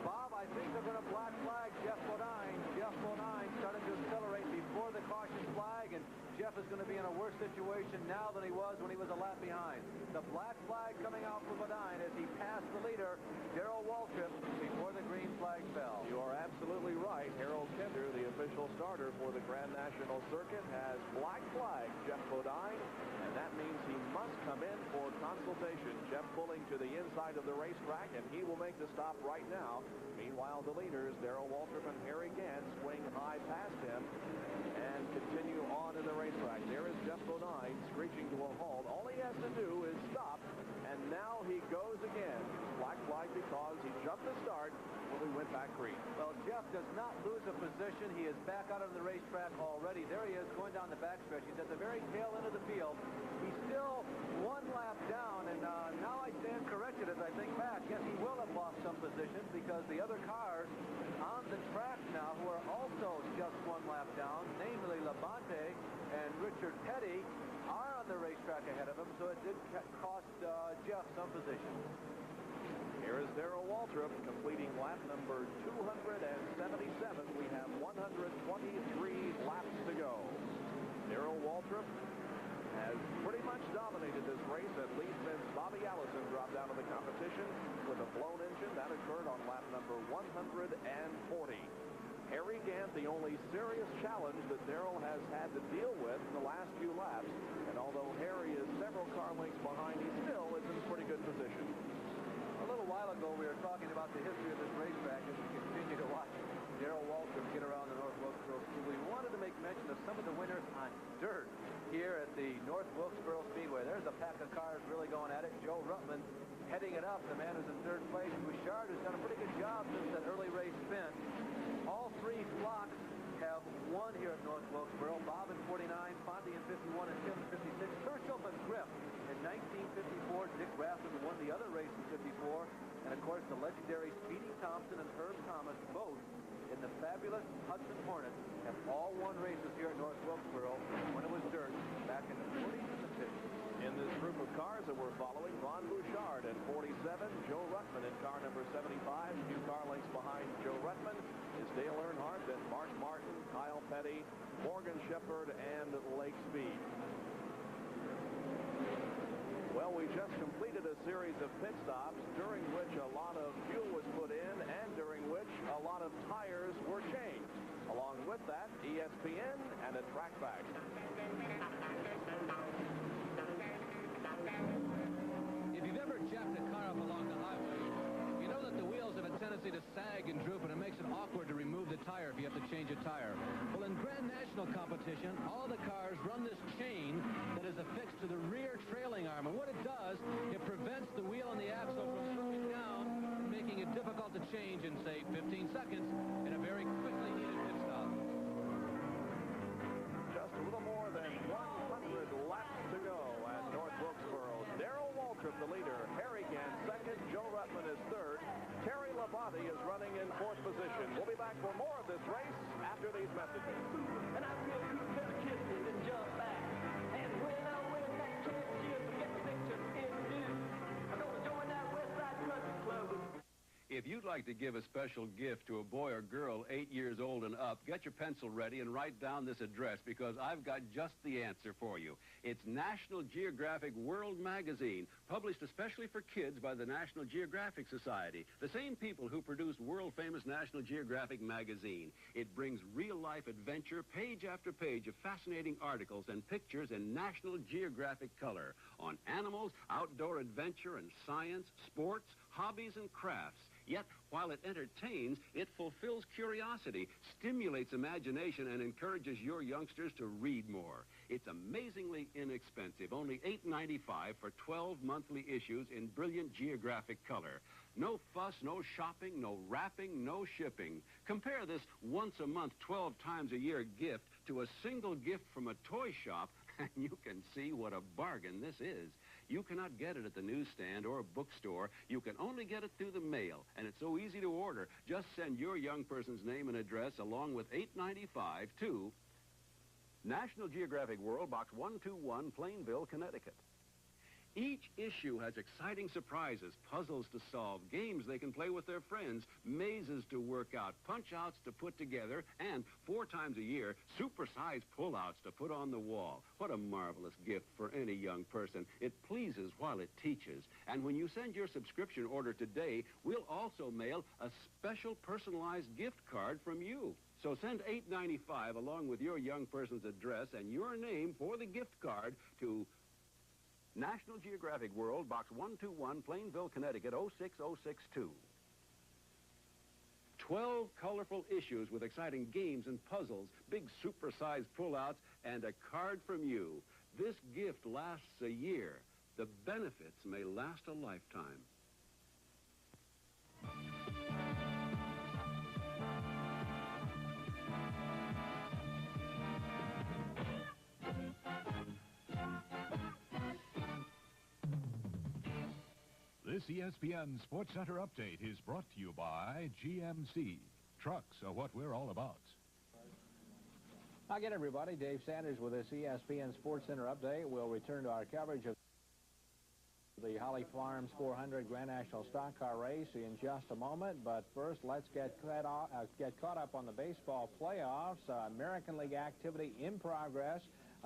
Bob, I think they're going to black flag Jeff Bodine. Jeff Bodine started to accelerate before the caution flag, and Jeff is going to be in a worse situation now than he was when he was a lap behind. The black flag coming out for Bodine as he passed the leader, Darrell Waltrip, before the green flag fell. You are absolutely right. Harold Kinder, the official starter for the Grand National Circuit, has black flagged Jeff Bodine, and that means he must come in for consultation. Jeff pulling to the inside of the racetrack, and he will make the stop right now. Meanwhile, the leaders, Darrell Waltrip and Harry Gant, swing high past him and continue on in the racetrack. There is Jeff Bodine screeching to a halt. All he has to do is stop, and now he goes again. Black flag because he jumped the start when we went back green. Well, Jeff does not lose a position. He is back out on the racetrack already. There he is going down the backstretch. He's at the very tail end of the field. He's still one lap down, and now I stand corrected as I think back. Yes, he will have lost some positions because the other cars on the track now who are also just one lap down, namely Labonte and Richard Petty, are on the racetrack ahead of him, so it did cost Jeff some positions. Here is Darrell Waltrip completing lap number 277. We have 123 laps to go. Darrell Waltrip has pretty much dominated this race, at least since Bobby Allison dropped out of the competition with a blown engine. That occurred on lap number 140. Harry Gant, the only serious challenge that Darrell has had to deal with in the last few laps. And although Harry is several car lengths behind, he still is in pretty good position. A little while ago, we were talking about the history of this racetrack as we continue to watch Darrell Waltrip get around the North Wilkesboro Speedway. We wanted to make mention of some of the winners on dirt here at the North Wilkesboro Speedway. There's a pack of cars really going at it. Joe Ruttman heading it up, the man who's in third place. Bouchard has done a pretty good job since that early race spin. All three flocks have won here at North Wilkesboro. Bob in 49, Fonte in 51, and Tim in 56. Kirchhoff and Griff in 1954. Dick Raffin won the other race in 54. And, of course, the legendary Speedy Thompson and Herb Thomas, both in the fabulous Hudson Hornets, have all won races here at North Wilkesboro when it was dirt back in the 40s and the 50s. In this group of cars that we're following, Ron Bouchard at 47, Joe Ruttman in car number 75. A few car lengths behind Joe Ruttman is Dale Earnhardt, then Mark Martin, Kyle Petty, Morgan Shepherd, and Lake Speed. Well, we just completed a series of pit stops during which a lot of fuel was put in and during which a lot of tires were changed. Along with that, ESPN and a track back. If you've ever jacked a car up along the highway, you know that the wheels have a tendency to sag and droop, and it makes it awkward to remove the tire if you have to change a tire. Well, in Grand National competition, all the cars run this chain that is affixed to the rear trailing arm, and what it does, it prevents the wheel and the axle from drooping down, making it difficult to change in, say, 15 seconds in a very quickly needed pit stop. Just a little more than 100 laps to go at North Wilkesboro. Darrell Waltrip, the leader. Harry Gant, second. Joe Ruttman is third. Terry Labonte is running in fourth position. We'll be back for more of this race after these messages. And I feel good, better kiss me than jump back. And when I win that championship, get the picture in the news. I'm gonna join that West Side Country Club. If you'd like to give a special gift to a boy or girl 8 years old and up, get your pencil ready and write down this address, because I've got just the answer for you. It's National Geographic World Magazine, published especially for kids by the National Geographic Society, the same people who produced world-famous National Geographic magazine. It brings real-life adventure, page after page of fascinating articles and pictures in National Geographic color on animals, outdoor adventure and science, sports, hobbies, and crafts. Yet, while it entertains, it fulfills curiosity, stimulates imagination, and encourages your youngsters to read more. It's amazingly inexpensive, only $8.95 for 12 monthly issues in brilliant geographic color. No fuss, no shopping, no wrapping, no shipping. Compare this once-a-month, 12 times a year gift to a single gift from a toy shop, and you can see what a bargain this is. You cannot get it at the newsstand or bookstore. You can only get it through the mail, and it's so easy to order. Just send your young person's name and address along with $8.95 to National Geographic World, Box 121, Plainville, Connecticut. Each issue has exciting surprises, puzzles to solve, games they can play with their friends, mazes to work out, punch-outs to put together, and 4 times a year, super-sized pull-outs to put on the wall. What a marvelous gift for any young person. It pleases while it teaches. And when you send your subscription order today, we'll also mail a special personalized gift card from you. So send $8.95 along with your young person's address and your name for the gift card to National Geographic World, Box 121, Plainville, Connecticut, 06062. 12 colorful issues with exciting games and puzzles, big super-sized pull-outs, and a card from you. This gift lasts a year. The benefits may last a lifetime. This ESPN Sports Center update is brought to you by GMC. Trucks are what we're all about. Again, everybody, Dave Sanders with this ESPN Sports Center update. We'll return to our coverage of the Holly Farms 400 Grand National Stock Car Race in just a moment. But first, let's get caught up on the baseball playoffs. American League activity in progress.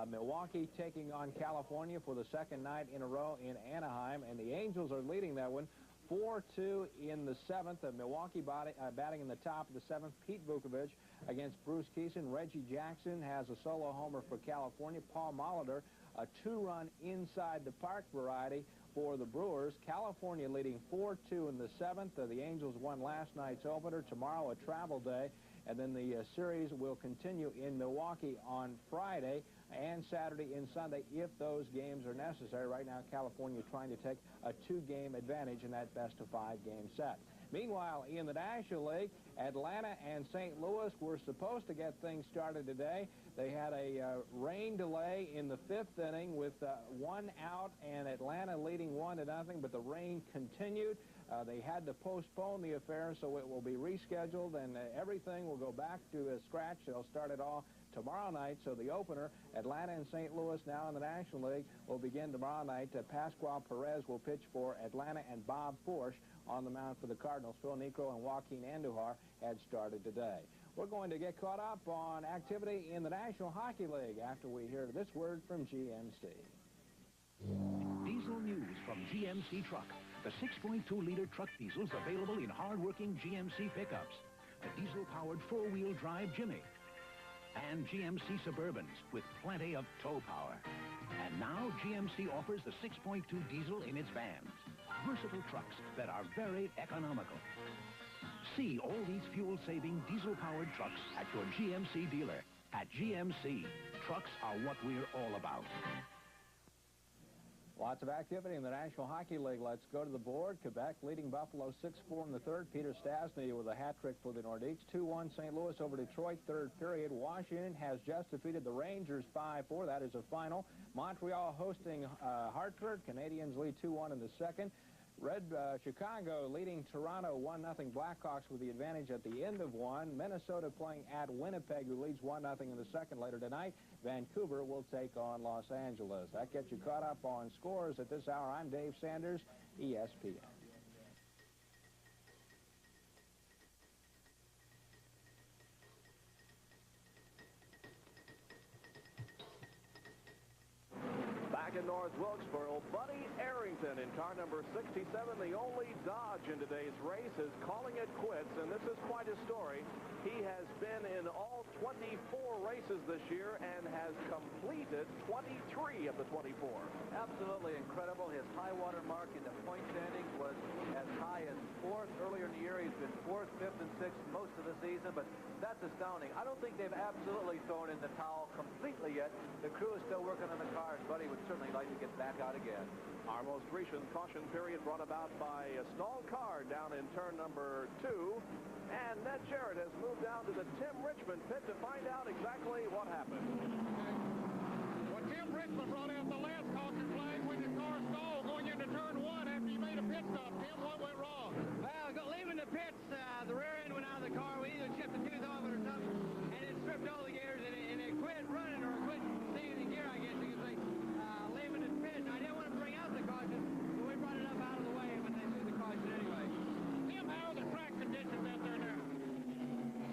Milwaukee taking on California for the second night in a row in Anaheim, and the Angels are leading that one 4-2 in the seventh. Milwaukee batting in the top of the seventh. Pete Vukovich against Bruce Keeson. Reggie Jackson has a solo homer for California. Paul Molitor, a 2-run inside the park variety for the Brewers. California leading 4-2 in the seventh. The Angels won last night's opener. Tomorrow a travel day, and then the series will continue in Milwaukee on Friday and Saturday and Sunday if those games are necessary. Right now, California trying to take a 2-game advantage in that best-of-5 game set. Meanwhile, in the National League, Atlanta and St. Louis were supposed to get things started today. They had a rain delay in the 5th inning with 1 out and Atlanta leading 1-0, but the rain continued. They had to postpone the affair, so it will be rescheduled, and everything will go back to scratch. They'll start it all tomorrow night. So the opener, Atlanta and St. Louis now in the National League, will begin tomorrow night. Pascual Perez will pitch for Atlanta, and Bob Forsch on the mound for the Cardinals. Phil Niekro and Joaquin Andujar had started today. We're going to get caught up on activity in the National Hockey League after we hear this word from GMC. Diesel news from GMC Truck. The 6.2-liter truck diesels available in hard-working GMC pickups. The diesel-powered four-wheel drive Jimmy. And GMC Suburbans with plenty of tow power. And now GMC offers the 6.2 diesel in its vans. Versatile trucks that are very economical. See all these fuel-saving diesel-powered trucks at your GMC dealer. At GMC, trucks are what we're all about. Lots of activity in the National Hockey League. Let's go to the board. Quebec leading Buffalo 6-4 in the third. Peter Stastny with a hat trick for the Nordiques. 2-1 St. Louis over Detroit, third period. Washington has just defeated the Rangers 5-4. That is a final. Montreal hosting Hartford. Canadians lead 2-1 in the second. Chicago leading Toronto 1-0. Blackhawks with the advantage at the end of one. Minnesota playing at Winnipeg, who leads 1-0 in the second later tonight. Vancouver will take on Los Angeles. That gets you caught up on scores at this hour. I'm Dave Sanders, ESPN. Back in North Wilkesboro. Buddy Arrington in car number 67, the only Dodge in today's race, is calling it quits, and this is quite a story. He has been in all 24 races this year and has completed 23 of the 24. Absolutely incredible. His high water mark in the point standings was as high as 4th. Earlier in the year, he's been 4th, 5th, and 6th most of the season, but that's astounding. I don't think they've absolutely thrown in the towel completely yet. The crew is still working on the car, and Buddy would certainly like to get back out again. Our most recent caution period brought about by a stalled car down in turn number 2. And Ned Jarrett has moved down to the Tim Richmond pit to find out exactly what happened. Well, Tim Richmond brought out the last caution flag when the car stalled going into turn 1 after you made a pit stop. Tim, what went wrong? Well, leaving the pits, the rear end went out of the car. We either chipped the tooth off it or something, and it stripped all the gears, and it quit running or quit seeing the gear, I guess you could say, leaving the pit. And I didn't want to bring out the caution, so we brought it up out of the way, but they threw the caution anyway. Tim, how are the track conditions out there now?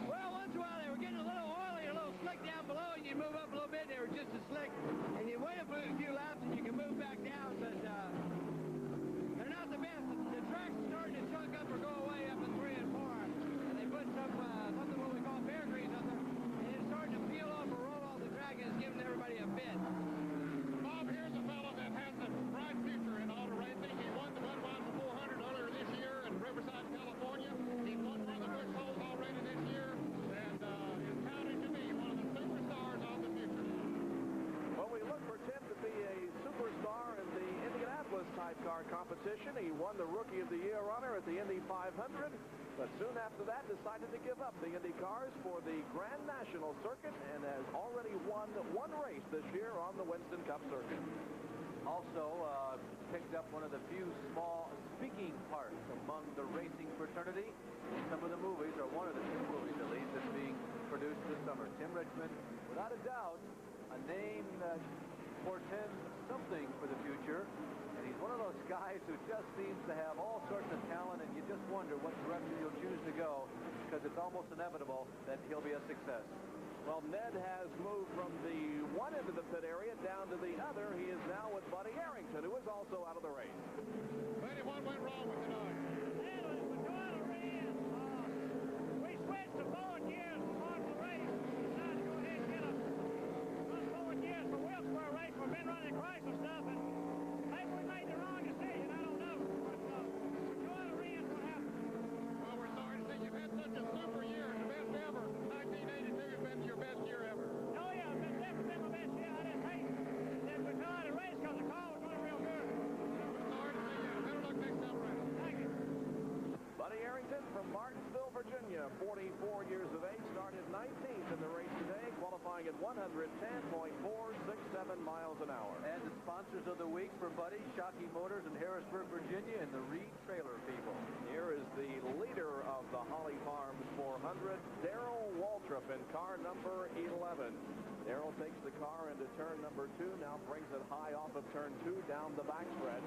Well, once in a while they were getting a little oily, a little slick down below, and you move up a little bit, they were just as slick. And you wait a few laps, and you can move back down, but they're not the best. The track's starting to chunk up or go away up in 3 and 4. And they put something what we call bear grease up there, and it's starting to peel off or roll off the track, and it's giving everybody a bit. Bob, here's a fellow that has a bright future in auto racing. He won the Budweiser 400 earlier this year in Riverside, California. He won one of the Bush Bowls already this year, and is counted to be one of the superstars of the future. Well, we look for Tim to be a superstar in the Indianapolis type car competition. He won the Rookie of the Year honor at the Indy 500, but soon after that decided to give up the Indy cars for the Grand National Circuit and has already won one race this year on the Winston Cup circuit. Also picked up one of the few small speaking parts among the racing fraternity in some of the movies, or one of the 2 movies at least, that's being produced this summer. Tim Richmond, without a doubt, a name that portends something for the future. And he's one of those guys who just seems to have all sorts of talent, and you just wonder what direction he'll choose to go, because it's almost inevitable that he'll be a success. Well, Ned has moved from the one end of the pit area down to the other. He is now with Buddy Arrington, who is also out of the race. Buddy, what went wrong with the Dodge? We switched to forward gears before the race. We decided to go ahead and get a run forward gears for Wilkesboro race. We've been running Chrysler stuff, and maybe we made the wrong decision. I don't know. But go out of Ren's what happened. Well, we're sorry to see you've had such a super year, the best ever. 1982 has been your best year ever. Oh, yeah, it's definitely been my best year. I didn't hate that we got out of the race because the car was running real good. We're sorry to see you. Better luck next time around. Thank you. Buddy Arrington from Martinsville, Virginia, 44 years of age, started 19th in the race today, qualifying at 110.467 miles an hour. And the sponsors of the week for Buddy, Shockey Motors in Harrisburg, Virginia, and the Reed Trailer people. Here is the leader of the Holly Farms 400, Darrell Waltrip, in car number 11. Darrell takes the car into turn number 2, now brings it high off of turn 2 down the backstretch.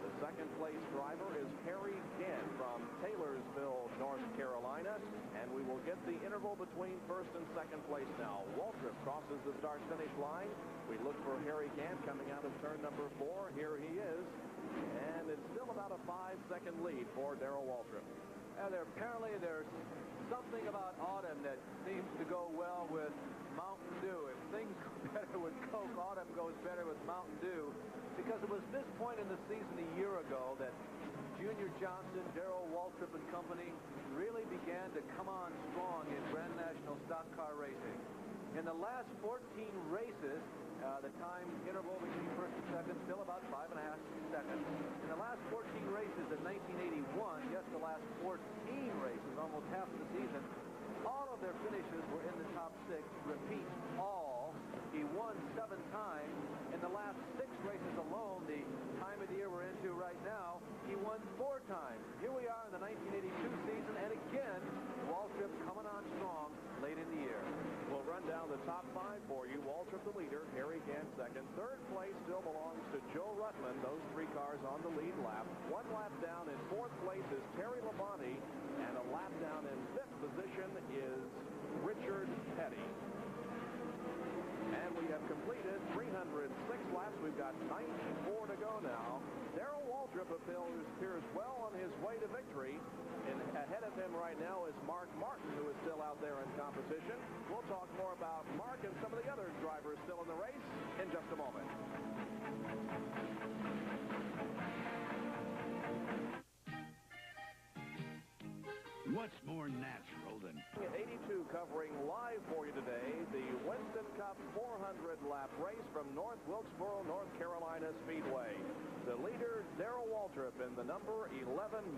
The second place driver is Harry Gant from Taylorsville, North Carolina, and we will get the interval between first and second place now. Waltrip crosses the start-finish line. We look for Harry Gant coming out of turn number 4. Here he is, and it's still about a 5-second lead for Darrell Waltrip. Apparently there's something about autumn that seems to go well with Mountain Dew. If things go better with Coke, autumn goes better with Mountain Dew. Because it was this point in the season a year ago that Junior Johnson, Darrell Waltrip and company really began to come on strong in Grand National stock car racing. In the last 14 races, the time interval between first and second still about 5.5 seconds. In the last 14 races in 1981, yes, the last 14 races, almost half of the season, all of their finishes were in the top 6. Repeat, all. He won 7 times. In the last 6 races alone, the time of the year we're into right now, he won 4 times. Here we are in the 1982 season, and again, Waltrip coming on strong late in the year. We'll run down the top 5 for you. Waltrip the leader, Harry Gant second. Third place still belongs to Joe Ruttman. Those 3 cars on the lead lap. 1 lap down in 4th place is Terry Labonte, and a lap down in 5th position is Richard Petty. And we have completed 306 laps. We've got 94 to go now. Darrell Waltrip appears well on his way to victory. And ahead of him right now is Mark Martin, who is still out there in competition. We'll talk more about Mark and some of the other drivers still in the race in just a moment. What's more natural than... 82 covering live for you today, the Winston Cup 400-lap race from North Wilkesboro, North Carolina Speedway. The leader, Darrell Waltrip, in the number 11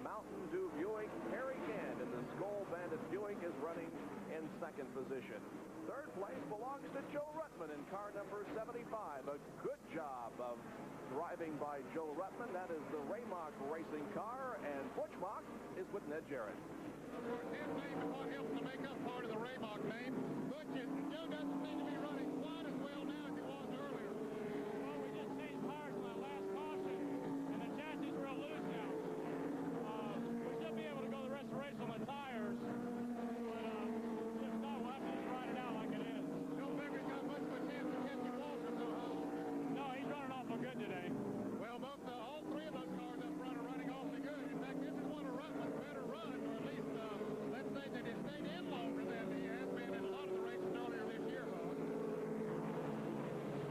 Mountain Dew Buick. Harry Gant in the Skull Bandit Buick is running in second position. Third place belongs to Joe Ruttman in car number 75. A good job of driving by Joe Ruttman. That is the Raymock racing car, and Butch Mock is with Ned Jarrett. His name is what helps to make up part of the Raymock name. Butch, Joe doesn't seem to be running quite as well now as he was earlier. Well, we just changed tires in that last caution, and the chassis is real loose now. We should be able to go the rest of the race on the tires, but if not, we'll have to just ride it out like it is. Don't think he's got much of a chance of catching Waltrip, though, huh? No, he's running awful good today. Well, all three of those cars up front are running awfully good. In fact, this is one of Ruttman's better runs, or at least let's say that he stayed in longer than he has been in a lot of the races earlier this year,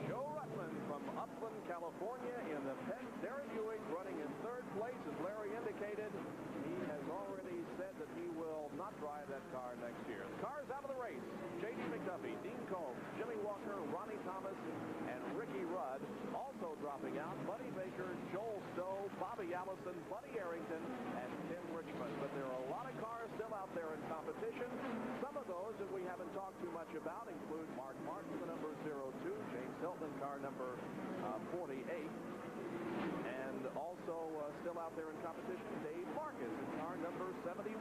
Joe Ruttman from Upland, California in the Penn Derry Buick running in third place. As Larry indicated, he has already said that he will not drive that car next year. The cars out of the race: J.D. McDuffie, Dean Combs, Jimmy Walker, Ronnie Thomas, and Ricky Rudd. Also dropping out, Buddy Baker, Joel Stowe, Bobby Allison, Buddy Arrington, and Tim Richmond. But there are a lot of cars still out there in competition. Some of those that we haven't talked too much about include Mark Martin, the number 02, James Hilton, car number 48, and also still out there in competition, Dave Marcus, in car number 71.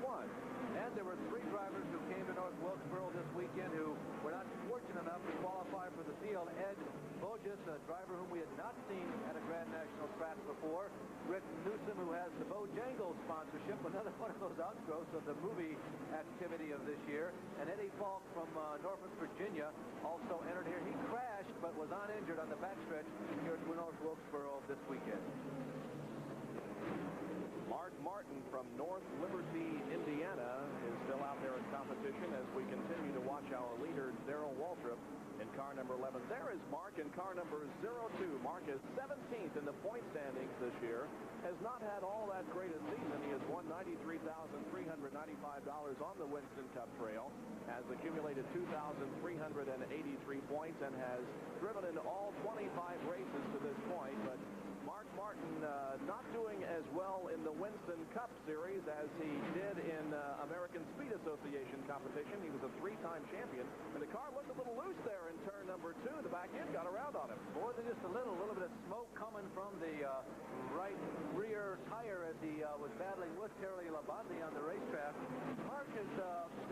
And there were three drivers who came to North Wilkesboro this weekend who were not fortunate enough to qualify for the field. Ed Bogus, a driver whom we had not seen at a Grand National track before. Rick Newsom, who has the Bojangles sponsorship, another one of those outgrowths of the movie activity of this year. And Eddie Falk from Norfolk, Virginia, also entered here. He crashed but was uninjured on the backstretch here at North Wilkesboro this weekend. Mark Martin from North Liberty, Indiana, is still out there in competition as we continue to watch our leader, Darrell Waltrip, in car number 11. There is Mark in car number 02. Mark is 17th in the point standings this year. Has not had all that great a season. He has won $93,395 on the Winston Cup Trail, has accumulated 2,383 points, and has driven in all 25 races to this point. But Mark Martin not doing as well in the Winston Cup Series as he did in American Speed Association competition. He was a three-time champion, and the car looked a little loose there in turn number 2. The back end got around on him. More than just a little bit of smoke coming from the right rear tire as he was battling with Terry Labonte on the racetrack. Mark has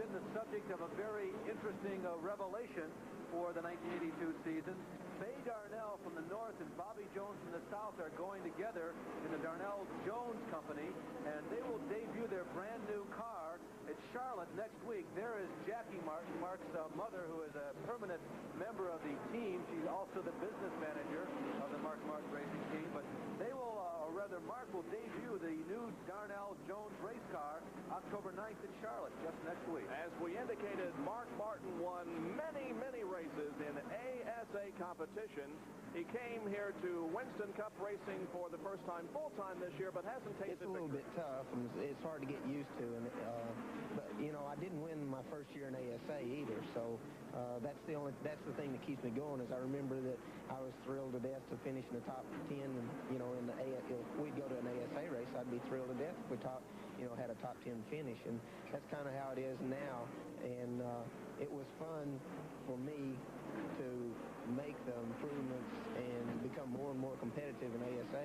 been the subject of a very interesting revelation for the 1982 season. Faye Darnell from the north and Bobby Jones from the south are going together in the Darnell-Jones Company, and they will debut their brand new car at Charlotte next week. There is Jackie Martin, Mark's mother, who is a permanent member of the team. She's also the business manager of the Mark Martin racing team, but they will, or rather Mark will debut the new Darnell-Jones race car October 9th in Charlotte, just next week. As we indicated, Mark Martin won many races in ASA competition. He came here to Winston Cup racing for the first time full-time this year, but hasn't tasted It's a little bit tough, and it's hard to get used to. And but you know, I didn't win my first year in ASA either, so that's the thing that keeps me going. Is I remember that I was thrilled to death to finish in the top 10, and you know, in the if we'd go to an ASA race, I'd be thrilled to death if we had a top 10 finish, and that's kind of how it is now. And it was fun for me to make the improvements and become more and more competitive in ASA,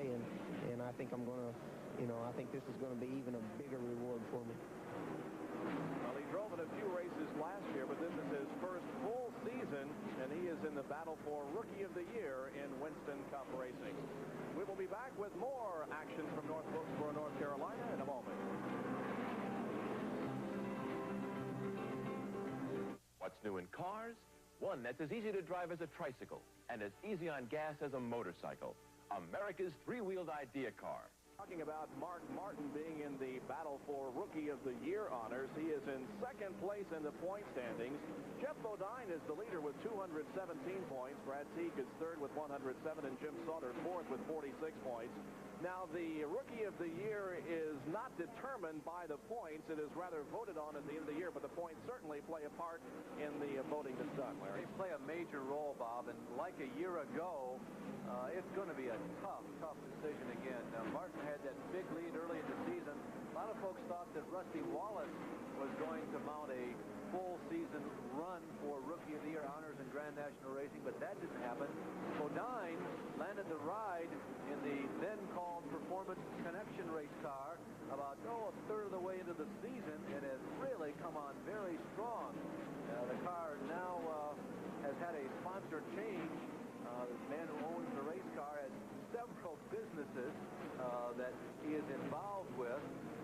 and I think I'm going to, I think this is going to be even a bigger reward for me. Well, he drove in a few races last year, but this is his first full season, and he is in the battle for Rookie of the Year in Winston Cup racing. We will be back with more action from North Wilkesboro, North Carolina in a moment. What's new in cars? One that's as easy to drive as a tricycle and as easy on gas as a motorcycle. America's three-wheeled idea car. Talking about Mark Martin being in the battle for Rookie of the Year honors. He is in second place in the point standings. Jeff Bodine is the leader with 217 points. Brad Teague is third with 107, and Jim Sauter fourth with 46 points. Now, the Rookie of the Year is not determined by the points. It is rather voted on at the end of the year, but the points certainly play a part in the voting that's done, Larry. They play a major role, Bob, and like a year ago, it's going to be a tough decision again. Martin had that big lead early in the season. A lot of folks thought that Rusty Wallace was going to mount a full season run for Rookie of the Year honors in Grand National Racing, but that didn't happen. Bodine landed the ride in the then called Performance Connection race car about a third of the way into the season. It has really come on very strong. The car now has had a sponsor change. The man who owns the race car has several businesses that he is involved with.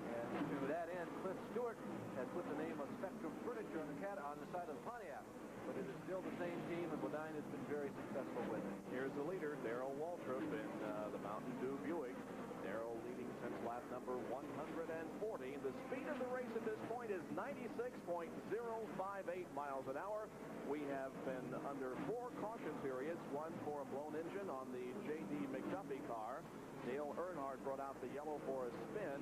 And to that end, Cliff Stewart has put the name of Spectrum Furniture on the side of the Pontiac. But it is still the same team, and Bodine has been very successful with it. Here's the leader, Darrell Waltrip, in the Mountain Dew Buick. Darrell leading since lap number 140. The speed of the race at this point is 96.058 miles an hour. We have been under 4 caution periods, one for a blown engine on the J.D. McDuffie car. Dale Earnhardt brought out the yellow for a spin.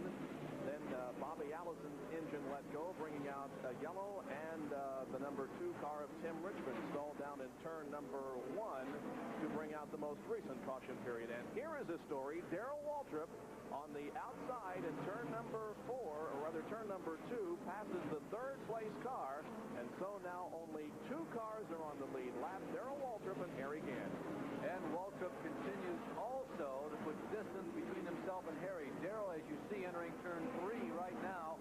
Then Bobby Allison's engine let go, bringing out a yellow, and the number 2 car of Tim Richmond stalled down in turn number 1 to bring out the most recent caution period. And here is a story. Darrell Waltrip on the outside in turn number 4, or rather turn number 2, passes the third place car, and so now only 2 cars are on the lead lap, Darrell Waltrip and Harry Gant. And Waltrip continues also to put distance between himself and Harry. Darrell, as you see, entering turn 3 right now.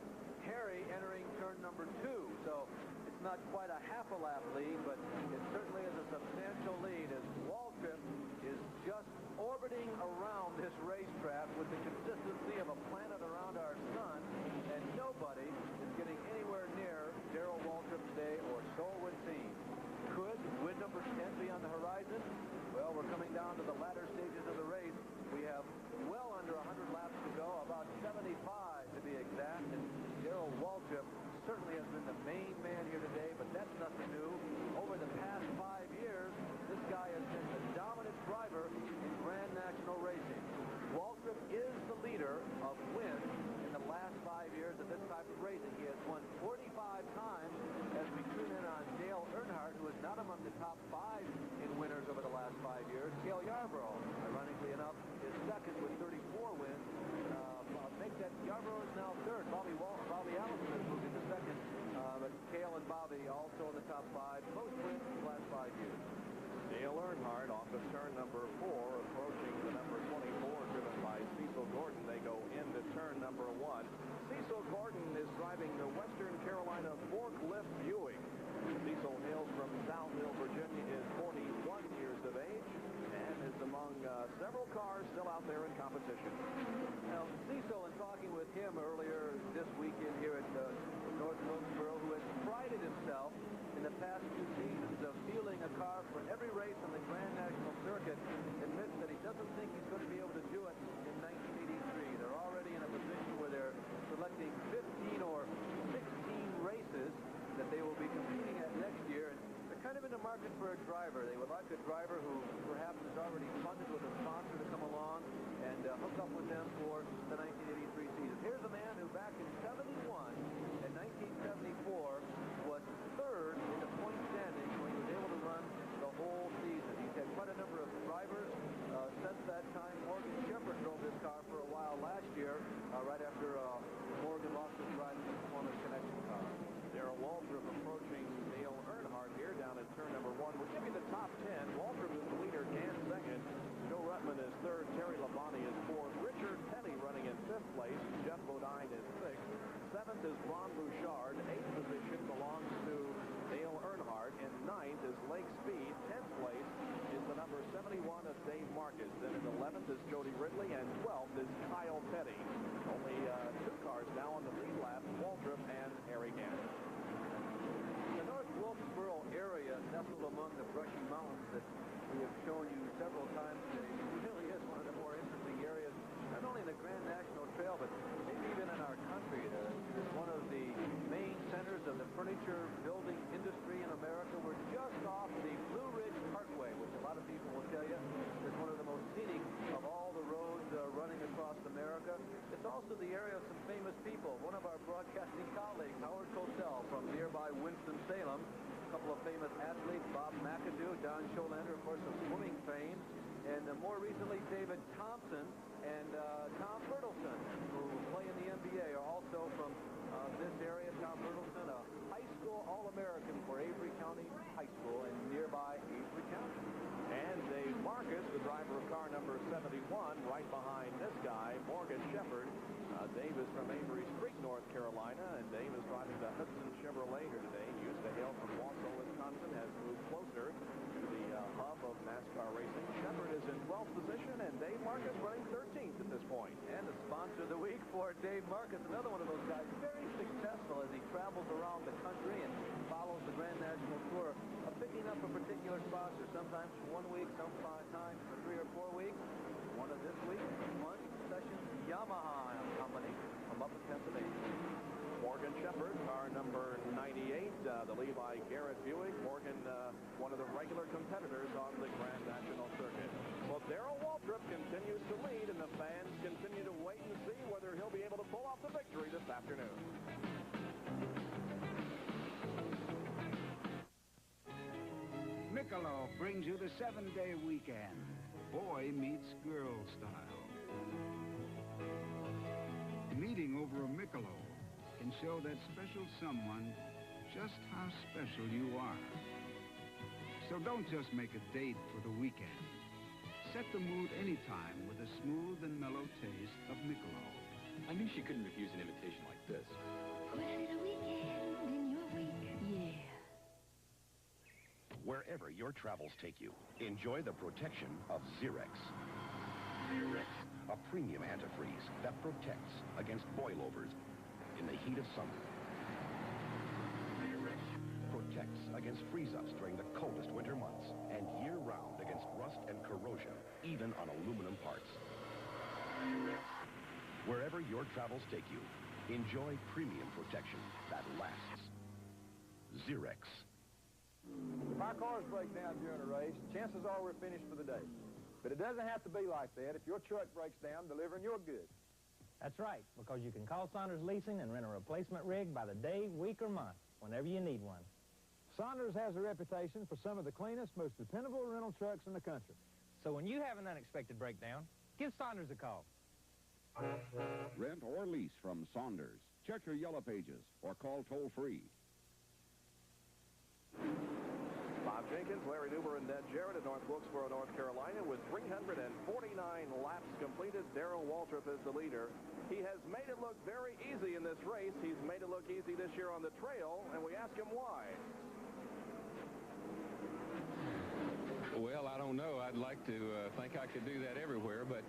Harry entering turn number 2. So it's not quite a half a lap lead, but it certainly is a substantial lead as Waltrip is just orbiting around this racetrack with the consistency of a planet around our sun, and nobody is getting anywhere near Darrell Waltrip today, or so it would seem. Could win number 10 be on the horizon? Well, we're coming down to the latter stages of the race. We have well under 100 laps to go, about 75 to be exact, and Darrell Waltrip certainly has been the main man here today, but that's nothing new. Over the past 5 years, this guy has been the dominant driver in Grand National Racing. Waltrip is the leader of wins in the last 5 years of this type of racing. He has won 45 times as we tune in on Dale Earnhardt, who is not among the top 5 in winners over the last 5 years. Cale Yarborough, ironically enough, is second with 34 wins. Make that Yarborough is now third. Bobby Allison has moved into second, but Cale and Bobby also in the top 5. Most wins in the last 5 years. Dale Earnhardt off of turn number 4, approaching the number 24, driven by Cecil Gordon. They go into turn number 1. Cecil Gordon is driving the Western Carolina forklift Buick. Cecil hails from South Hill, Virginia, is 41 years of age, and is among several cars still out there in competition. Now, Cecil, in talking with him earlier this weekend here at North Wilkesboro, who has prided himself in the past 2 seasons of fielding a car for every race on the Grand National Circuit, admits that he doesn't think he's going to be able to do it in 1983. They're already in a position where they're selecting 15 or 16 races that they will be competing at next year. And they're kind of in the market for a driver. They would like a driver who perhaps is already funded with a sponsor to come along and hook up with them for the 1983 season. Here's a man who back in 71 and 1974 was third in the point standings when he was able to run the whole season. He's had quite a number of drivers since that time. Morgan Shepherd drove this car for a while last year, right after Morgan lost his ride in the Performance Connection car. Darrell Waltrip approaching Dale Earnhardt here down at turn number 1. We'll give you the top 10. Waltrip is the leader, Gant second. Joe Ruttman is third. Terry Labonte is fourth. Richard Petty running in 5th place. Jeff Bodine is 6th. 7th is Ron Bouchard. 8th position belongs to Dale Earnhardt. And 9th is Lake Speed. 10th place is the number 71 of Dave Marcus. Then in 11th is Jody Ridley. And 12th is Kyle Petty. Only 2 cars now on the lead lap, Waltrip and Harry Gant. The North Wilkesboro area, nestled among the brushy mountains that we have shown you several times today, it really is one of the more interesting areas, not only in the Grand National Trail, but maybe even in our country. It's one of the main centers of the furniture building industry in America. We're just off the Blue Ridge Parkway, which a lot of people will tell you is one of the most scenic of all the roads running across America. It's also the area of some famous people. One of our broadcasting colleagues, Howard Cosell from nearby Winston-Salem, a couple of famous athletes, Bob McAdoo, Don Scholander, of course, of swimming fame, and more recently, David Thompson and Tom Bertelsen, who play in the NBA, are also from this area. Tom Bertelsen, a high school All-American for Avery County High School in nearby Avery County. And Dave Marcus, the driver of car number 71, right behind this guy, Morgan Shepherd. Dave is from Avery Street, North Carolina, and Dave is driving the Hudson Chevrolet here today. He used to hail from Wausau, Wisconsin, has moved closer to the hub of NASCAR racing. Shepherd is in 12th position, and Dave Marcus running 13th at this point. And the sponsor of the week for Dave Marcus, another one of those guys, very successful as he travels around the country and follows the Grand National Tour, picking up a particular sponsor, sometimes for 1 week, sometimes for 3 or 4 weeks. One of this week, One Sessions Yamaha Company from up in Pennsylvania. Morgan Shepherd, car number 98, the Levi Garrett Buick. Morgan, one of the regular competitors on the Grand National Circuit. Well, Darrell Waltrip continues to lead, and the fans continue to wait and see whether he'll be able to pull off the victory this afternoon. Michelob brings you the 7-day weekend. Boy meets girl style. Meeting over a Michelob can show that special someone just how special you are. So don't just make a date for the weekend. Set the mood anytime with a smooth and mellow taste of Michelob. I knew she couldn't refuse an invitation like this. Put a little weekend in your week, yeah. Wherever your travels take you, enjoy the protection of Zirex. Zirex, a premium antifreeze that protects against boilovers in the heat of summer. Zirex protects against freeze-ups during the coldest winter months and year-round against rust and corrosion, even on aluminum parts. Zirex. Wherever your travels take you, enjoy premium protection that lasts. Zirex. If our cars break down during a race, chances are we're finished for the day. But it doesn't have to be like that if your truck breaks down delivering your goods. That's right, because you can call Saunders Leasing and rent a replacement rig by the day, week, or month, whenever you need one. Saunders has a reputation for some of the cleanest, most dependable rental trucks in the country. So when you have an unexpected breakdown, give Saunders a call. Rent or lease from Saunders. Check your yellow pages or call toll-free. Bob Jenkins, Larry Newber, and Ned Jarrett at North Wilkesboro, North Carolina, with 349 laps completed. Darrell Waltrip is the leader. He has made it look very easy in this race. He's made it look easy this year on the trail, and we ask him why. Well, I don't know. I'd like to think I could do that everywhere, but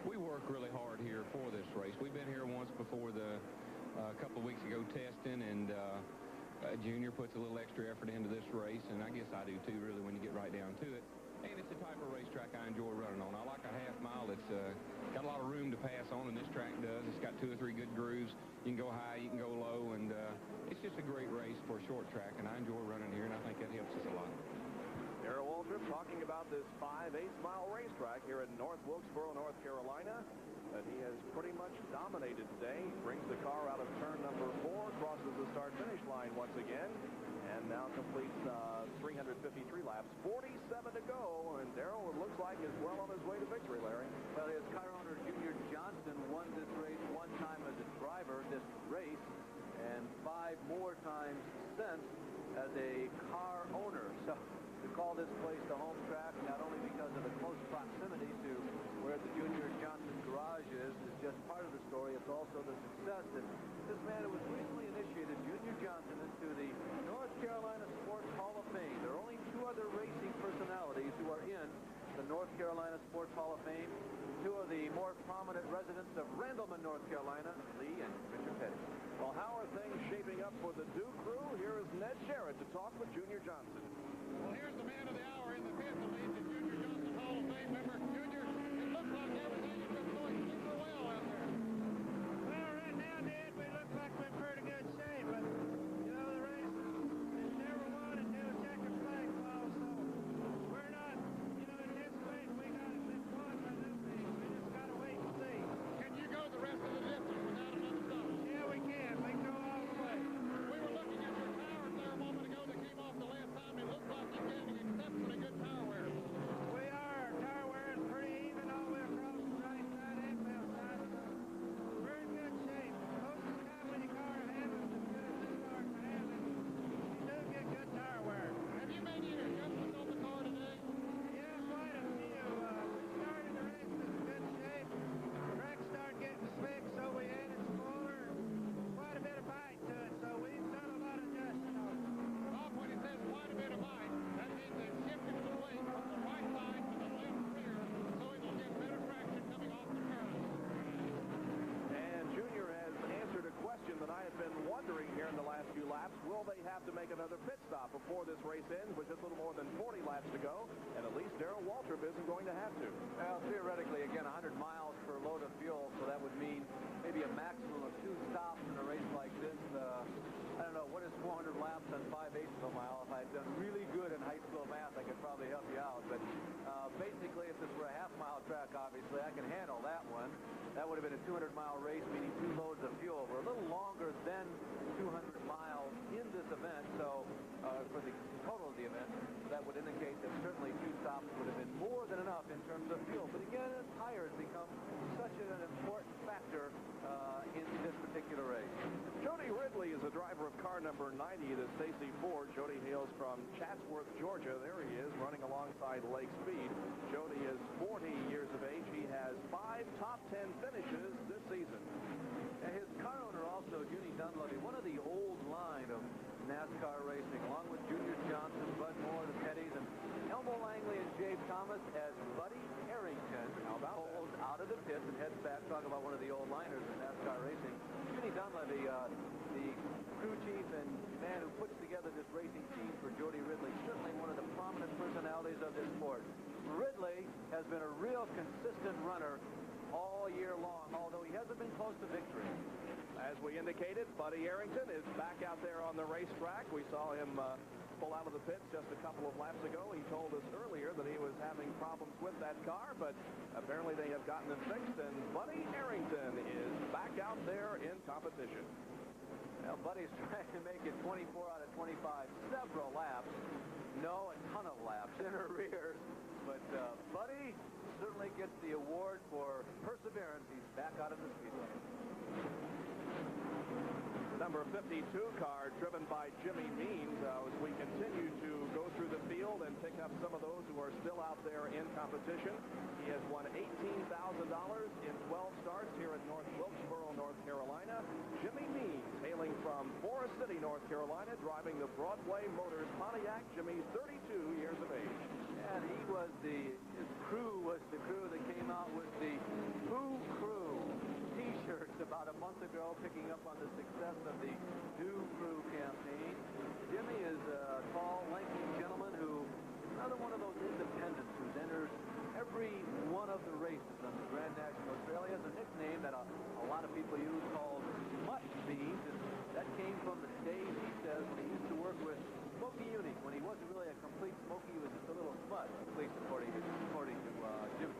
we work really hard here for this race. We've been here once before a couple of weeks ago testing, and Junior puts a little extra effort into this race, and I guess I do too, really, when you get right down to it. And it's the type of racetrack I enjoy running on. I like a half mile that's got a lot of room to pass on, and this track does. It's got 2 or 3 good grooves. You can go high, you can go low, and it's just a great race for a short track, and I enjoy running here, and I think that helps us a lot. Darrell Waltrip talking about this 5/8-mile racetrack here in North Wilkesboro, North Carolina, that he has pretty much dominated today. He brings the car out of turn number 4, crosses the start-finish line once again, and now completes 353 laps. 47 to go, and Darrell, it looks like, is well on his way to victory, Larry. Well, his car owner, Junior Johnson, won this race 1 time as a driver, this race, and 5 more times since as a car owner. So to call this place the home track, not only because of the close proximity to where the Junior Johnson garage is just part of the story. It's also the success that this man who was recently initiated, Junior Johnson, into the North Carolina Sports Hall of Fame. There are only 2 other racing personalities who are in the North Carolina Sports Hall of Fame. 2 of the more prominent residents of Randleman, North Carolina, Lee and Richard Petty. Well, how are things shaping up for the Duke crew? Here is Ned Jarrett to talk with Junior Johnson. Well, here's the man of the hour in the pit, the lead, the Junior remember, Junior, it looks like everything has been going super well out there. Well, right now, Dad, we look like we're in pretty good shape, but, you know, the race is never won until checkered flag falls, so we're not, you know, anticipating we got it been won by them things. We just got to wait and see. Can you go the rest of the distance without another stop? Yeah, we can. We can go all the way. We were looking at your tires there a moment ago that came off the last time. It looks like you're getting exceptionally good tire wear. We are. Our tire wear is pretty even all the way across the right side and left side, so we're in good shape. Most of the time when your car handles as good as this car's handling, you do get good tire wear. Have you made any adjustments on the car today? Yeah, quite a few. We started the race in good shape. The track started getting slick, so we added spoiler and quite a bit of bite to it, so we've done a lot of adjusting on it. Bob, when it says quite a bit of bite, that means they shifted the weight from the right side to the left rear, so it'll get better traction coming off the turn. And Junior has answered a question that I have been wondering here in the last few laps. Will they have to make another pit stop before this race ends with just a little more than 40 laps to go? And at least Darrell Waltrip isn't going to have to. Well, theoretically, again, 100 miles per load of fuel, so that would mean maybe a maximum of 2 stops in a race like this. I don't know, what is 400 laps on 5/8 of a mile? If I had done really good in high school math, I could probably help you out. But basically, if this were a half-mile track, obviously, I can handle that one. That would have been a 200-mile race, meaning 2 loads of fuel. We're a little longer than 200 miles in this event, so for the total of the event, that would indicate that certainly 2 stops would have been more than enough in terms of fuel. But again, tires become such an important factor in this particular race. Jody Ridley is a driver of car number 90, the Stacy Ford. Jody hails from Chatsworth, Georgia. There he is, running alongside Lake Speed. Jody is 40 years of age. He has 5 top 10 finishes this season. And his car owner also, Junie Dunleavy, one of the old line of NASCAR racing, along with Junior Johnson, Bud Moore, the Pettys, and Elmo Langley and Jay Thomas, as Buddy Harrington pulls out of the pits and heads back. Talk about one of the old liners in NASCAR racing. Junie Dunleavy, the crew chief and man who puts together this racing team for Jody Ridley, certainly one of the prominent personalities of this sport. Ridley has been a real consistent runner all year long, although he hasn't been close to victory. As we indicated, Buddy Harrington is back out there on the racetrack. We saw him pull out of the pits just a couple of laps ago. He told us earlier that he was having problems with that car, but apparently they have gotten them fixed, and Buddy Harrington is back out there in competition. Well, Buddy's trying to make it 24 out of 25, several laps. No, a ton of laps in arrears, but Buddy certainly gets the award for perseverance. He's back out of the Speedway. The number 52 car driven by Jimmy Means as we continue to go through the field and pick up some of those who are still out there in competition. He has won $18,000 in 12 starts here at North Wilkesboro, North Carolina. Jimmy Means, hailing from Forest City, North Carolina, driving the Broadway Motors Pontiac. Jimmy's 32 years of age. And he was his crew was the crew that came out with the Boo Crew T-shirts about a month ago, picking up on the success of the New Crew campaign. Jimmy is a tall, lanky gentleman who is another one of those independents who enters every one of the races on the Grand National Australia. Has a nickname that a lot of people use called Mutt Beans, and that came from the days, he says, when he used to work with Smokey Yunick. When he wasn't really a complete Smokey, he was just a little smut, at least according to Jimmy.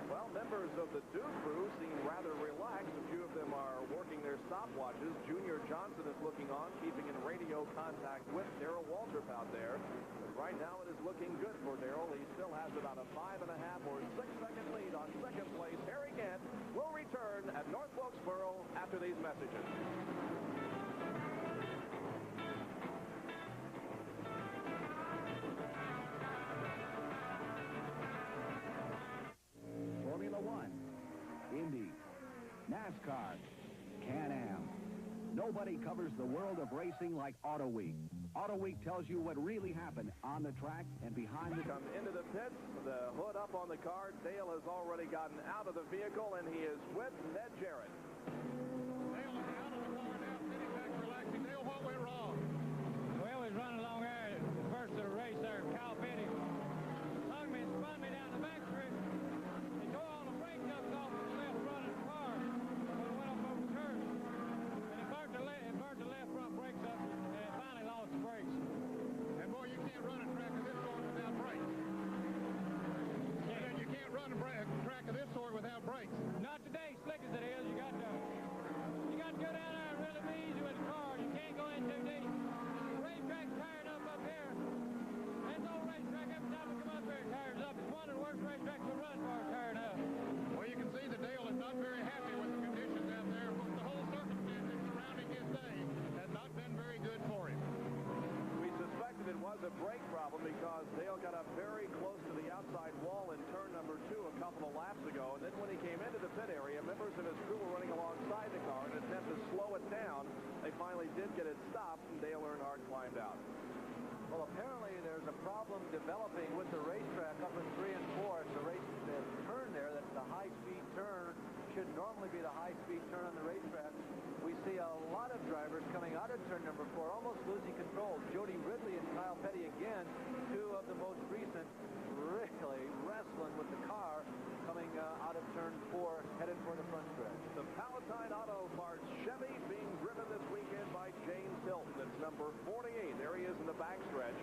Well, members of the Dew Crew seem rather relaxed. A few of them are working their stopwatches. Junior Johnson is looking on, keeping in radio contact with Darrell Waltrip out there. But right now it is looking good for Darrell. He still has about a 5.5 or 6-second lead on second place. Harry Gant will return at North Wilkesboro after these messages. Formula One, Indy, NASCAR, Can-Am. Nobody covers the world of racing like Auto Week. Auto Week tells you what really happened on the track and behind the... Come into the pits, the hood up on the car. Dale has already gotten out of the vehicle, and he is with Ned Jarrett. Dale is out of the car now, sitting back relaxing. Dale, what went wrong? Well, we was running along there at the first of the race there. Kyle Petty hung me and spun me down the back stretch. brake problem because Dale got up very close to the outside wall in turn number 2 a couple of laps ago. And then when he came into the pit area, members of his crew were running alongside the car in an attempt to slow it down. They finally did get it stopped, and Dale Earnhardt climbed out. Well, apparently there's a problem developing with the racetrack up in 3 and 4. It's the turn there, that's the high-speed turn. Should normally be the high-speed turn on the racetrack. We see a lot of drivers coming out of turn number 4, almost losing control. Jody Ridley and Kyle Petty again, 2 of the most recent, really wrestling with the car coming out of turn 4, headed for the front stretch. The Palatine Auto Parts Chevy being driven this weekend by James Hilton. It's number 48. There he is in the backstretch.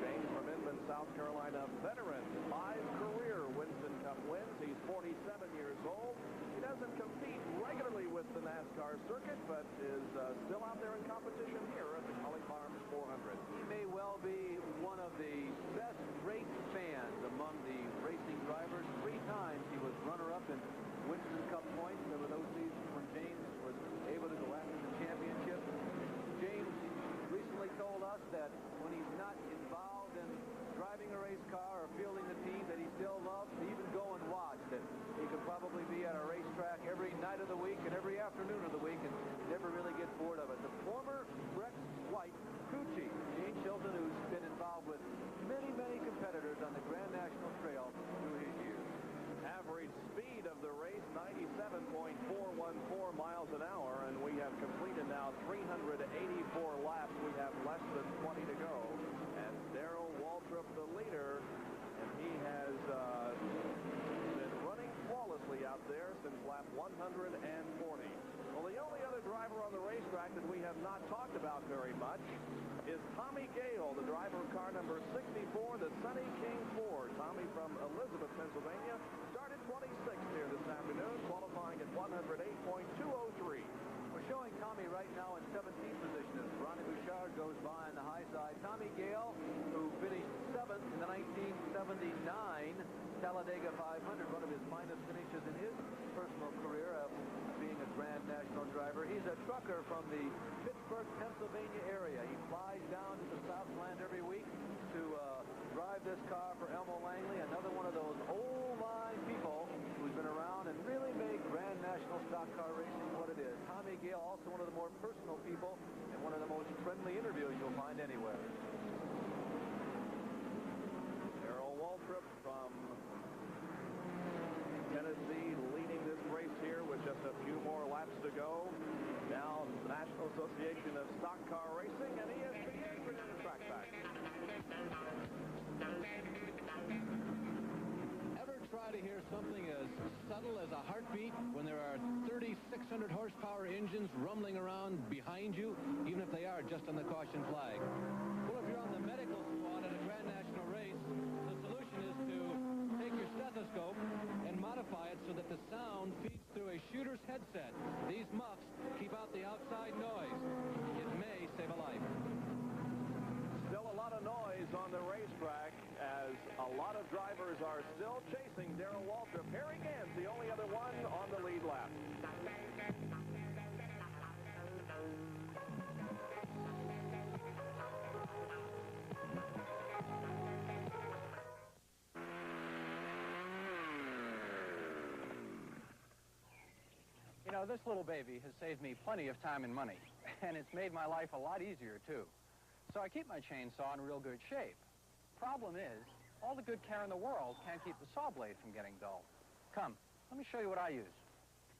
James from Inman, South Carolina, veteran, 5 career Winston Cup wins. He's 47 years old. He doesn't compete regularly with the NASCAR circuit, but is still out there in competition here at the Holly Farms 400. He may well be one of the best race fans among the racing drivers. 3 times he was runner-up in Winston Cup points. There were those seasons when James was able to go after the championship. James recently told us that when he's not involved in driving a race car or fielding the team, that he still loves to even go and watch, that he could probably be at a racetrack every night of the week and every afternoon of the week and never really get bored of it. The former Rex White crew chief, James Hilton, who's been involved with many, many competitors on the Grand National Trail through his years. Average speed of the race, 97.414 miles an hour, and we have completed now 384 laps. We have less than 20 to go, and Darrell Waltrip, the leader, and he has been running flawlessly out there since lap 140. Well, the only other driver on the racetrack that we have not talked about very much is Tommy Gale, the driver of car number 64, the Sunny King Ford. Tommy from Elizabeth, Pennsylvania, started 26th here this afternoon, qualifying at 108.203. We're showing Tommy right now in 17th position as Ronnie Bouchard goes by on the high side. Tommy Gale, who finished 7th in the 1979 Talladega 500, one of his finest finishes in his personal career of being a Grand National driver. He's a trucker from the Pittsburgh, Pennsylvania area. He flies down to the Southland every week to drive this car for Elmo Langley, another one of those old-line people who's been around and really made Grand National stock car racing what it is. Tommy Gale, also one of the more personal people and one of the most friendly interviews you'll find anywhere. Darrell Waltrip from Tennessee leading this race here with just a few more laps to go. Now, the National Association of Stock Car Racing and ESPN bring the track back. Ever try to hear something as subtle as a heartbeat when there are 3,600 horsepower engines rumbling around behind you, even if they are just on the caution flag? Well, if you're on the medical squad at a Grand National race, the solution is to take your stethoscope and modify it so that the sound feeds through a shooter's headset. These muffs keep out the outside noise. It may save a life. Still a lot of noise on the racetrack as a lot of drivers are still chasing Darrell Waltrip. Harry Gant's the only other one on the lead lap. You know, this little baby has saved me plenty of time and money, and it's made my life a lot easier, too. So I keep my chainsaw in real good shape. Problem is, all the good care in the world can't keep the saw blade from getting dull. Come, let me show you what I use.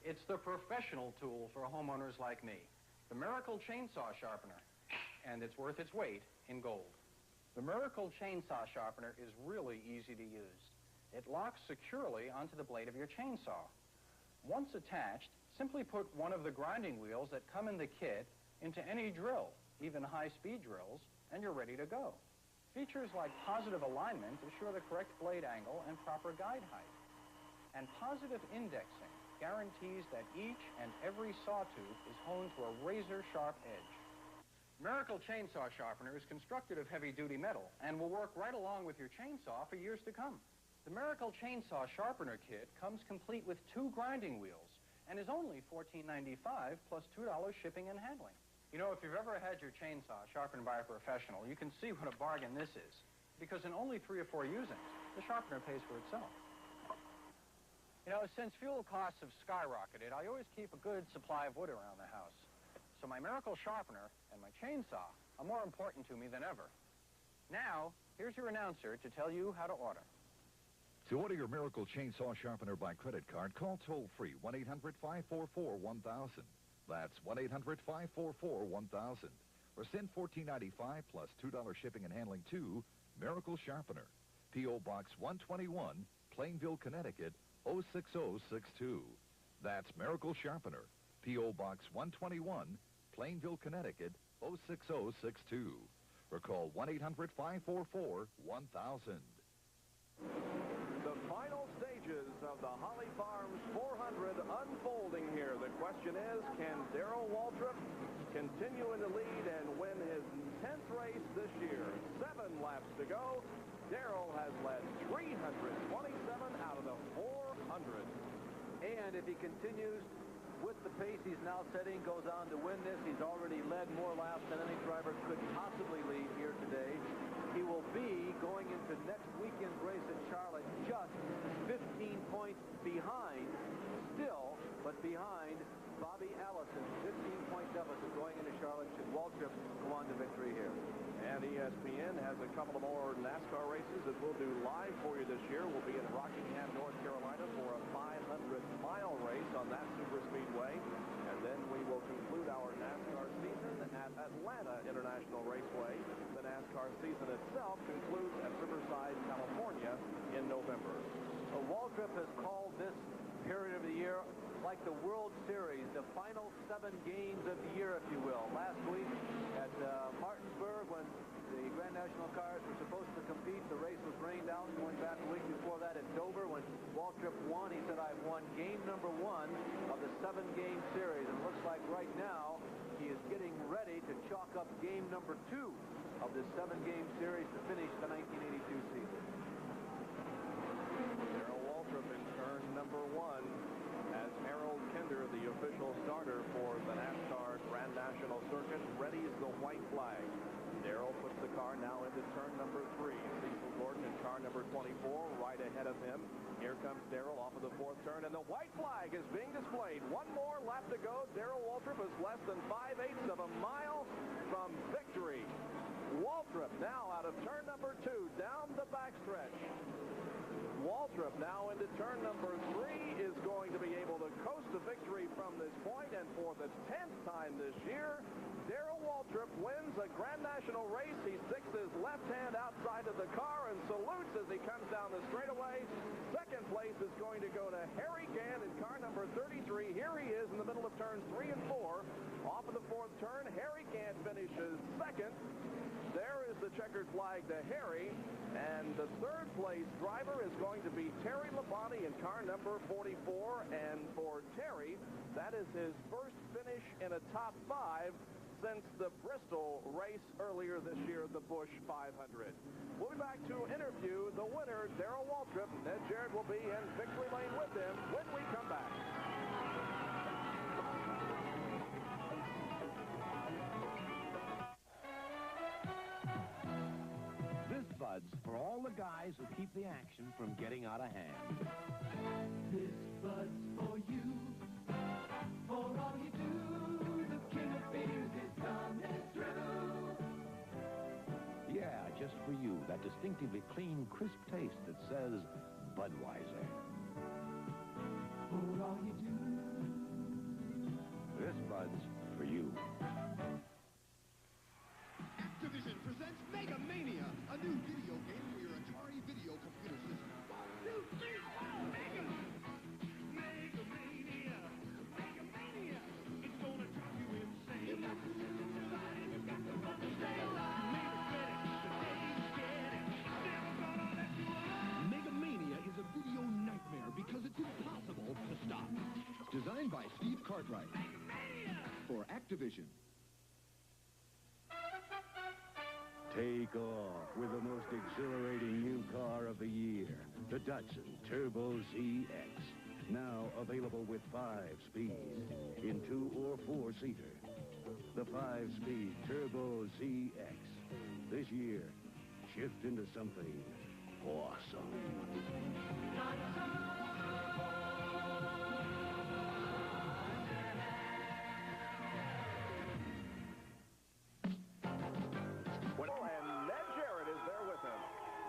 It's the professional tool for homeowners like me, the Miracle Chainsaw Sharpener, and it's worth its weight in gold. The Miracle Chainsaw Sharpener is really easy to use. It locks securely onto the blade of your chainsaw. Once attached, simply put one of the grinding wheels that come in the kit into any drill, even high-speed drills, and you're ready to go. Features like positive alignment assure the correct blade angle and proper guide height. And positive indexing guarantees that each and every sawtooth is honed to a razor-sharp edge. Miracle Chainsaw Sharpener is constructed of heavy-duty metal and will work right along with your chainsaw for years to come. The Miracle Chainsaw Sharpener Kit comes complete with 2 grinding wheels and is only $14.95 plus $2 shipping and handling. You know, if you've ever had your chainsaw sharpened by a professional, you can see what a bargain this is. Because in only 3 or 4 usings, the sharpener pays for itself. You know, since fuel costs have skyrocketed, I always keep a good supply of wood around the house. So my miracle sharpener and my chainsaw are more important to me than ever. Now, here's your announcer to tell you how to order. To order your Miracle Chainsaw Sharpener by credit card, call toll-free 1-800-544-1000. That's 1-800-544-1000. Or send $14.95 plus $2 shipping and handling to Miracle Sharpener, P.O. Box 121, Plainville, Connecticut, 06062. That's Miracle Sharpener, P.O. Box 121, Plainville, Connecticut, 06062. Or call 1-800-544-1000. The final stages of the Holly Farms 400 unfolding here. The question is, can Darrell Waltrip continue in the lead and win his 10th race this year? 7 laps to go. Darrell has led 327 out of the 400. And if he continues with the pace he's now setting, goes on to win this, he's already led more laps than any driver could possibly lead here today. He will be going into next weekend's race in Charlotte just 15 points behind, still, but behind Bobby Allison. 15-point deficit going into Charlotte should Waltrip go on to victory here. And ESPN has a couple of more NASCAR races that we'll do live for you this year. We'll be in Rockingham, North Carolina for a 500-mile race on that super speedway. And then we will conclude our NASCAR season at Atlanta International Raceway. The NASCAR season itself concludes at Riverside, California in November. Waltrip has called this period of the year like the World Series, the final 7 games of the year, if you will. Last week at Martinsburg, when the Grand National cars were supposed to compete, the race was rained out. Going back a week before that at Dover, when Waltrip won, he said, "I've won game number 1 of the 7-game series." And it looks like right now he is getting ready to chalk up game number 2 of this 7-game series to finish the 1982 season. Darrell Waltrip in turn number 1 as Harold Kinder, the official starter for the NASCAR Grand National Circuit, readies the white flag. Darrell puts the car now into turn number 3. Cecil Gordon in car number 24, right ahead of him. Here comes Darrell off of the 4th turn, and the white flag is being displayed. 1 more lap to go. Darrell Waltrip is less than 5/8 of a mile from victory. Waltrip now out of turn number 2, down the backstretch. Waltrip now into turn number 3 is going to be able to coast to victory from this point, and for the 10th time this year, Darrell Waltrip wins a Grand National race. He sticks his left hand outside of the car and salutes as he comes down the straightaway. Second place is going to go to Harry Gant in car number 33. Here he is in the middle of turns 3 and 4. Off of the 4th turn, Harry Gant finishes second. There is the checkered flag to Harry, and the 3rd place driver is going to be Terry Labonte in car number 44, and for Terry, that is his first finish in a top 5 since the Bristol race earlier this year, the Busch 500. We'll be back to interview the winner, Darrell Waltrip. Ned Jarrett will be in victory lane with him when we come back. Buds for all the guys who keep the action from getting out of hand. This bud's for you, for all you do. The king of beers is coming through. Yeah, just for you, that distinctively clean, crisp taste that says Budweiser. For all you do. This Bud's for you. Activision presents Mega Mania, a new video game for your Atari video computer system. 1, 2, 3, 4, Mega! Mega Mania! Mega Mania! It's gonna drive you insane. You got to survive, you got to run to stay alive. Mega Fetish, the day you get it. Never gonna let you alone. Mega Mania is a video nightmare because it's impossible to stop. Designed by Steve Cartwright. Mega Mania! For Activision. Take off with the most exhilarating new car of the year, the Datsun Turbo ZX. Now available with 5 speeds in 2 or 4-seater. The 5-speed Turbo ZX. This year, shift into something awesome. And Ned Jarrett is there with him.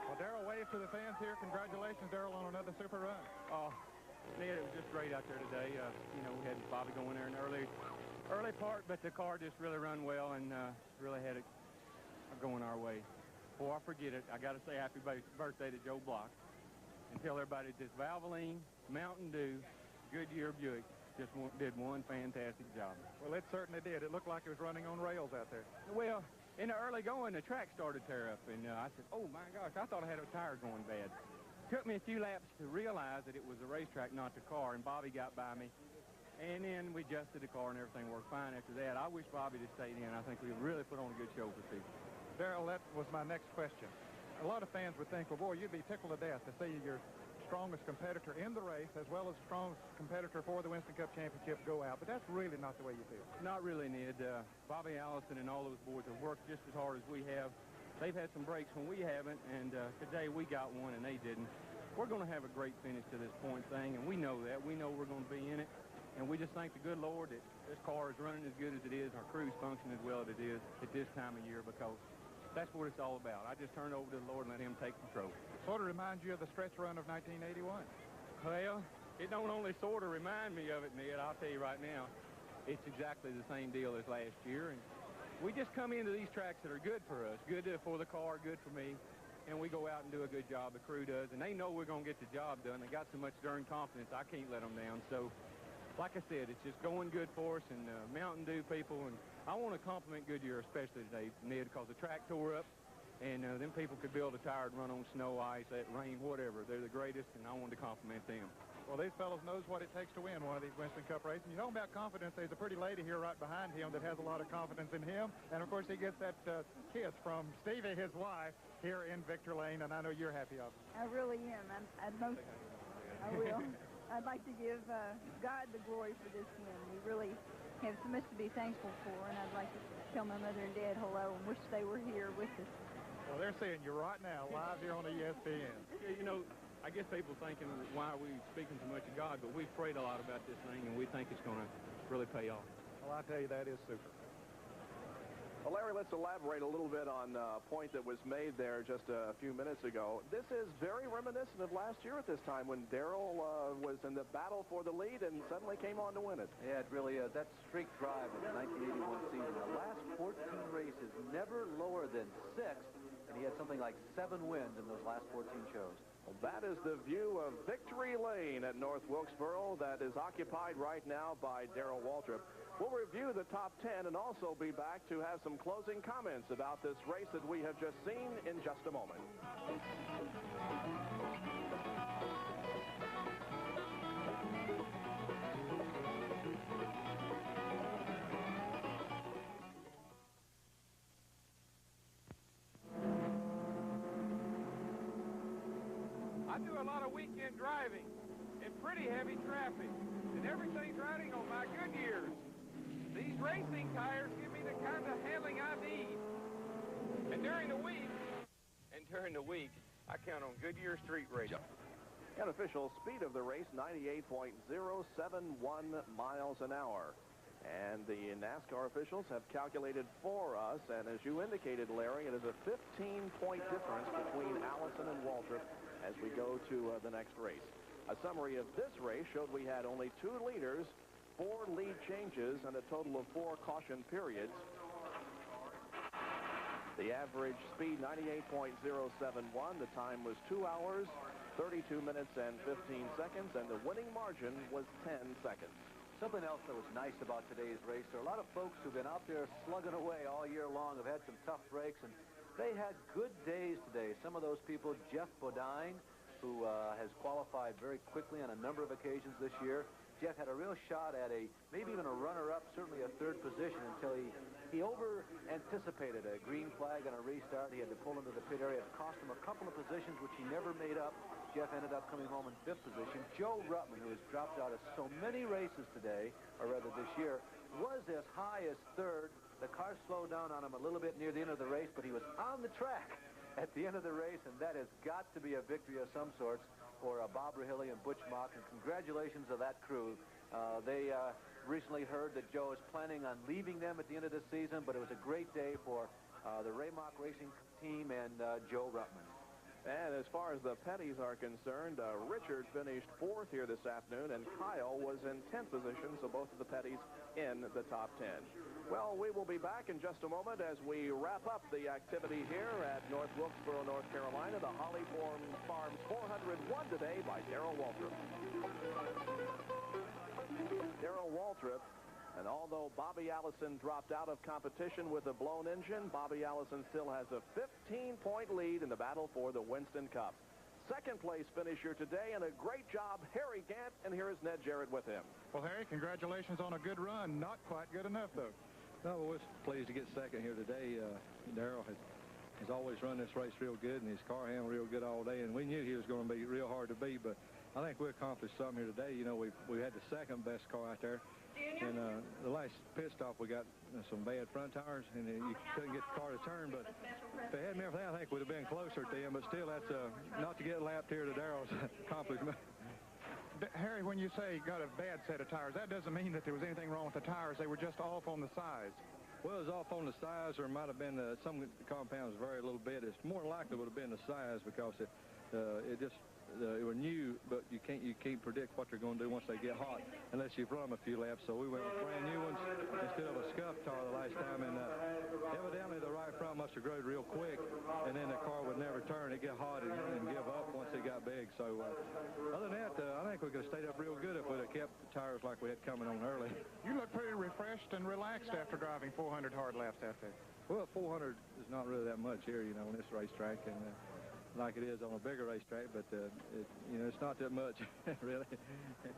Well, Darrell, wave to the fans here. Congratulations, Darrell, on another super run. Oh, Ned, it was just great out there today. You know, we had Bobby going there in the early part, but the car just really run well and really had it going our way. Before I forget it, I got to say happy birthday to Joe Block and tell everybody this Valvoline, Mountain Dew, Goodyear Buick just did one fantastic job. Well, it certainly did. It looked like it was running on rails out there. Well, in the early going, the track started to tear up, and I said, oh, my gosh, I thought I had a tire going bad. Took me a few laps to realize that it was the racetrack, not the car, and Bobby got by me. And then we adjusted the car, and everything worked fine after that. I wish Bobby had stayed in. I think we really put on a good show for people. Darrell, that was my next question. A lot of fans would think, well, boy, you'd be tickled to death to see your strongest competitor in the race as well as strongest competitor for the Winston Cup Championship go out, but that's really not the way you feel. Not really, Ned. Bobby Allison and all those boys have worked just as hard as we have. They've had some breaks when we haven't, and today we got one and they didn't. We're going to have a great finish to this point thing, and we know that. We know we're going to be in it, and we just thank the good Lord that this car is running as good as it is, our crew's function as well as it is at this time of year, because that's what it's all about. I just turn it over to the Lord and let him take control. Sort of reminds you of the stretch run of 1981. Well, it don't only sort of remind me of it, Ned. I'll tell you right now, it's exactly the same deal as last year. And we just come into these tracks that are good for us, good for the car, good for me, and we go out and do a good job. The crew does, and they know we're going to get the job done. They got so much darn confidence, I can't let them down. So, like I said, it's just going good for us, and Mountain Dew people, and I want to compliment Goodyear especially today, Ned, because the track tore up, and them people could build a tire and run on snow, ice, rain, whatever. They're the greatest, and I wanted to compliment them. Well, these fellows knows what it takes to win one of these Winston Cup races. You know about confidence, there's a pretty lady here right behind him that has a lot of confidence in him, and of course he gets that kiss from Stevie, his wife, here in Victor Lane, and I know you're happy of it. I really am. I will. I'd like to give God the glory for this win. We really have so much to be thankful for, and I'd like to tell my mother and dad hello and wish they were here with us. Well, they're seeing you right now, live here on ESPN. Yeah, you know, I guess people thinking, why are we speaking so much of God? But we've prayed a lot about this thing, and we think it's going to really pay off. Well, I tell you, that is super. Well, Larry, let's elaborate a little bit on a point that was made there just a few minutes ago. This is very reminiscent of last year at this time when Darrell was in the battle for the lead and suddenly came on to win it. Yeah, it really is. That streak drive in the 1981 season, the last 14 races, never lower than 6th, and he had something like 7 wins in those last 14 shows. Well, that is the view of Victory Lane at North Wilkesboro that is occupied right now by Darrell Waltrip. We'll review the top 10 and also be back to have some closing comments about this race that we have just seen in just a moment. I do a lot of weekend driving in pretty heavy traffic, and everything's riding on my Goodyears. These racing tires give me the kind of handling I need. And during the week, I count on Goodyear street racing. Unofficial speed of the race, 98.071 miles an hour. And the NASCAR officials have calculated for us, and as you indicated, Larry, it is a 15-point difference between Allison and Waltrip as we go to the next race. A summary of this race showed we had only 2 leaders, 4 lead changes, and a total of 4 caution periods. The average speed, 98.071. The time was 2 hours, 32 minutes, and 15 seconds, and the winning margin was 10 seconds. Something else that was nice about today's race, there are a lot of folks who've been out there slugging away all year long, have had some tough breaks, and they had good days today. Some of those people, Jeff Bodine, who has qualified very quickly on a number of occasions this year. Jeff had a real shot at maybe even a runner-up, certainly a 3rd position, until he over-anticipated a green flag on a restart. He had to pull into the pit area. It cost him a couple of positions, which he never made up. Jeff ended up coming home in 5th position. Joe Ruttman, who has dropped out of so many races today, or rather this year, was as high as 3rd The car slowed down on him a little bit near the end of the race, but he was on the track at the end of the race, and that has got to be a victory of some sorts for Bob Rahilly and Butch Mock, and congratulations to that crew. They recently heard that Joe is planning on leaving them at the end of the season, but it was a great day for the Ray Mock Racing team and Joe Ruttman. And as far as the Petties are concerned, Richard finished 4th here this afternoon, and Kyle was in 10th position, so both of the Petties in the top 10. Well, we will be back in just a moment as we wrap up the activity here at North Wilkesboro, North Carolina. The Holly Farms 400 won today by Darrell Waltrip. Darrell Waltrip. And although Bobby Allison dropped out of competition with a blown engine, Bobby Allison still has a 15-point lead in the battle for the Winston Cup. Second place finisher today, and a great job, Harry Gant, and here is Ned Jarrett with him. Well, Harry, congratulations on a good run. Not quite good enough, though. No, we're pleased to get second here today. Darrell has always run this race real good, and his car handled real good all day, and we knew he was going to be real hard to beat, but I think we accomplished something here today. You know, we had the second best car out there. And the last pit stop, we got some bad front tires, and you couldn't get the car to turn. But if they hadn't everything, I think we'd have been closer to them. But still, that's not to get lapped here to Darrell's accomplishment. Harry, when you say got a bad set of tires, that doesn't mean that there was anything wrong with the tires. They were just off on the size. Well, it was off on the size, or it might have been some compounds vary a little bit. It's more likely would have been the size because it were new, but you can't predict what they're going to do once they get hot unless you've run them a few laps. So we went with brand new ones instead of a scuffed tire the last time, and evidently the right front must have growed real quick, and then the car would never turn. It get hot and give up once it got big. So other than that, I think we could have stayed up real good if we'd have kept the tires like we had coming on early. You look pretty refreshed and relaxed after driving 400 hard laps out there. Well, 400 is not really that much here, you know, on this racetrack, and like it is on a bigger racetrack, but it's not that much, really.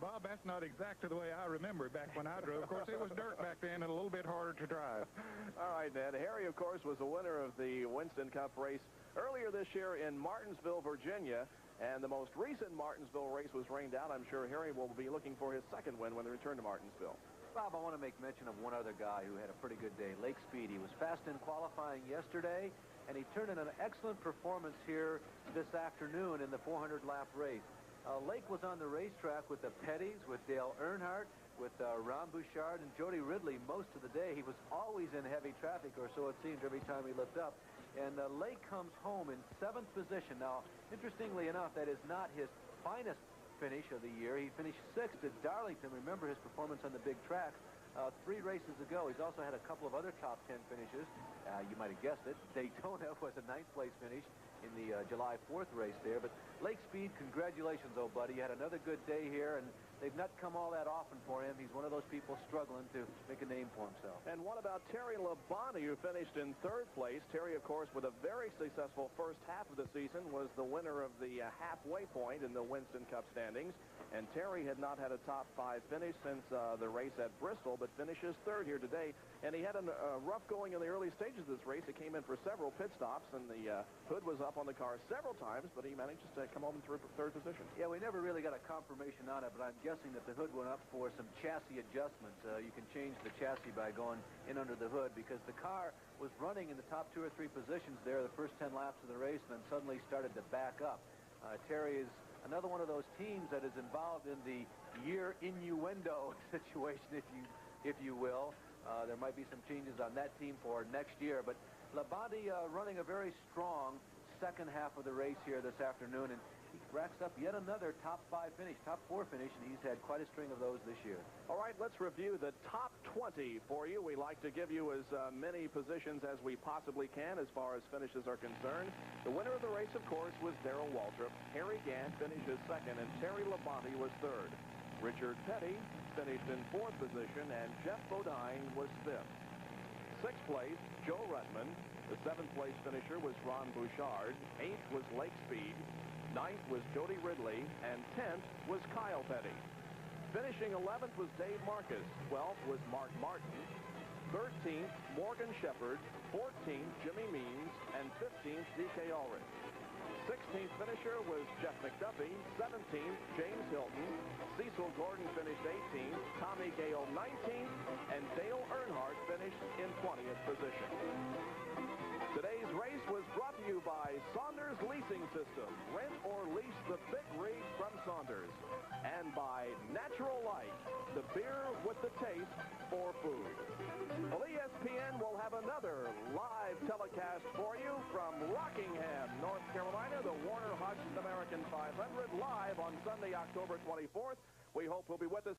Bob, that's not exactly the way I remember back when I drove. Of course, it was dirt back then and a little bit harder to drive. All right, Ned. Harry, of course, was the winner of the Winston Cup race earlier this year in Martinsville, Virginia, and the most recent Martinsville race was rained out. I'm sure Harry will be looking for his second win when they return to Martinsville. Bob, I want to make mention of one other guy who had a pretty good day, Lake Speed. He was fast in qualifying yesterday, and he turned in an excellent performance here this afternoon in the 400-lap race. Lake was on the racetrack with the Petties, with Dale Earnhardt, with Ron Bouchard and Jody Ridley most of the day. He was always in heavy traffic, or so it seemed every time he looked up. And Lake comes home in 7th position. Now, interestingly enough, that is not his finest finish of the year. He finished 6th at Darlington. Remember his performance on the big track 3 races ago. He's also had a couple of other top 10 finishes. You might have guessed it. Daytona was a 9th place finish in the July 4th race there. But Lake Speed, congratulations, old buddy. You had another good day here, and they've not come all that often for him. He's one of those people struggling to make a name for himself. And what about Terry Labonte, who finished in 3rd place? Terry, of course, with a very successful first half of the season, was the winner of the halfway point in the Winston Cup standings. And Terry had not had a top 5 finish since the race at Bristol, but finishes 3rd here today. And he had a rough going in the early stages of this race. He came in for several pit stops, and the hood was up on the car several times, but he managed to come home in 3rd position. Yeah, we never really got a confirmation on it, but I'm guessing that the hood went up for some chassis adjustments. You can change the chassis by going in under the hood, because the car was running in the top 2 or 3 positions there the first 10 laps of the race, and then suddenly started to back up. Terry is another one of those teams that is involved in the year innuendo situation, if you will. There might be some changes on that team for next year, but Labonte running a very strong second half of the race here this afternoon, and he racks up yet another top 5 finish, top 4 finish, and he's had quite a string of those this year. All right, let's review the top 20 for you. We like to give you as many positions as we possibly can as far as finishes are concerned. The winner of the race, of course, was Darrell Waltrip. Harry Gant finishes 2nd, and Terry Labonte was 3rd. Richard Petty finished in 4th position, and Jeff Bodine was 5th. 6th place, Joe Ruttman. The 7th place finisher was Ron Bouchard. 8th was Lake Speed. 9th was Jody Ridley, and 10th was Kyle Petty. Finishing 11th was Dave Marcus. 12th was Mark Martin. 13th, Morgan Shepherd. 14th, Jimmy Means, and 15th, D.K. Ulrich. 16th finisher was Jeff McDuffie. 17th, James Hilton. Cecil Gordon finished 18th. Tommy Gale 19th. And Dale Earnhardt finished in 20th position. Today's race was brought to you by Saunders Leasing System. Rent or lease the big rig from Saunders. And by Natural Light, the beer with the taste for food. Well, ESPN will have another live telecast for you from Rockingham, North Carolina, the Warner Hodgson American 500, live on Sunday, October 24th. We hope you'll be with us.